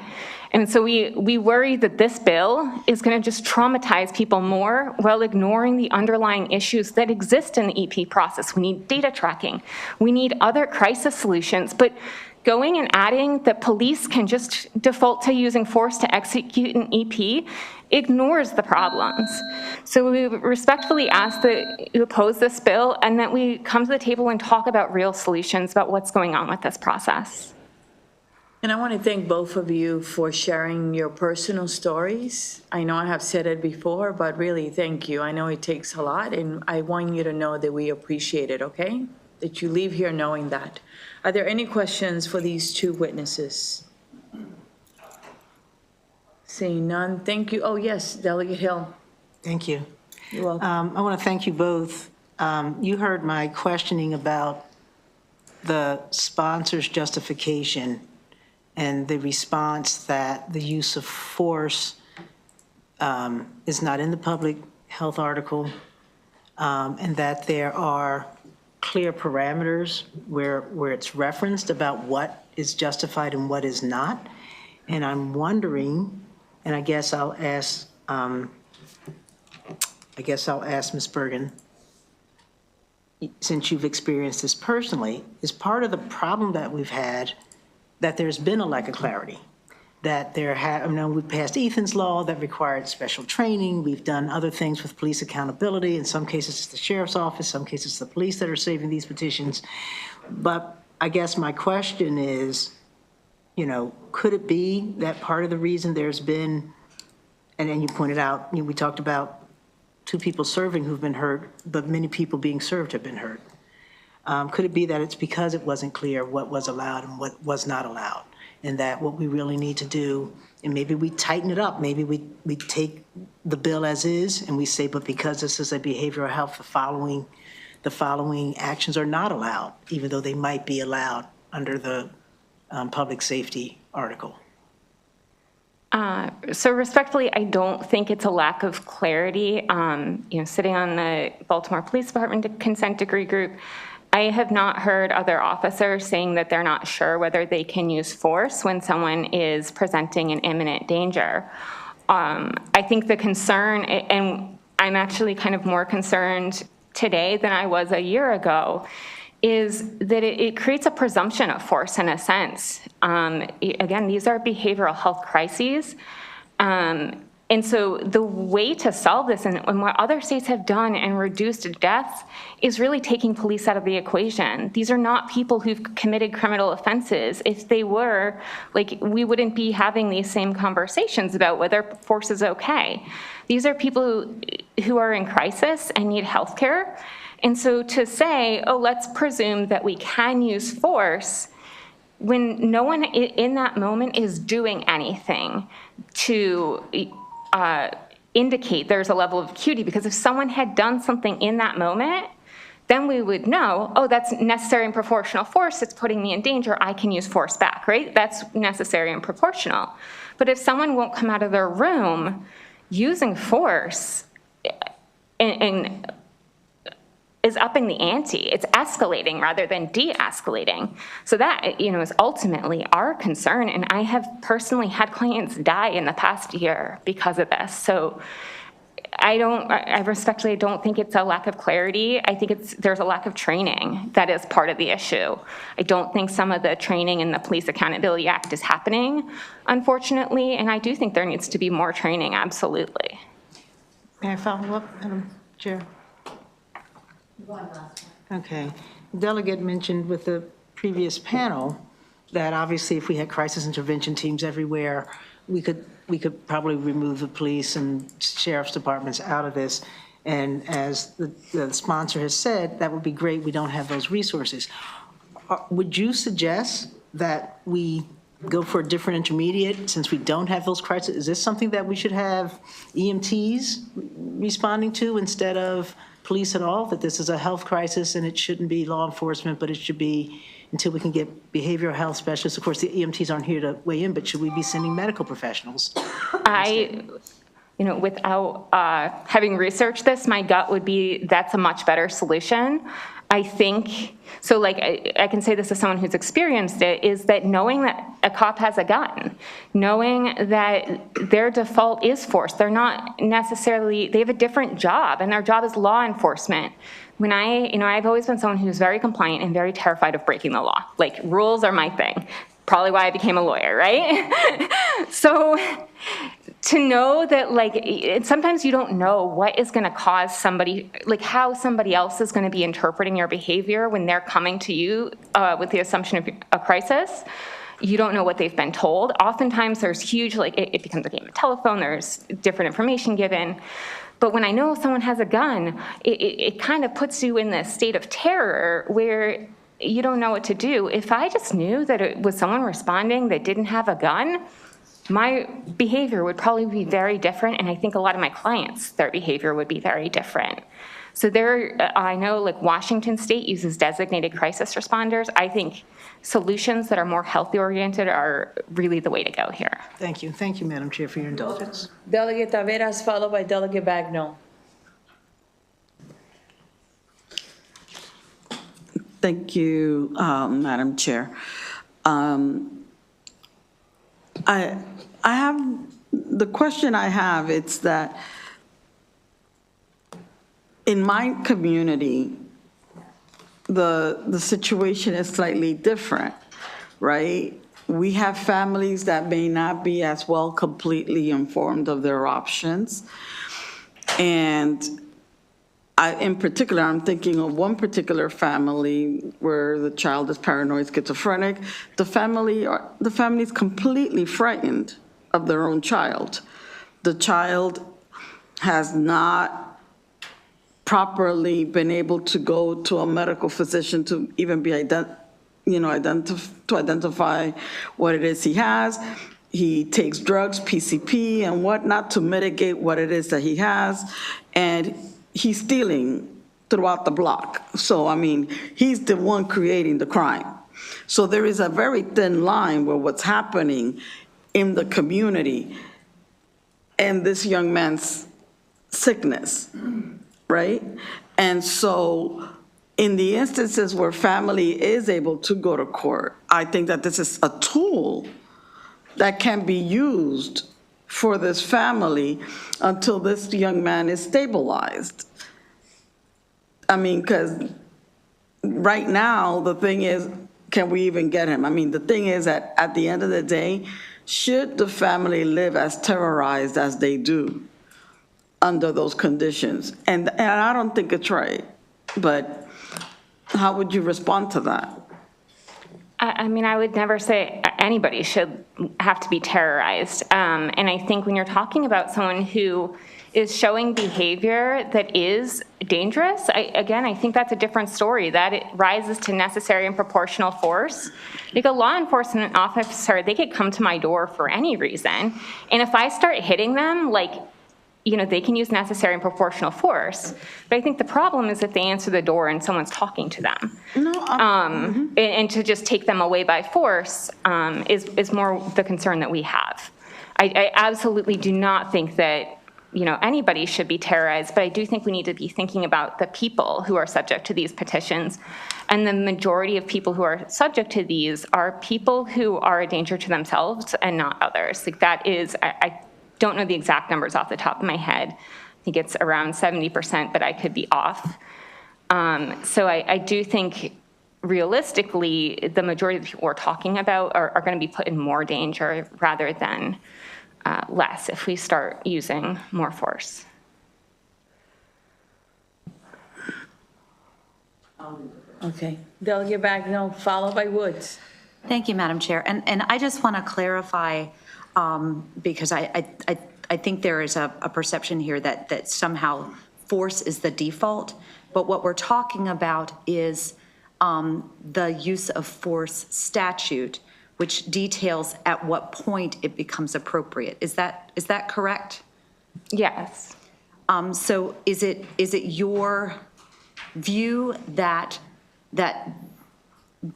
And so we worry that this bill is going to just traumatize people more while ignoring the underlying issues that exist in the EP process. We need data tracking. We need other crisis solutions. But going and adding that police can just default to using force to execute an EP ignores the problems. So we respectfully ask that you oppose this bill and that we come to the table and talk about real solutions about what's going on with this process. And I want to thank both of you for sharing your personal stories. I know I have said it before, but really, thank you. I know it takes a lot, and I want you to know that we appreciate it, okay? That you leave here knowing that. Are there any questions for these two witnesses? Seeing none, thank you. Oh, yes, Delegate Hill. Thank you. You're welcome. I want to thank you both. You heard my questioning about the sponsor's justification and the response that the use of force is not in the public health article, and that there are clear parameters where it's referenced about what is justified and what is not. And I'm wondering, and I guess I'll ask Ms. Bergen, since you've experienced this personally, is part of the problem that we've had that there's been a lack of clarity, that we've passed Ethan's law that required special training. We've done other things with police accountability. In some cases, it's the sheriff's office. Some cases, it's the police that are saving these petitions. But I guess my question is, could it be that part of the reason there's been, and then you pointed out, we talked about 2 people serving who've been hurt, but many people being served have been hurt. Could it be that it's because it wasn't clear what was allowed and what was not allowed? And that what we really need to do, and maybe we tighten it up, maybe we take the bill as is and we say, but because this is a behavioral health, the following actions are not allowed, even though they might be allowed under the public safety article. So respectfully, I don't think it's a lack of clarity. Sitting on the Baltimore Police Department consent decree group, I have not heard other officers saying that they're not sure whether they can use force when someone is presenting an imminent danger. I think the concern, and I'm actually kind of more concerned today than I was a year ago, is that it creates a presumption of force in a sense. Again, these are behavioral health crises. And so the way to solve this, and what other states have done and reduced deaths, is really taking police out of the equation. These are not people who've committed criminal offenses. If they were, we wouldn't be having these same conversations about whether force is okay. These are people who are in crisis and need health care. And so to say, oh, let's presume that we can use force when no one in that moment is doing anything to indicate there's a level of acuity, because if someone had done something in that moment, then we would know, oh, that's necessary and proportional force, it's putting me in danger, I can use force back, right? That's necessary and proportional. But if someone won't come out of their room using force and is upping the ante, it's escalating rather than de-escalating. So that, is ultimately our concern. And I have personally had clients die in the past year because of this. So I respectfully don't think it's a lack of clarity. I think there's a lack of training that is part of the issue. I don't think some of the training in the Police Accountability Act is happening, unfortunately. And I do think there needs to be more training, absolutely. May I follow up, Madam Chair? Okay. Delegate mentioned with the previous panel that obviously if we had crisis intervention teams everywhere, we could probably remove the police and sheriff's departments out of this. And as the sponsor has said, that would be great. We don't have those resources. Would you suggest that we go for a different intermediate since we don't have those crises? Is this something that we should have EMTs responding to instead of police at all, that this is a health crisis and it shouldn't be law enforcement, but it should be until we can get behavioral health specialists? Of course, the EMTs aren't here to weigh in, but should we be sending medical professionals? Without having researched this, my gut would be that's a much better solution. I think, so I can say this as someone who's experienced it, is that knowing that a cop has a gun, knowing that their default is force, they're not necessarily, they have a different job and their job is law enforcement. When I've always been someone who's very compliant and very terrified of breaking the law. Rules are my thing. Probably why I became a lawyer, right? So to know that sometimes you don't know what is going to cause somebody, how somebody else is going to be interpreting your behavior when they're coming to you with the assumption of a crisis. You don't know what they've been told. Oftentimes there's huge, it becomes a game of telephone, there's different information given. But when I know someone has a gun, it kind of puts you in this state of terror where you don't know what to do. If I just knew that it was someone responding that didn't have a gun, my behavior would probably be very different, and I think a lot of my clients, their behavior would be very different. So I know Washington State uses designated crisis responders. I think solutions that are more health-oriented are really the way to go here. Thank you. Thank you, Madam Chair, for your indulgence. Delegate Taveras, followed by Delegate Bagnall. Thank you, Madam Chair. The question I have, it's that in my community, the situation is slightly different, right? We have families that may not be as well completely informed of their options. And in particular, I'm thinking of one particular family where the child is paranoid schizophrenic. The family is completely frightened of their own child. The child has not properly been able to go to a medical physician to even be to identify what it is he has. He takes drugs, PCP and whatnot, to mitigate what it is that he has, and he's stealing throughout the block. So, I mean, he's the one creating the crime. So there is a very thin line where what's happening in the community and this young man's sickness, right? And so in the instances where family is able to go to court, I think that this is a tool that can be used for this family until this young man is stabilized. I mean, because right now, the thing is, can we even get him? I mean, the thing is that at the end of the day, should the family live as terrorized as they do under those conditions? And I don't think it's right, but how would you respond to that? I mean, I would never say anybody should have to be terrorized. And I think when you're talking about someone who is showing behavior that is dangerous, I think that's a different story. That it rises to necessary and proportional force. Like a law enforcement officer, they could come to my door for any reason. And if I start hitting them, they can use necessary and proportional force. But I think the problem is that they answer the door and someone's talking to them. And to just take them away by force is more the concern that we have. I absolutely do not think that anybody should be terrorized, but I do think we need to be thinking about the people who are subject to these petitions. And the majority of people who are subject to these are people who are a danger to themselves and not others. Like that is, I don't know the exact numbers off the top of my head. I think it's around 70%, but I could be off. So I do think realistically, the majority of the people we're talking about are going to be put in more danger rather than less if we start using more force. Okay. Delegate Bagnell, followed by Woods. Thank you, Madam Chair. And I just want to clarify, because I think there is a perception here that somehow force is the default, but what we're talking about is the use of force statute, which details at what point it becomes appropriate. Is that correct? Yes. So is it your view that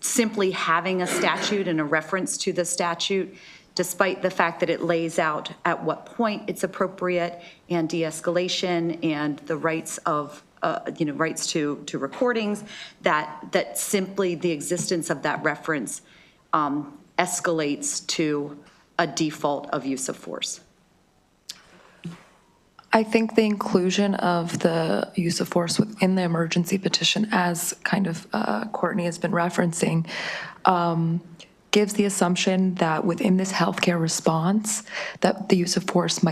simply having a statute and a reference to the statute, despite the fact that it lays out at what point it's appropriate and de-escalation and the rights of rights to recordings, that simply the existence of that reference escalates to a default of use of force? I think the inclusion of the use of force within the emergency petition, as kind of Courtney has been referencing, gives the assumption that within this healthcare response, that the use of force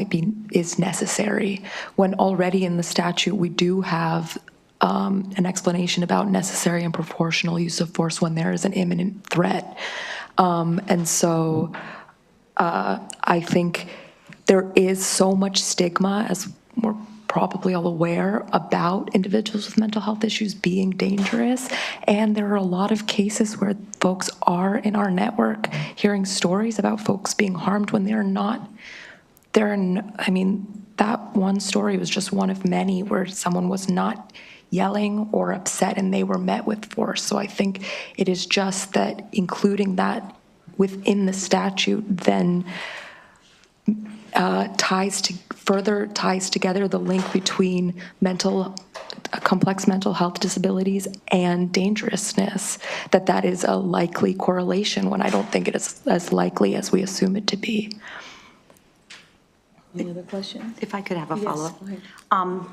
is necessary, when already in the statute we do have an explanation about necessary and proportional use of force when there is an imminent threat. And so I think there is so much stigma, as we're probably all aware, about individuals with mental health issues being dangerous. And there are a lot of cases where folks are in our network hearing stories about folks being harmed when they're not. I mean, that one story was just one of many where someone was not yelling or upset and they were met with force. So I think it is just that including that within the statute then further ties together the link between complex mental health disabilities and dangerousness, that is a likely correlation when I don't think it is as likely as we assume it to be. Any other questions? If I could have a follow-up. Yes, go ahead.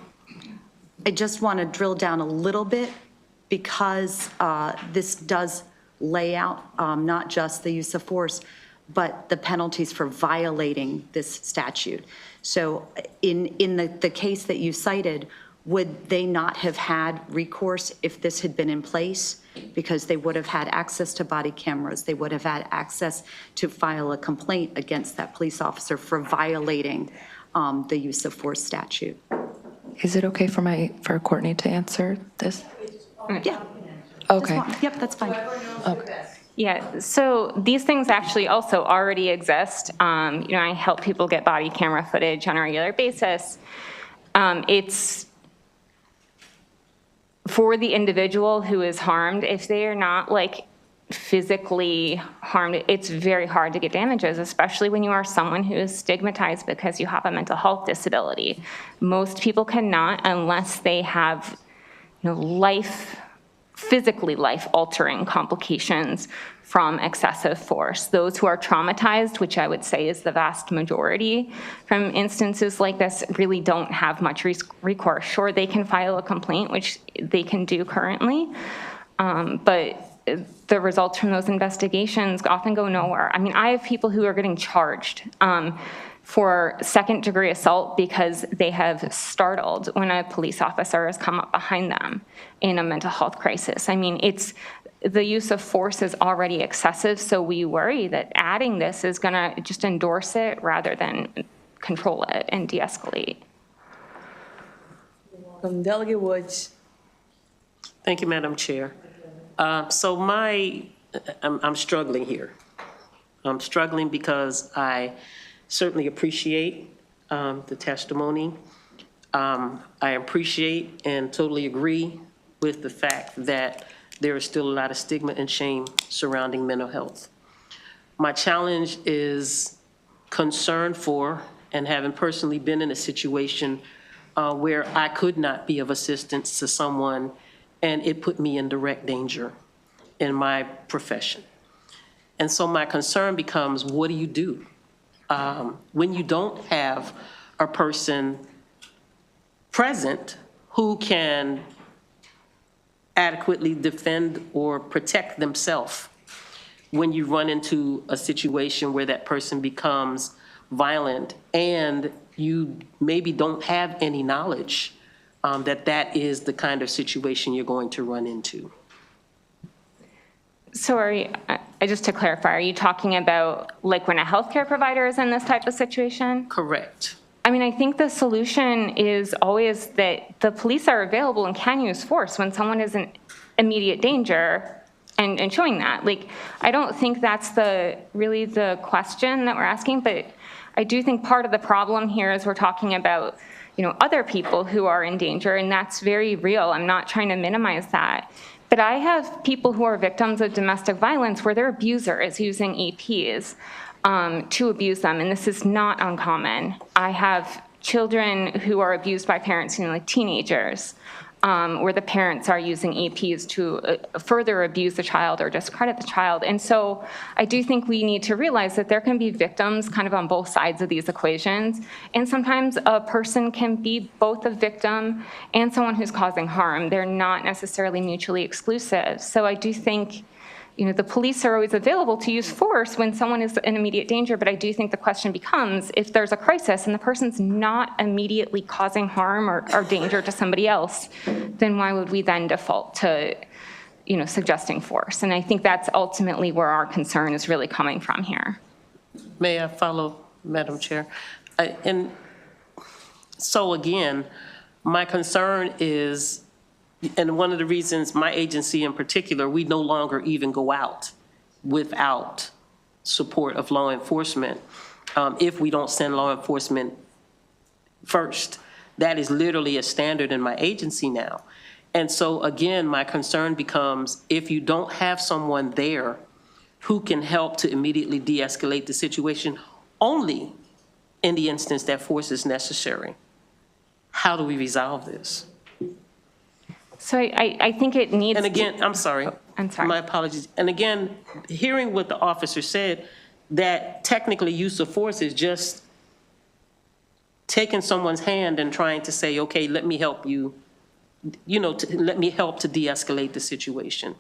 I just want to drill down a little bit because this does lay out not just the use of force, but the penalties for violating this statute. So in the case that you cited, would they not have had recourse if this had been in place? Because they would have had access to body cameras. They would have had access to file a complaint against that police officer for violating the use of force statute. Is it okay for Courtney to answer this? Yeah. Okay. Yep, that's fine. Yeah, so these things actually also already exist. I help people get body camera footage on a regular basis. It's for the individual who is harmed. If they are not physically harmed, it's very hard to get damages, especially when you are someone who is stigmatized because you have a mental health disability. Most people cannot unless they have physically life-altering complications from excessive force. Those who are traumatized, which I would say is the vast majority from instances like this, really don't have much recourse. Sure, they can file a complaint, which they can do currently, but the results from those investigations often go nowhere. I mean, I have people who are getting charged for second-degree assault because they have startled when a police officer has come up behind them in a mental health crisis. I mean, the use of force is already excessive, so we worry that adding this is going to just endorse it rather than control it and de-escalate. Delegate Woods. Thank you, Madam Chair. I'm struggling here. I'm struggling because I certainly appreciate the testimony. I appreciate and totally agree with the fact that there is still a lot of stigma and shame surrounding mental health. My challenge is concern for, and having personally been in a situation where I could not be of assistance to someone and it put me in direct danger in my profession. And so my concern becomes, what do you do? When you don't have a person present who can adequately defend or protect themselves when you run into a situation where that person becomes violent and you maybe don't have any knowledge that is the kind of situation you're going to run into. So just to clarify, are you talking about when a healthcare provider is in this type of situation? Correct. I mean, I think the solution is always that the police are available and can use force when someone is in immediate danger and showing that. I don't think that's really the question that we're asking, but I do think part of the problem here is we're talking about, other people who are in danger, and that's very real. I'm not trying to minimize that. But I have people who are victims of domestic violence where their abuser is using APs to abuse them, and this is not uncommon. I have children who are abused by parents, teenagers, where the parents are using APs to further abuse the child or discredit the child. And so I do think we need to realize that there can be victims kind of on both sides of these equations. And sometimes a person can be both a victim and someone who's causing harm. They're not necessarily mutually exclusive. So I do think the police are always available to use force when someone is in immediate danger, but I do think the question becomes, if there's a crisis and the person's not immediately causing harm or danger to somebody else, then why would we then default to, suggesting force? And I think that's ultimately where our concern is really coming from here. May I follow, Madam Chair? And so again, my concern is, and one of the reasons my agency in particular, we no longer even go out without support of law enforcement if we don't send law enforcement first. That is literally a standard in my agency now. And so again, my concern becomes, if you don't have someone there who can help to immediately de-escalate the situation, only in the instance that force is necessary, how do we resolve this? So I think it needs. And again, I'm sorry. I'm sorry. My apologies. And again, hearing what the officer said, that technically use of force is just taking someone's hand and trying to say, okay, let me help you, let me help to de-escalate the situation.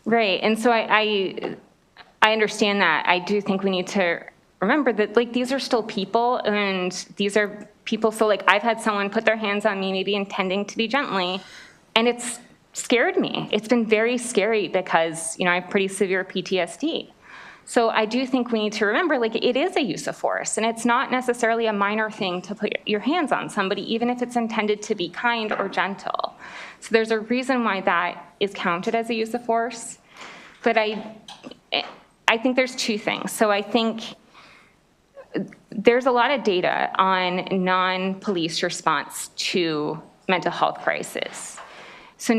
Right, and so I understand that. I do think we need to remember that these are still people, and these are people. So I've had someone put their hands on me, maybe intending to be gently, and it's scared me. It's been very scary because I have pretty severe PTSD. So I do think we need to remember, like, it is a use of force, and it's not necessarily a minor thing to put your hands on somebody, even if it's intended to be kind or gentle. So there's a reason why that is counted as a use of force. But I think there's two things. So I think there's a lot of data on non-police response to mental health crisis. So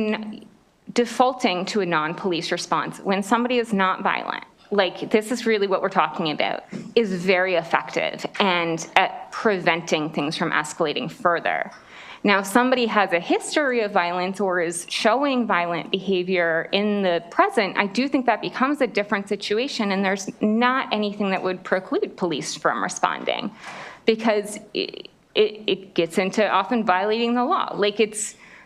defaulting to a non-police response when somebody is not violent, like this is really what we're talking about, is very effective and at preventing things from escalating further. Now, if somebody has a history of violence or is showing violent behavior in the present, I do think that becomes a different situation, and there's not anything that would preclude police from responding, because it gets into often violating the law. Like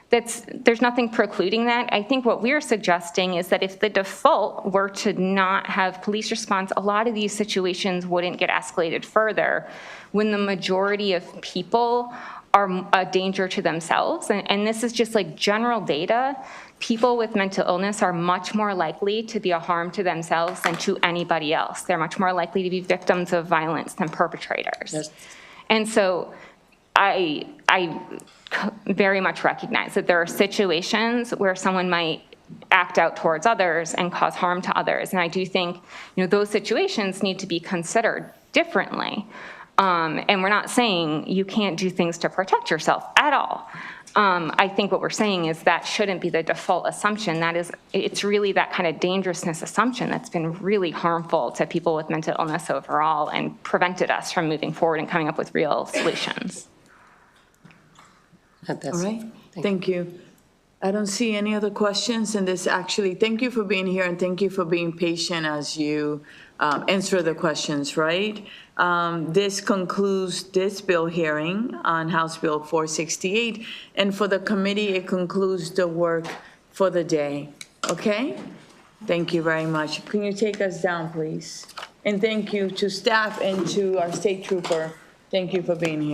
there's nothing precluding that. I think what we're suggesting is that if the default were to not have police response, a lot of these situations wouldn't get escalated further when the majority of people are a danger to themselves. And this is just like general data. People with mental illness are much more likely to be a harm to themselves than to anybody else. They're much more likely to be victims of violence than perpetrators. Yes. And so I very much recognize that there are situations where someone might act out towards others and cause harm to others. And I do think, those situations need to be considered differently. And we're not saying you can't do things to protect yourself at all. I think what we're saying is that shouldn't be the default assumption. It's really that kind of dangerousness assumption that's been really harmful to people with mental illness overall and prevented us from moving forward and coming up with real solutions. All right, thank you. I don't see any other questions, and thank you for being here, and thank you for being patient as you answer the questions, right? This concludes this bill hearing on House Bill 468, and for the committee, it concludes the work for the day, okay? Thank you very much. Can you take us down, please? And thank you to staff and to our state trooper. Thank you for being here.